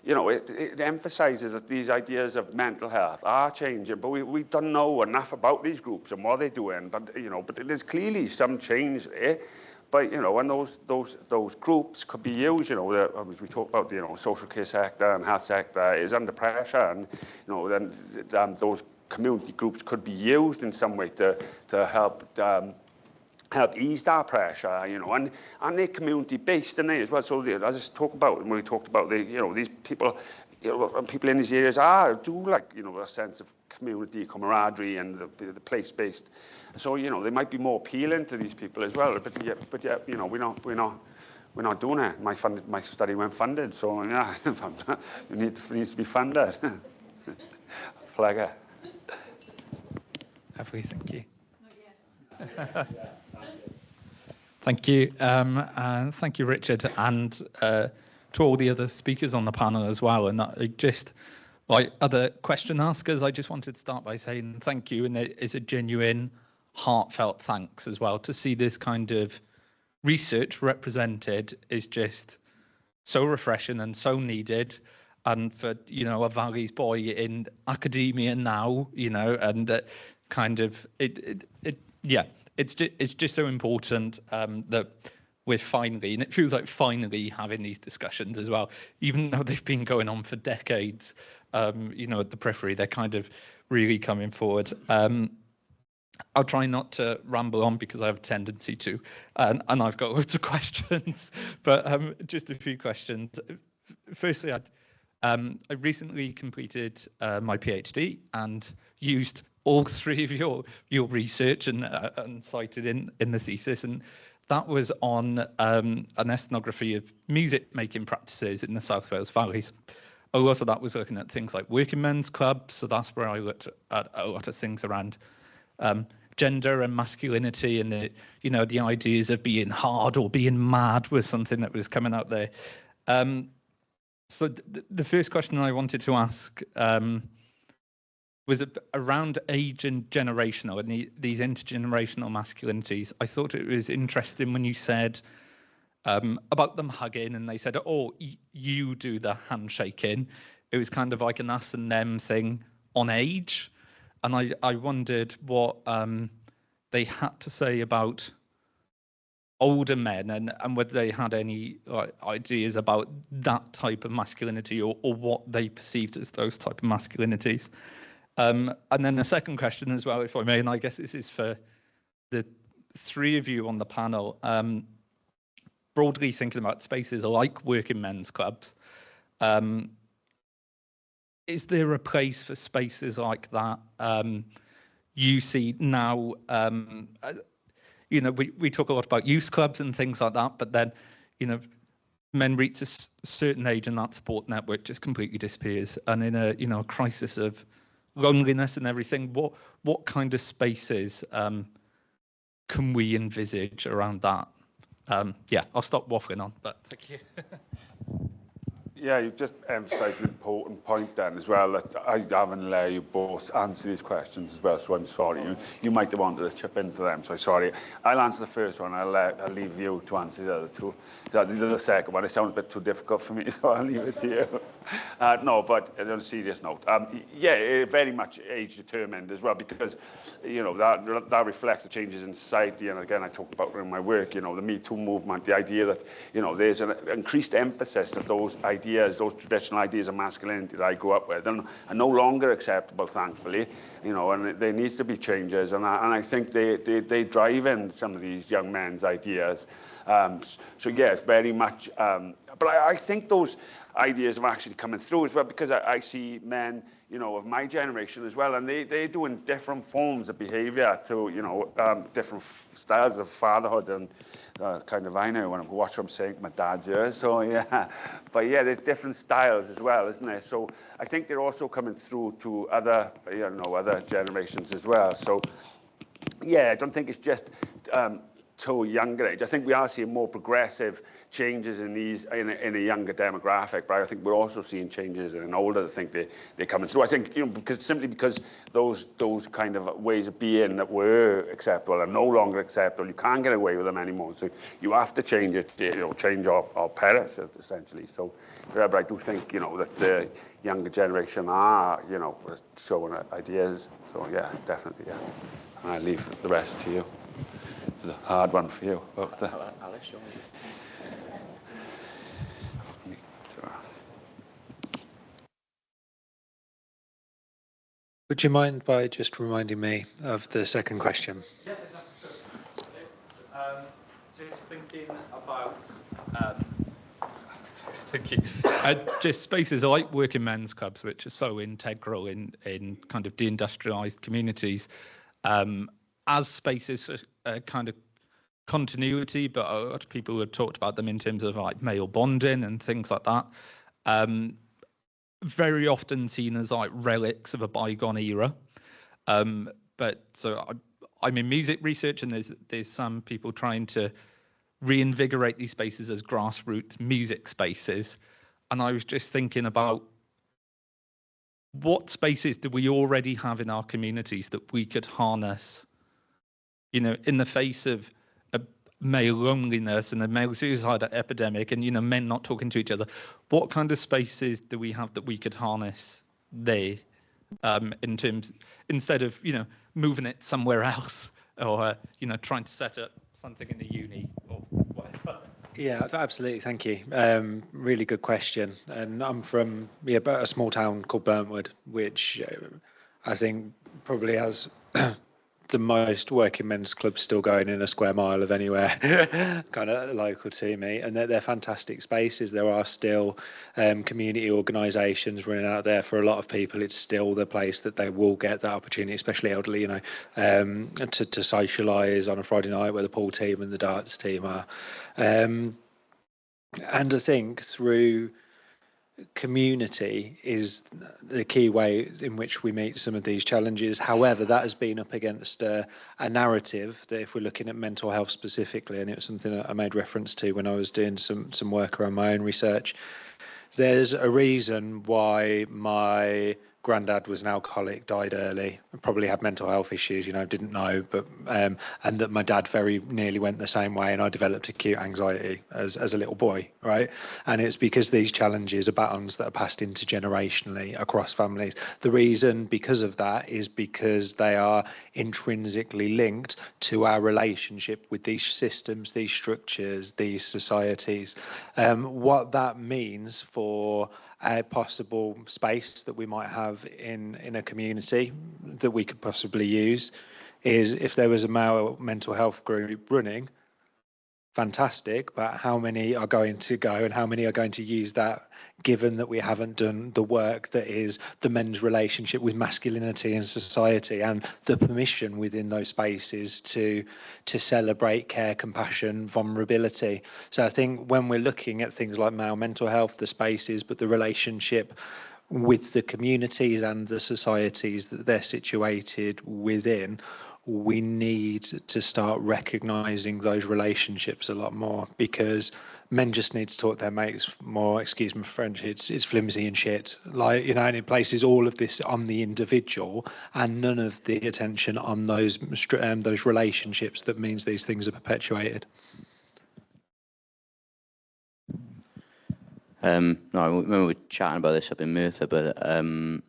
It emphasises that these ideas of mental health are changing, but we don't know enough about these groups and what they're doing. But there's clearly some change there. But and those groups could be used. As we talk about the social care sector and health sector is under pressure, and then those community groups could be used in some way to help. Help ease that pressure, and they're community-based, and they as well. So as I talk about, when we talked about these people, people in these areas do like a sense of community, camaraderie, and the place-based. So they might be more appealing to these people as well. But we're not doing it. My study went funded, so yeah, it needs to be funded. Flagger. Have we? Thank you. Thank you, and thank you, Richard, and to all the other speakers on the panel as well. And just like other question askers, I just wanted to start by saying thank you, and it is a genuine, heartfelt thanks as well. To see this kind of research represented is just so refreshing and so needed. And for a Valleys boy in academia now, and kind of yeah. It's just so important that we're finally, and it feels like finally having these discussions as well, even though they've been going on for decades, at the periphery, they're kind of really coming forward. I'll try not to ramble on because I have a tendency to, and I've got loads of questions, but just a few questions. Firstly, I recently completed my PhD and used all three of your research and cited in the thesis, and that was on an ethnography of music making practices in the South Wales Valleys. A lot of that was looking at things like working men's clubs, so that's where I looked at a lot of things around gender and masculinity, and the ideas of being hard or being mad was something that was coming out there. So the first question I wanted to ask was around age and generational and these intergenerational masculinities. I thought it was interesting when you said about them hugging, and they said, "Oh, you do the handshaking." It was kind of like an us and them thing on age, and I wondered what they had to say about older men and whether they had any ideas about that type of masculinity or what they perceived as those type of masculinities. And then the second question as well, if I may, and I guess this is for the three of you on the panel, broadly thinking about spaces like working men's clubs, is there a place for spaces like that you see now? We talk a lot about youth clubs and things like that, but then, men reach a certain age and that support network just completely disappears. And in a crisis of loneliness and everything, what kind of spaces can we envisage around that? Yeah, I'll stop waffling on, but thank you. Yeah, you've just emphasised an important point then as well, that I haven't let you both answer these questions as well, so I'm sorry. You might have wanted to chip into them, so sorry. I'll answer the first one, I'll leave you to answer the other two. The second one, it sounds a bit too difficult for me, so I'll leave it to you. No, but on a serious note, yeah, very much age determined as well, because, that reflects the changes in society, and again, I talk about it in my work, the Me Too movement, the idea that, there's an increased emphasis of those ideas ideas, those traditional ideas of masculinity that I grew up with, are no longer acceptable, thankfully, you know, and there needs to be changes, and I think they drive in some of these young men's ideas. So yeah, it's very much, but I think those ideas are actually coming through as well, because I see men, you know, of my generation as well, and they're doing different forms of behaviour to, you know, different styles of fatherhood, and kind of, I know when I watch what I'm saying, my dad's here, so yeah. But yeah, there's different styles as well, isn't there? So I think they're also coming through to other, you know, other generations as well. So yeah, I don't think it's just to a younger age. I think we are seeing more progressive changes in these in a younger demographic, but I think we're also seeing changes in an older. I think they're coming through. I think, you know, because those kind of ways of being that were acceptable are no longer acceptable. You can't get away with them anymore. So you have to change it, you know, change our parents essentially. So, yeah, but I do think, you know, that the younger generation are, you know, showing ideas. So yeah, definitely, yeah. And I leave the rest to you. It's a hard one for you. But, Alice, would you mind by just reminding me of the second question? Yeah, just thinking about just spaces like working men's clubs, which are so integral in kind of deindustrialized communities, as spaces for kind of continuity, but a lot of people have talked about them in terms of like male bonding and things like that. Very often seen as like relics of a bygone era. But so I'm in music research, and there's some people trying to reinvigorate these spaces as grassroots music spaces. And I was just thinking about what spaces do we already have in our communities that we could harness, you know, in the face of a male loneliness and a male suicide epidemic, and, you know, men not talking to each other. What kind of spaces do we have that we could harness there, in terms, instead of, you know, moving it somewhere else, or you know, trying to set up something in the uni or whatever? Yeah, absolutely. Thank you. Really good question. And I'm from a small town called Burntwood, which I think probably has the most working men's clubs still going in a square mile of anywhere kind of local to me, and they're fantastic spaces. There are still community organisations running out there. For a lot of people, it's still the place that they will get that opportunity, especially elderly, you know, to socialise on a Friday night where the pool team and the darts team are. And I think through community is the key way in which we meet some of these challenges. However, that has been up against a narrative that, if we're looking at mental health specifically, and it was something that I made reference to when I was doing some work around my own research, there's a reason why my granddad was an alcoholic, died early, probably had mental health issues, you know, didn't know, but and that my dad very nearly went the same way, and I developed acute anxiety as a little boy, right? And it's because these challenges are batons that are passed intergenerationally across families. The reason because of that is because they are intrinsically linked to our relationship with these systems, these structures, these societies. What that means for a possible space that we might have in a community that we could possibly use is, if there was a male mental health group running, fantastic, but how many are going to go and how many are going to use that, given that we haven't done the work that is the men's relationship with masculinity in society and the permission within those spaces to celebrate care, compassion, vulnerability. So I think when we're looking at things like male mental health, the spaces, but the relationship with the communities and the societies that they're situated within, we need to start recognising those relationships a lot more, because men just need to talk to their mates more. Excuse my French, it's flimsy and shit. Like, you know, and it places all of this on the individual and none of the attention on those relationships that means these things are perpetuated. No, I remember we were chatting about this up in Merthyr, but I'm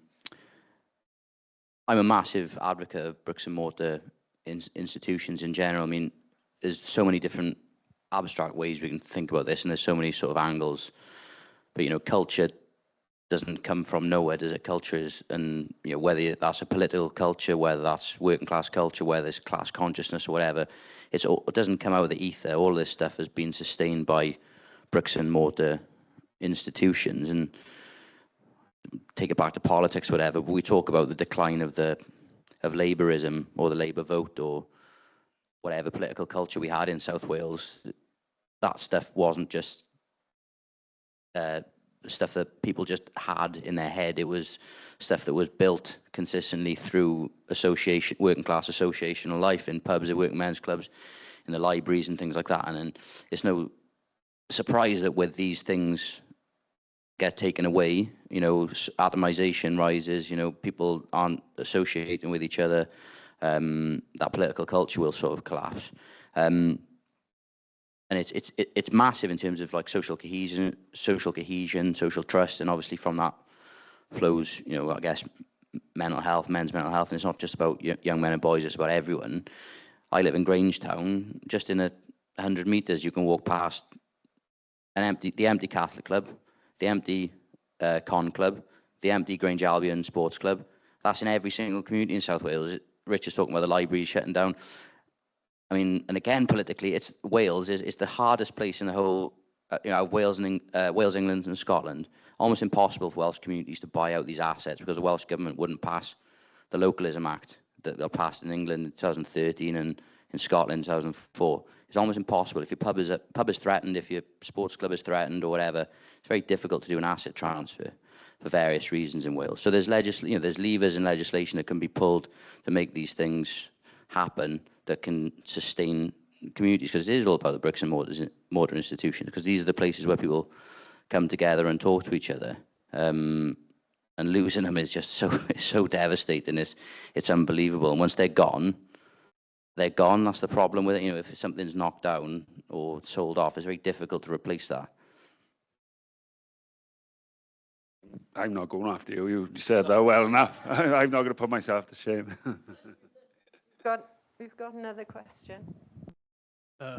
a massive advocate of bricks and mortar institutions in general. I mean, there's so many different abstract ways we can think about this, and there's so many sort of angles. But, you know, culture doesn't come from nowhere, does it? Culture is, and, you know, whether that's a political culture, whether that's working class culture, whether it's class consciousness or whatever, it doesn't come out of the ether. All this stuff has been sustained by bricks and mortar institutions. And take it back to politics, whatever, but we talk about the decline of Labourism or the Labour vote or whatever political culture we had in South Wales. That stuff wasn't just stuff that people just had in their head. It was stuff that was built consistently through association, working class associational life in pubs, at working men's clubs, in the libraries and things like that. And then it's no surprise that with these things get taken away, you know, atomization rises, you know, people aren't associating with each other, that political culture will sort of collapse. And it's massive in terms of like social cohesion, social trust, and obviously from that flows, you know, I guess mental health, men's mental health, and it's not just about young men and boys, it's about everyone. I live in Grangetown. Just in 100 meters, you can walk past the empty Catholic club, the empty Con club, the empty Grange Albion Sports Club. That's in every single community in South Wales. Rich is talking about the libraries shutting down. I mean, and again, politically, Wales is the hardest place in the whole, you know, Wales, England, and Scotland. Almost impossible for Welsh communities to buy out these assets because the Welsh government wouldn't pass the Localism Act that got passed in England in 2013 and in Scotland in 2004. It's almost impossible. If your pub is threatened, if your sports club is threatened or whatever, it's very difficult to do an asset transfer for various reasons in Wales. So there's there's levers in legislation that can be pulled to make these things happen that can sustain communities, because it is all about the bricks and mortar institutions, because these are the places where people come together and talk to each other. And losing them is just so devastating. It's unbelievable. And once they're gone. That's the problem with it. You know, if something's knocked down or sold off, it's very difficult to replace that. I'm not going after you. You said that well enough. I'm not going to put myself to shame. We've got another question.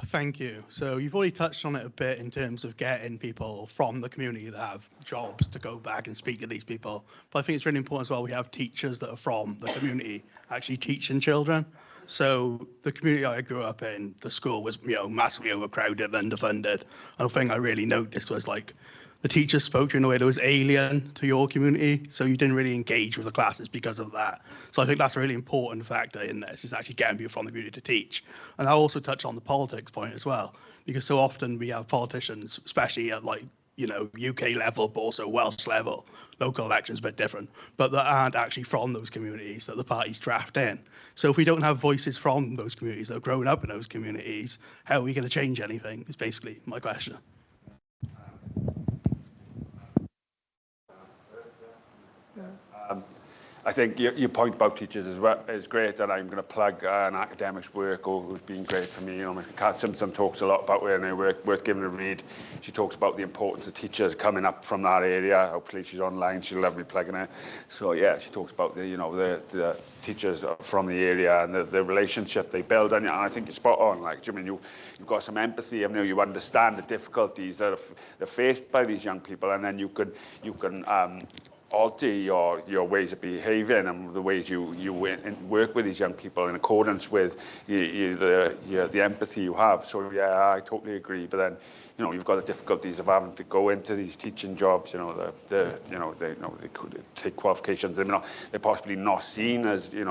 Thank you. So you've already touched on it a bit in terms of getting people from the community that have jobs to go back and speak to these people. But I think it's really important as well we have teachers that are from the community actually teaching children. So the community I grew up in, the school was, you know, massively overcrowded, underfunded. And the thing I really noticed was like the teachers spoke to you in a way that was alien to your community, so you didn't really engage with the classes because of that. So I think that's a really important factor in this, is actually getting people from the community to teach. And I'll also touch on the politics point as well, because so often we have politicians, especially at like, you know, UK level, but also Welsh level, local elections a bit different, but that aren't actually from those communities that the parties draft in. So if we don't have voices from those communities that have grown up in those communities, how are we going to change anything, is basically my question. I think your point about teachers is great, and I'm going to plug an academic's work who's been great for me. You know, Kat Simpson talks a lot about where they work, worth giving a read. She talks about the importance of teachers coming up from that area. Hopefully she's online. She'll love me plugging her. So yeah, she talks about the teachers from the area and the relationship they build, and I think you're spot on. Like, I mean, you've got some empathy. You understand the difficulties that are faced by these young people, and then you can alter your ways of behaving and the ways you work with these young people in accordance with the empathy you have. So yeah, I totally agree. But then, you know, you've got the difficulties of having to go into these teaching jobs. You know, they could take qualifications. They're possibly not seen as, we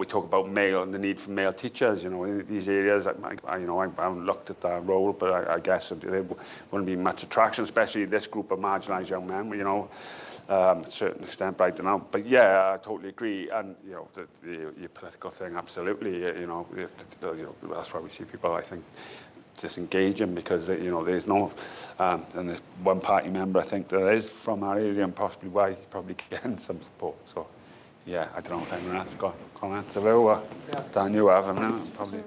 talk about male and the need for male teachers. You know, in these areas, I haven't looked at that role, but I guess there wouldn't be much attraction, especially this group of marginalised young men. You know. To a certain extent, but I don't know. But yeah, I totally agree. And your political thing, absolutely. That's why we see people, I think, disengaging, because there's no, and there's one party member I think that is from our area, and possibly why he's probably getting some support. So yeah, I don't know if anyone else has got comments about or Dan, you have, probably.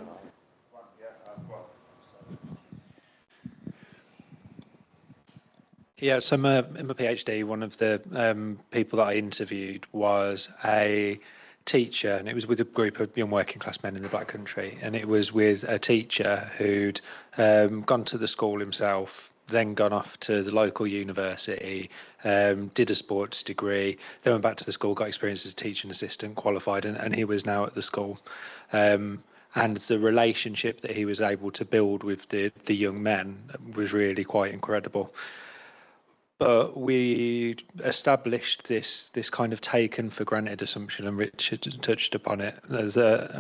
Yeah, so in my PhD, one of the people that I interviewed was a teacher, and it was with a group of young working class men in the Black Country, and it was with a teacher who'd gone to the school himself, then gone off to the local university, did a sports degree, then went back to the school, got experience as a teaching assistant, qualified, and he was now at the school. And the relationship that he was able to build with the young men was really quite incredible. But we established this kind of taken for granted assumption, and Richard touched upon it,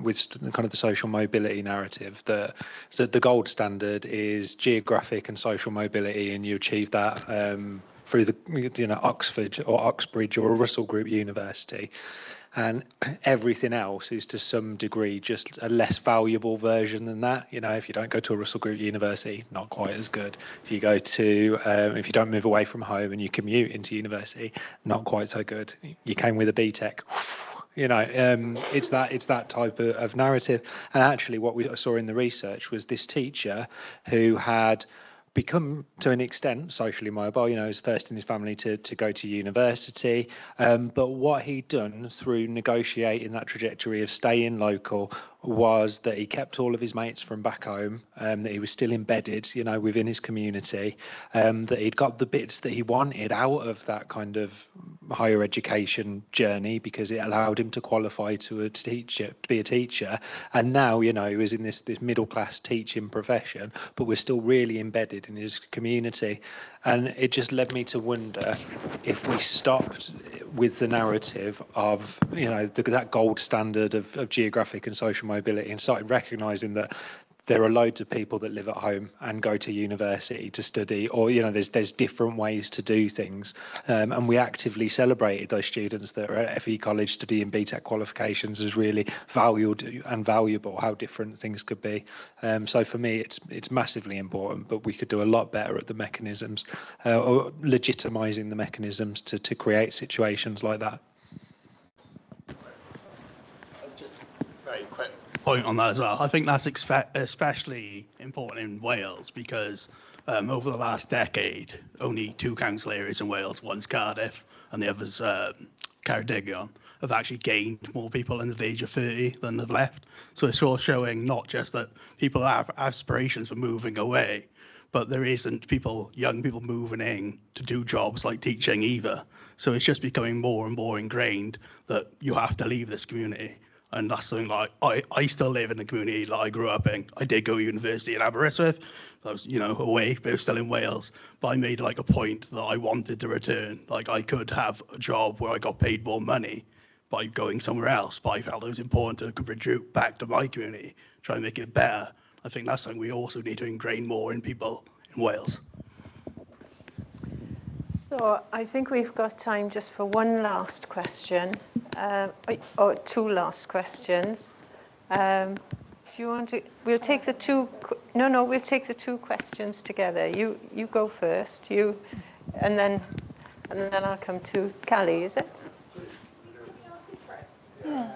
with kind of the social mobility narrative, that the gold standard is geographic and social mobility, and you achieve that through the Oxford or Oxbridge or a Russell Group university. And everything else is to some degree just a less valuable version than that. If you don't go to a Russell Group university, not quite as good. If you go to, if you don't move away from home and you commute into university, not quite so good. You came with a BTEC, it's that type of narrative. And actually what we saw in the research was this teacher who had become, to an extent, socially mobile. He was first in his family to go to university. But what he'd done through negotiating that trajectory of staying local was that he kept all of his mates from back home, that he was still embedded, within his community, that he'd got the bits that he wanted out of that kind of higher education journey, because it allowed him to qualify to be a teacher. And now, he was in this middle class teaching profession, but we're still really embedded in his community. And it just led me to wonder if we stopped with the narrative of, that gold standard of geographic and social mobility, and started recognising that there are loads of people that live at home and go to university to study, or there's different ways to do things, and we actively celebrated those students that are at FE College studying BTEC qualifications as really valued and valuable, how different things could be. So for me, it's massively important, but we could do a lot better at the mechanisms, or legitimising the mechanisms to create situations like that. Point on that as well. I think that's especially important in Wales, because over the last decade, only 2 council areas in Wales, one's Cardiff and the other's Ceredigion, have actually gained more people under the age of 30 than have left. So it's all showing not just that people have aspirations for moving away, but there isn't young people moving in to do jobs like teaching either. So it's just becoming more and more ingrained that you have to leave this community. And that's something like, I still live in the community that I grew up in. I did go to university in Aberystwyth. I was, away, but it was still in Wales. But I made a point that I wanted to return. I could have a job where I got paid more money by going somewhere else. But I felt it was important to contribute back to my community, try and make it better. I think that's something we also need to ingrain more in people in Wales. So I think we've got time just for one last question, or 2 last questions. Do you want to? We'll take the 2. No, we'll take the 2 questions together. You go first. And then I'll come to Callie. Is it? Yeah.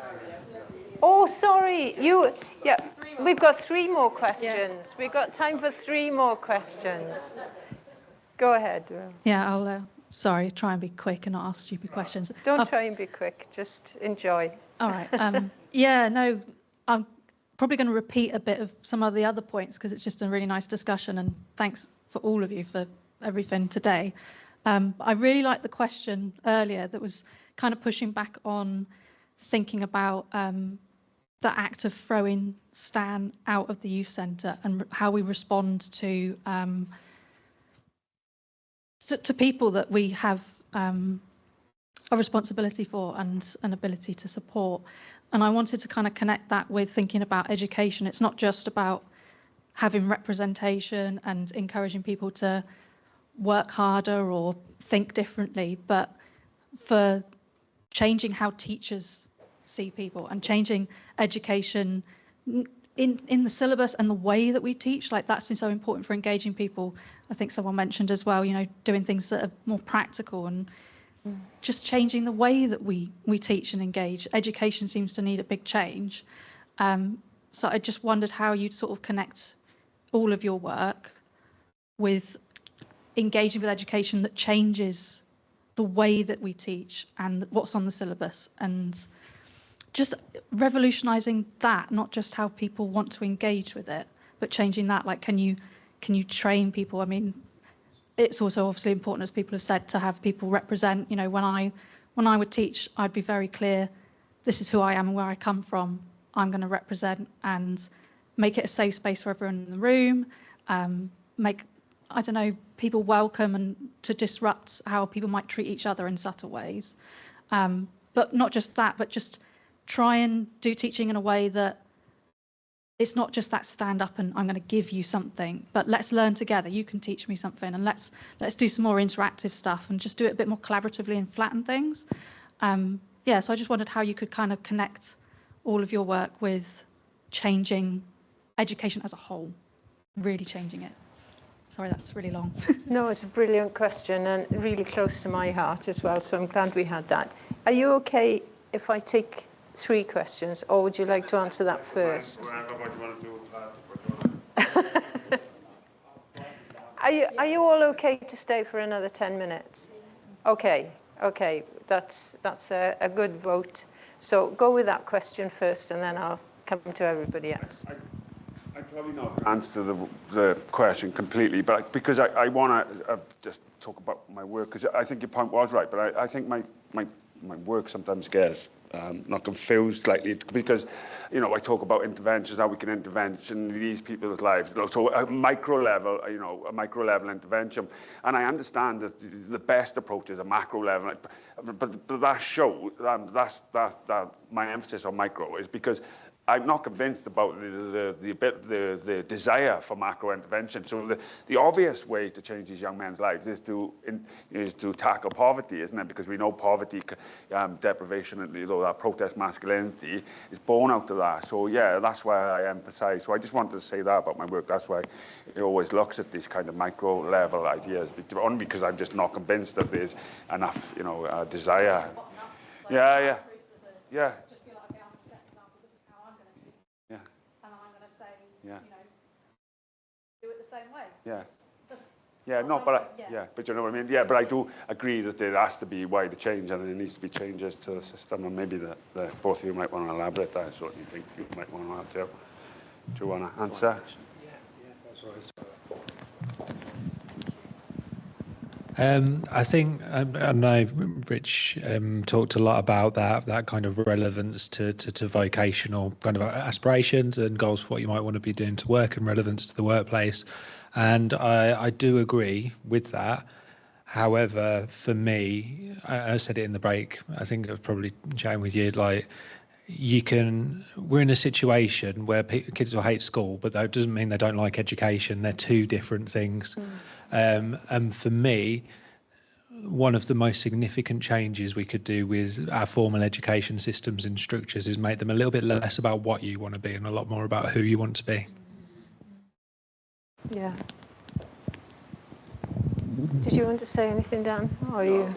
Oh, sorry. Yeah. We've got 3 more questions. Yeah. We've got time for 3 more questions. Go ahead. Yeah, I'll try and be quick and not ask stupid questions. Don't try and be quick, just enjoy. All right. I'm probably going to repeat a bit of some of the other points, because it's just a really nice discussion, and thanks for all of you for everything today. I really liked the question earlier that was kind of pushing back on thinking about the act of throwing Stan out of the youth centre and how we respond to people that we have a responsibility for and an ability to support. And I wanted to kind of connect that with thinking about education. It's not just about having representation and encouraging people to work harder or think differently, but for changing how teachers see people and changing education in the syllabus and the way that we teach. That's so important for engaging people. I think someone mentioned as well, doing things that are more practical and just changing the way that we teach and engage. Education seems to need a big change. So I just wondered how you'd sort of connect all of your work with engaging with education that changes the way that we teach and what's on the syllabus, and just revolutionising that, not just how people want to engage with it, but changing that. Can you train people? I mean, it's also obviously important, as people have said, to have people represent. You know, when I would teach, I'd be very clear, this is who I am and where I come from. I'm going to represent and make it a safe space for everyone in the room, make, I don't know, people welcome and to disrupt how people might treat each other in subtle ways. But not just that, but just try and do teaching in a way that it's not just that stand up and I'm going to give you something, but let's learn together. You can teach me something, and let's do some more interactive stuff and just do it a bit more collaboratively and flatten things. Yeah, so I just wondered how you could kind of connect all of your work with changing education as a whole, really changing it. Sorry, that's really long. No, it's a brilliant question and really close to my heart as well, so I'm glad we had that. Are you okay if I take 3 questions, or would you like to answer that first? Are you all okay to stay for another 10 minutes? Okay, that's a good vote. So go with that question first, and then I'll come to everybody else. I probably not answer the question completely, but because I want to just talk about my work, because I think your point was right, but I think my work sometimes gets not confused slightly, because, you know, I talk about interventions, how we can intervention in these people's lives. So a micro level, you know, a micro level intervention. And I understand that the best approach is a macro level, but that shows, that's my emphasis on micro is because I'm not convinced about the desire for macro intervention. So the obvious way to change these young men's lives is to tackle poverty, isn't it? Because we know poverty, deprivation, and that protest masculinity is born out of that. So yeah, that's why I emphasise. So I just wanted to say that about my work. That's why it always looks at these kind of micro level ideas, only because I'm just not convinced that there's enough, you know, desire. Yeah. Yeah. You know, do it the same way. Yeah. Yeah, no, but but you know what I mean. Yeah, but I do agree that there has to be wider change, and there needs to be changes to the system, and maybe the both of you might want to elaborate that. I certainly think you might want to add to. Do you want to answer? Yeah, that's right. I think, and I know Rich talked a lot about that kind of relevance to vocational kind of aspirations and goals for what you might want to be doing to work and relevance to the workplace. And I do agree with that. However, for me, I said it in the break, I think I was probably chatting with you, like, we're in a situation where kids will hate school, but that doesn't mean they don't like education. They're two different things. And for me, one of the most significant changes we could do with our formal education systems and structures is make them a little bit less about what you want to be and a lot more about who you want to be. Yeah. Did you want to say anything, Dan? Or you?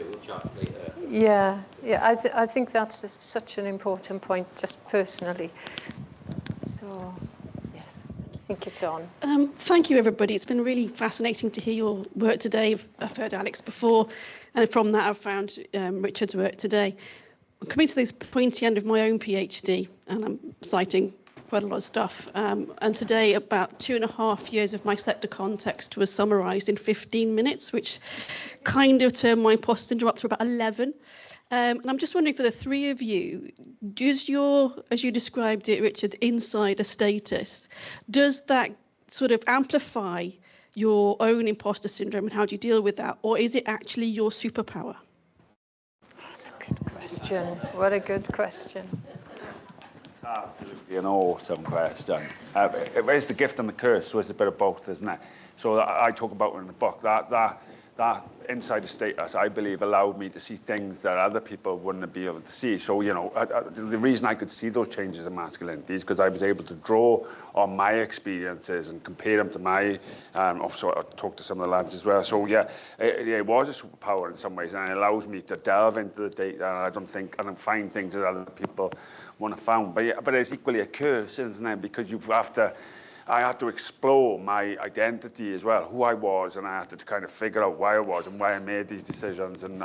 Yeah. I think that's such an important point, just personally. So, yes, I think it's on. Thank you, everybody. It's been really fascinating to hear your work today. I've heard Alex before, and from that I've found Richard's work today. I'm coming to this pointy end of my own PhD, and I'm citing quite a lot of stuff. And today, about 2.5 years of my sector context was summarised in 15 minutes, which kind of turned my imposter syndrome up to about 11. And I'm just wondering, for the three of you, does your, as you described it, Richard, insider status, does that sort of amplify your own imposter syndrome, and how do you deal with that? Or is it actually your superpower? That's a good question. What a good question. Absolutely an awesome question. It's the gift and the curse, so it's a bit of both, isn't it? So I talk about in the book that insider status, I believe, allowed me to see things that other people wouldn't be able to see. So, you know, the reason I could see those changes in masculinity is because I was able to draw on my experiences and compare them to my, also I talked to some of the lads as well. So, yeah, it was a superpower in some ways, and it allows me to delve into the data, and I find things that other people want to find. But it's equally a curse, isn't it? Because you have to I had to explore my identity as well, who I was, and I had to kind of figure out why I was and why I made these decisions. And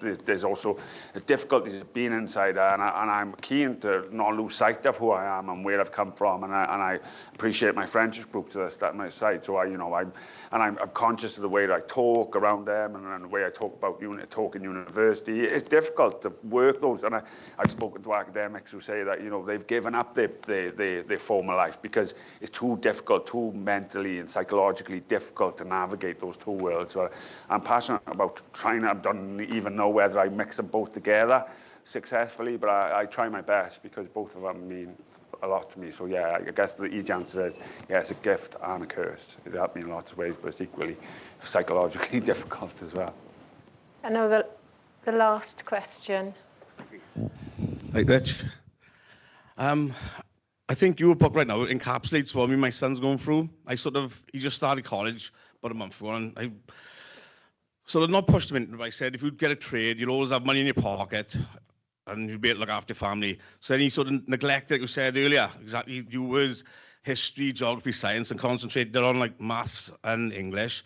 there's also the difficulties of being inside there, and I'm keen to not lose sight of who I am and where I've come from. And I appreciate my friendship groups that step my side. So I'm conscious of the way that I talk around them and the way I talk about talk in university. It's difficult to work those, and I've spoken to academics who say that they've given up their former life because it's too difficult, too mentally and psychologically difficult to navigate those two worlds. So I'm passionate about trying. I don't even know whether I mix them both together successfully, but I try my best because both of them mean a lot to me. So yeah, I guess the easy answer is, yeah, it's a gift and a curse. It helped me in lots of ways, but it's equally psychologically difficult as well. I know the last question. Right, Rich. I think your book right now encapsulates what my son's going through. He just started college about a month ago, and I sort of not pushed him into it, but I said, if you get a trade, you'll always have money in your pocket, and you'll be able to look after your family. So then he sort of neglected, like you said earlier, exactly, your words, history, geography, science, and concentrated on like maths and English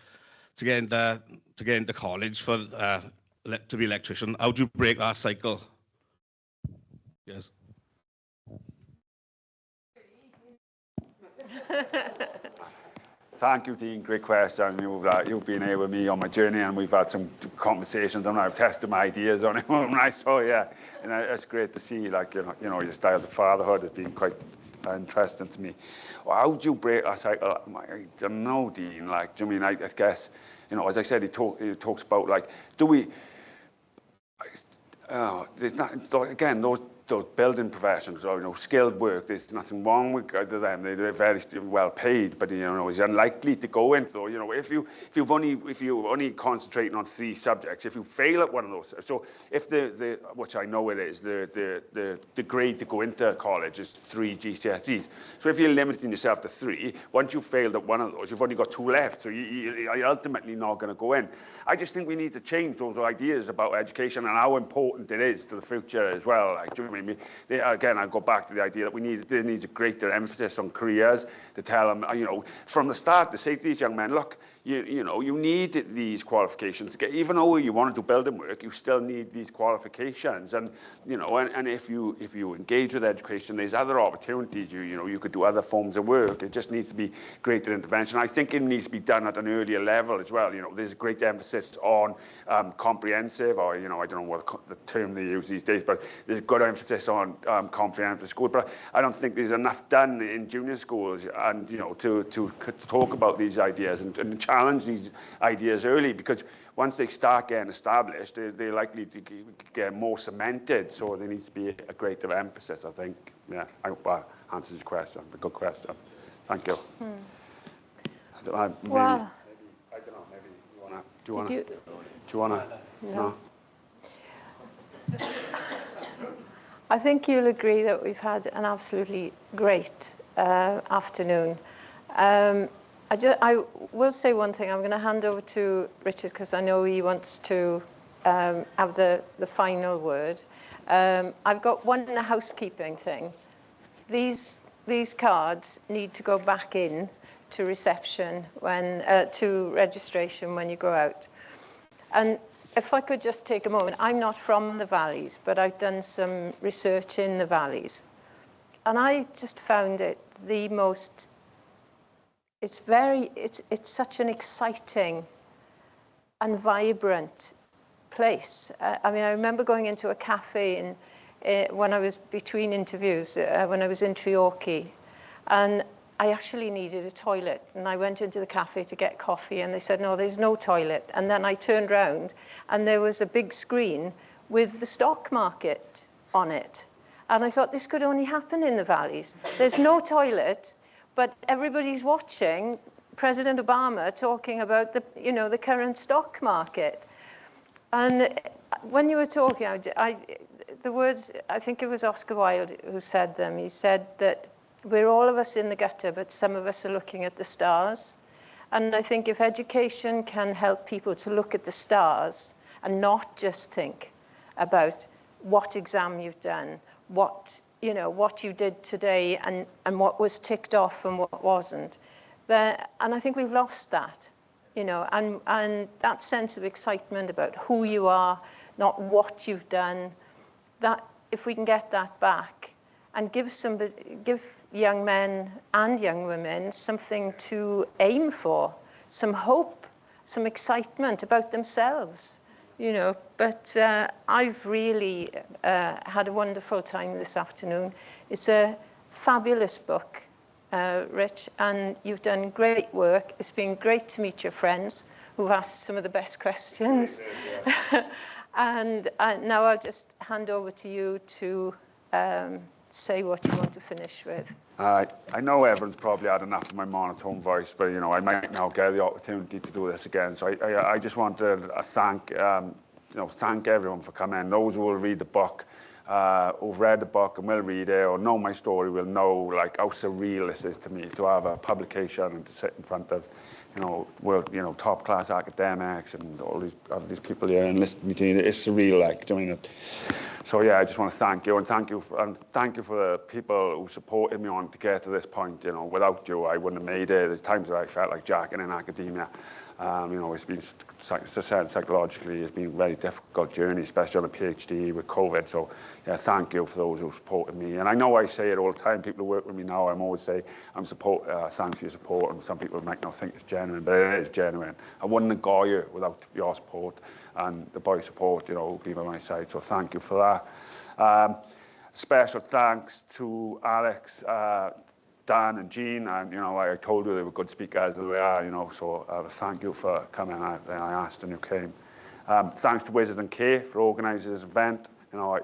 to get into college for to be an electrician. How do you break that cycle? Yes. Thank you, Dean. Great question. You've been here with me on my journey, and we've had some conversations, and I've tested my ideas on it. So yeah, and it's great to see, like your style of fatherhood has been quite interesting to me. Well, how do you break that cycle? I don't know, Dean. Like, do you mean? I guess as I said, he talks about like, do we? There's not again those building professions or skilled work. There's nothing wrong with them. They're very well paid, but it's unlikely to go into. If you're only concentrating on 3 subjects, if you fail at one of those, so if the which I know it is the grade to go into college is 3 GCSEs. So if you're limiting yourself to 3, once you've failed at one of those, you've only got 2 left. So you're ultimately not going to go in. I just think we need to change those ideas about education and how important it is to the future as well. Like, do you know what I mean? Again, I go back to the idea that there needs a greater emphasis on careers, to tell them, from the start, to say to these young men, look, you need these qualifications to get, even though you want to do building work, you still need these qualifications. And and if you engage with education, there's other opportunities. You could do other forms of work. It just needs to be greater intervention. I think it needs to be done at an earlier level as well. There's a great emphasis on comprehensive, or I don't know what the term they use these days, but there's a good emphasis on comprehensive school. But I don't think there's enough done in junior schools, and to talk about these ideas and challenge these ideas early, because once they start getting established, they're likely to get more cemented. So there needs to be a greater emphasis, I think. Yeah, I hope that answers your question. A good question. Thank you. I don't know, maybe you want to... Do you want to? No. I think you'll agree that we've had an absolutely great afternoon. I will say one thing. I'm going to hand over to Richard because I know he wants to have the final word. I've got one housekeeping thing. These cards need to go back in to reception to registration when you go out. And if I could just take a moment, I'm not from the valleys, but I've done some research in the valleys. And I just found it the most, it's such an exciting and vibrant place. I mean, I remember going into a cafe when I was between interviews, when I was in Treorchy, and I actually needed a toilet, and I went into the cafe to get coffee, and they said, no, there's no toilet. And then I turned around, and there was a big screen with the stock market on it. And I thought, this could only happen in the valleys. There's no toilet, but everybody's watching President Obama talking about the current stock market. And when you were talking, the words, I think it was Oscar Wilde who said them. He said that we're all of us in the gutter, but some of us are looking at the stars. And I think if education can help people to look at the stars and not just think about what exam you've done, what you know, what you did today and what was ticked off and what wasn't. And I think we've lost that, you know, and that sense of excitement about who you are, not what you've done, that if we can get that back and give young men and young women something to aim for, some hope, some excitement about themselves, you know. But I've really had a wonderful time this afternoon. It's a fabulous book, Rich, and you've done great work. It's been great to meet your friends who've asked some of the best questions. And now I'll just hand over to you to say what you want to finish with. I know everyone's probably had enough of my monotone voice, but you know, I might now get the opportunity to do this again. So I just want to thank everyone for coming. Those who will read the book, who've read the book and will read it or know my story will know like how surreal this is to me to have a publication and to sit in front of, top class academics and all these people here and listen to me. It's surreal, like doing it. So yeah, I just want to thank you and thank you for the people who supported me on to get to this point. You know, without you, I wouldn't have made it. There's times that I felt like jacking in academia. It's been, psychologically, it's been a very difficult journey, especially on a PhD with COVID. So, yeah, thank you for those who supported me. And I know I say it all the time. People who work with me now, I'm always say, thanks for your support. And some people might not think it's genuine, but it is genuine. I wouldn't have got you without your support and the boys' support, who've been by my side. So thank you for that. Special thanks to Alex, Dan and Jean, and I told you they were good speakers, they are, so thank you for coming. I asked and you came. Thanks to Wizards and K for organising this event. I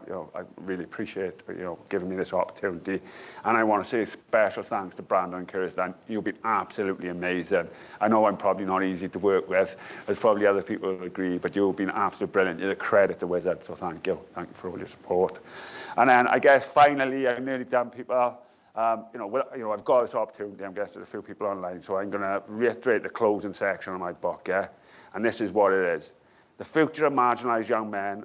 really appreciate giving me this opportunity. And I want to say special thanks to Brandon and Kirsten. You've been absolutely amazing. I know I'm probably not easy to work with. There's probably other people who agree, but you've been absolutely brilliant. You're a credit to Wizards, so thank you. Thank you for all your support. And then I guess finally, I'm nearly done, people. I've got this opportunity. I'm guessing there's a few people online, so I'm going to reiterate the closing section of my book, yeah? And this is what it is. The future of marginalised young men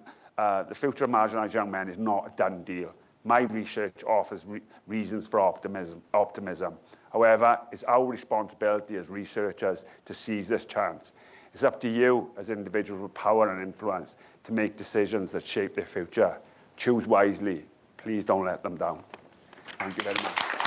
is not a done deal. My research offers reasons for optimism. However, it's our responsibility as researchers to seize this chance. It's up to you as individuals with power and influence to make decisions that shape their future. Choose wisely. Please don't let them down. Thank you very much.